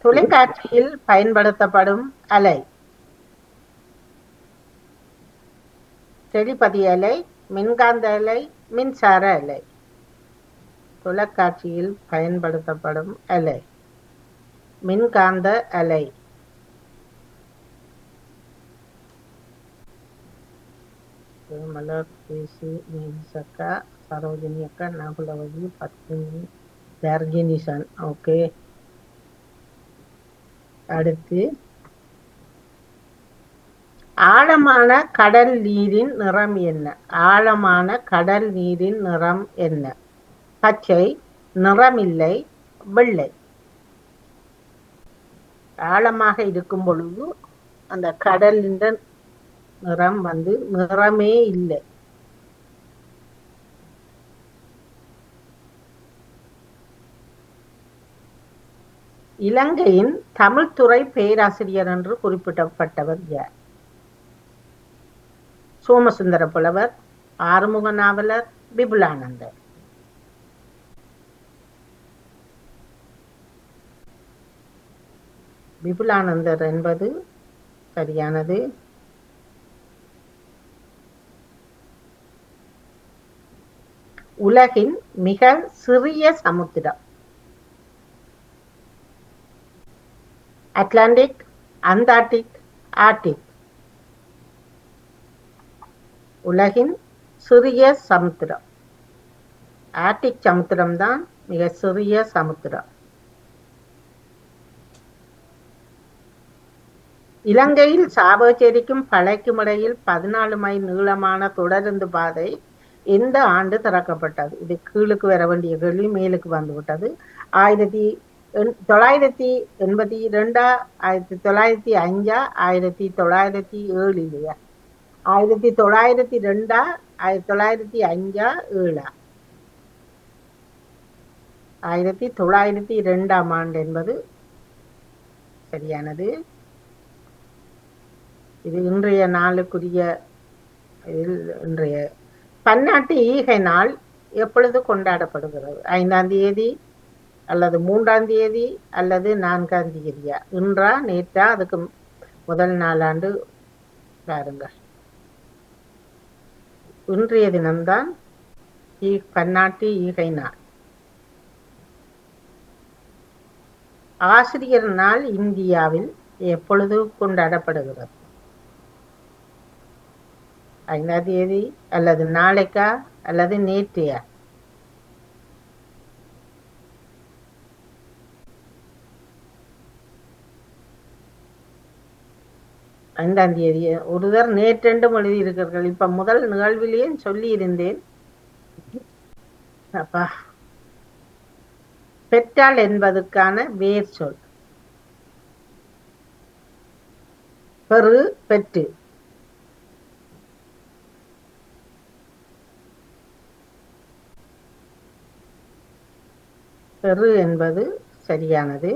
தொலைக்காட்சியில் பயன்படுத்தப்படும் அலை. டெலிபதி அலை, மின்காந்த அலை, மின்சார அலை. தொலைக்காட்சியில் பயன்படுத்தப்படும் அலை. மின்காந்த அலை. மலர், பேசி, மேலிசக்கா, சரோஜினி அக்கா, நகுலவதி, பத்மினி, தர்கினிசன். ஓகே, அடுத்து ஆழமான கடல் நீரின் நிறம் என்ன? ஆழமான கடல் நீரின் நிறம் என்ன? பச்சை, நிறமில்லை, வெள்ளை. ஆழமாக இருக்கும் பொழுது அந்த கடலின் நிறம் நிறமே இல்லை. இலங்கையின் தமிழ்துறை பேராசிரியர் என்று குறிப்பிடப்பட்டவர் யார்? சோமசுந்தர புலவர், ஆறுமுக நாவலர், விபுலானந்தர். விபுலானந்தர் என்பது சரியானது. உலகின் மிக சிறிய சமுத்திரம்? Atlantic, Antarctic, Arctic. உலகின் சிறிய சமுத்திரம் ஆர்டிக் சமுத்திரம் தான் மிக சிறிய சமுத்திரம். இலங்கையில் சாவகச்சேரிக்கும் பழைக்கும் இடையில் 14 மைல் நீளமான தொடருந்து பாதை எந்த ஆண்டு திறக்கப்பட்டது? இது கீழுக்கு வர வேண்டிய கேள்வி மேலுக்கு வந்துவிட்டது. 1982, 1905, 1907? 1902, 1905, 7? 1902ஆம் ஆண்டு என்பது சரியானது. இது இன்றைய நாளுக்குரிய இன்றைய பன்னாட்டு ஈகை நாள் எப்பொழுது கொண்டாடப்படுகிறது? 5ஆம் தேதி அல்லது 3ஆம் தேதி அல்லது 4ஆம் தேதியா? இன்றா, நேற்றா, அதுக்கு முதல் நாளாண்டு பாருங்கள். இன்றைய தினம்தான் பன்னாட்டு ஈகை நாள். ஆசிரியர் நாள் இந்தியாவில் எப்பொழுது கொண்டாடப்படுகிறது? 5ஆம் தேதி அல்லது நாளைக்கா அல்லது நேற்றையா? ஐந்தாம் தேதி. ஒருவர் நேற்றெண்டும் எழுதியிருக்கிறீர்கள். இப்ப முதல் நிகழ்விலேயே சொல்லி இருந்தேன். அப்பா, பெற்றாள் என்பதற்கான வேர் சொல் பெரு, பெற்று. பெரு என்பது சரியானது.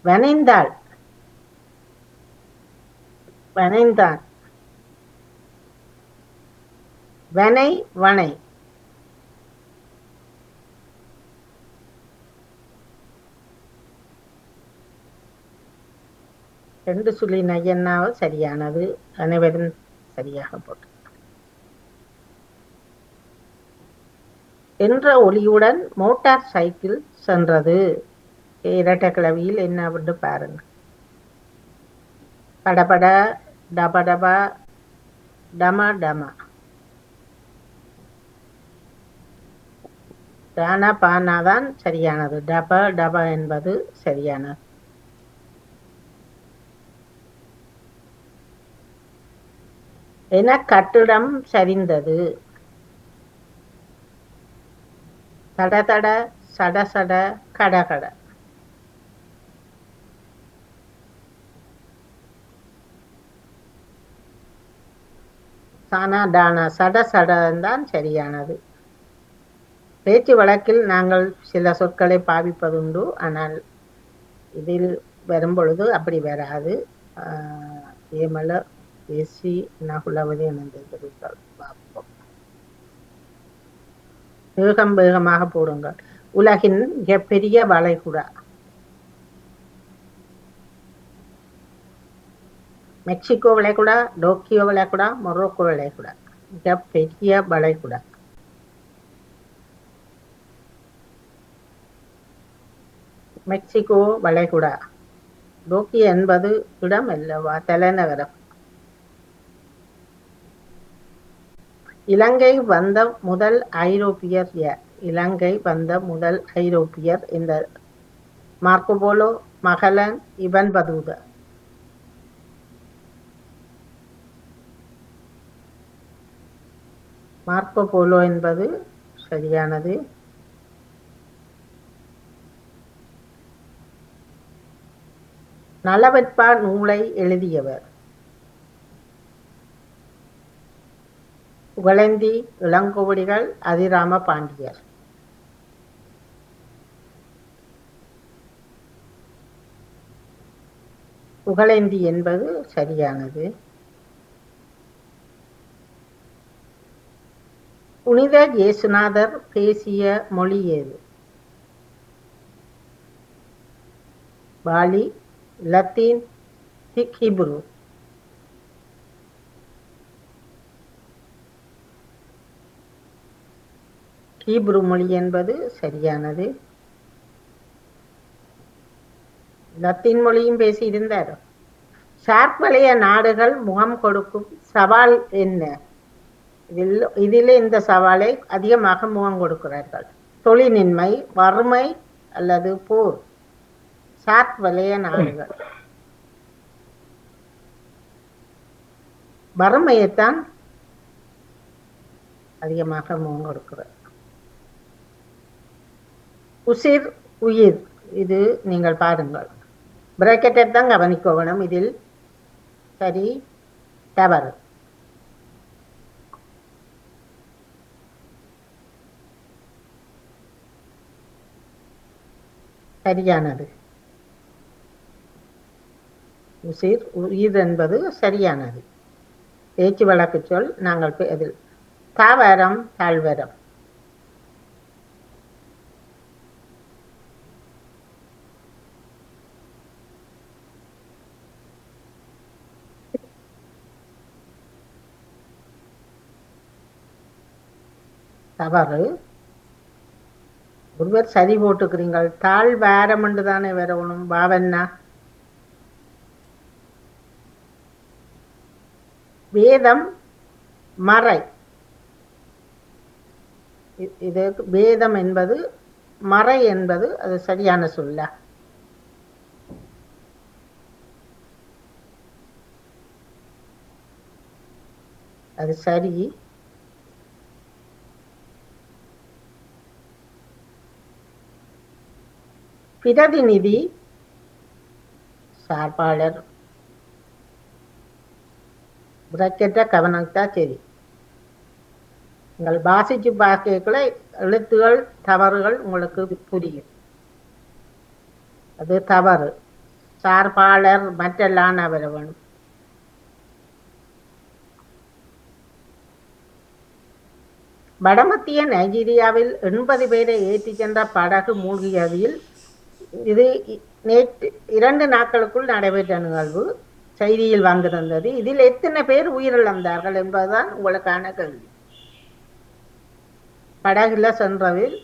வனைந்தாள், வனைந்தான். வனை, வனை. ரெண்டு சொல்லி நையன்னாவது சரியானது. அனைவரும் சரியாக போட்டு. என்ற ஒளியுடன் மோட்டார் சைக்கிள் சென்றது. இரட்டை கிளவியில் என்ன அப்படின்னு பாருங்க. படபட, டபடபா, டம டம. டானா பானாதான் சரியானது. டப டப என்பது சரியானது. என கட்டிடம் சரிந்தது. தட தட, சட சட, கட கட. சானா டானா, சட சடன் தான் சரியானது. பேச்சு வழக்கில் நாங்கள் சில சொற்களை பாவிப்பதுண்டு. ஆனால் இதில் வரும்பொழுது அப்படி வராது. ஏமலர், பேசி, நகுலவதி இணைந்திருக்கிறீர்கள். பார்ப்போம். வேகம் வேகமாக போடுங்கள். உலகின் மிகப்பெரிய வளைகுடா? மெக்சிகோ வளைகுடா, டோக்கியோ வளைகுடா, மொரோக்கோ வளைகுடா, மிக பெரிய வளைகுடா. மெக்சிகோ வளைகுடா. டோக்கியோ என்பது இடம் அல்லவா, தலைநகரம். இலங்கை வந்த முதல் ஐரோப்பியர் யார்? இலங்கை வந்த முதல் ஐரோப்பியர் இந்த Marco Polo, Magellan, Ibn Battuta. Marco Polo என்பது சரியானது. நலவெட்பா நூலை எழுதியவர்? புகழேந்தி, இளங்கோவடிகள், அதிராம பாண்டியர். புகழேந்தி என்பது சரியானது. புனித இயேசுநாதர் பேசிய மொழி ஏது? Poly, Latin, Hebrew. ஹீப்ரு மொழி என்பது சரியானது. லத்தீன் மொழியும் பேசியிருந்தார். ஷார்க் வலய நாடுகள் முகம் கொடுக்கும் சவால் என்ன? இதில் இந்த சவாலை அதிகமாக முகம் கொடுக்கிறார்கள். தொழிலின்மை, வறுமை அல்லது போர். ஷார்க் வலய நாடுகள் வறுமையைத்தான் அதிகமாக முகம் கொடுக்கிறார். உசிர், உயிர், இது நீங்கள் பாருங்கள். பிரேக்கெட்டை தான் கவனிக்கணும். இதில் சரி தவறு. சரியானது. உசிர், உயிர் என்பது சரியானது. பேச்சு வழக்கு சொல். நாங்கள் அதில் தாவரம், தாழ்வரம். தவறு. ஒருவர் சரி போட்டுக்கிறீங்கள். தாழ் வாரம் என்று தானே வரணும். பாவன்னா வேதம் மறை. இது வேதம் என்பது மறை என்பது அது சரியான சொல்ல. அது சரி. பிரதிநிதி, சார்பாளர். பிரக்கெட்ட கவனம்தான் சரி. நீங்கள் வாசிச்சு பார்க்கல எழுத்துகள் தவறுகள் உங்களுக்கு புரியும். அது தவறு. சார்பாளர் மற்றெல்லாம் வர வேணும். வடமத்திய நைஜீரியாவில் 80 பேரை ஏற்றிச் சென்ற படகு மூழ்கியதில் இது நேற்று 2 நாட்களுக்குள் நடைபெற்ற நிகழ்வு. செய்தியில் வந்திருந்தது. இதில் எத்தனை பேர் உயிரிழந்தார்கள் என்பதுதான் உங்களுக்கான கேள்வி. படகுல சென்றதில்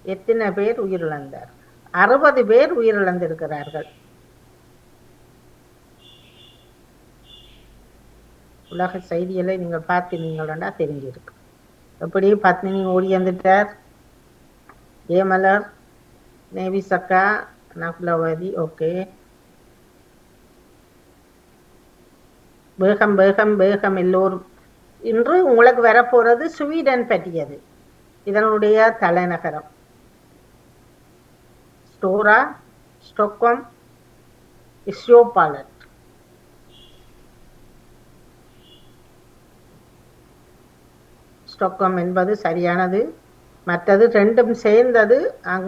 எத்தனை பேர் உயிரிழந்தார்? 60 பேர் உயிரிழந்திருக்கிறார்கள். உலக செய்திகளை நீங்கள் பார்த்தீங்கன்னா தெரிஞ்சிருக்கு. எப்படி பத்மினி ஓடி வந்துட்டார், ஏமலர், நேவி சக்கா, நகுலவதி. ஓகே, வேகம் வேகம் வேகம் எல்லோரும். இன்று உங்களுக்கு வரப்போறது ஸ்வீடன் பற்றியது. இதனுடைய தலைநகரம் ஸ்டோரா, ஸ்டொக்ஹோம், இஸ்யோபாலட். ஸ்டொக்ஹோம் என்பது சரியானது. மற்றது ரெண்டும் சேர்ந்தது அங்க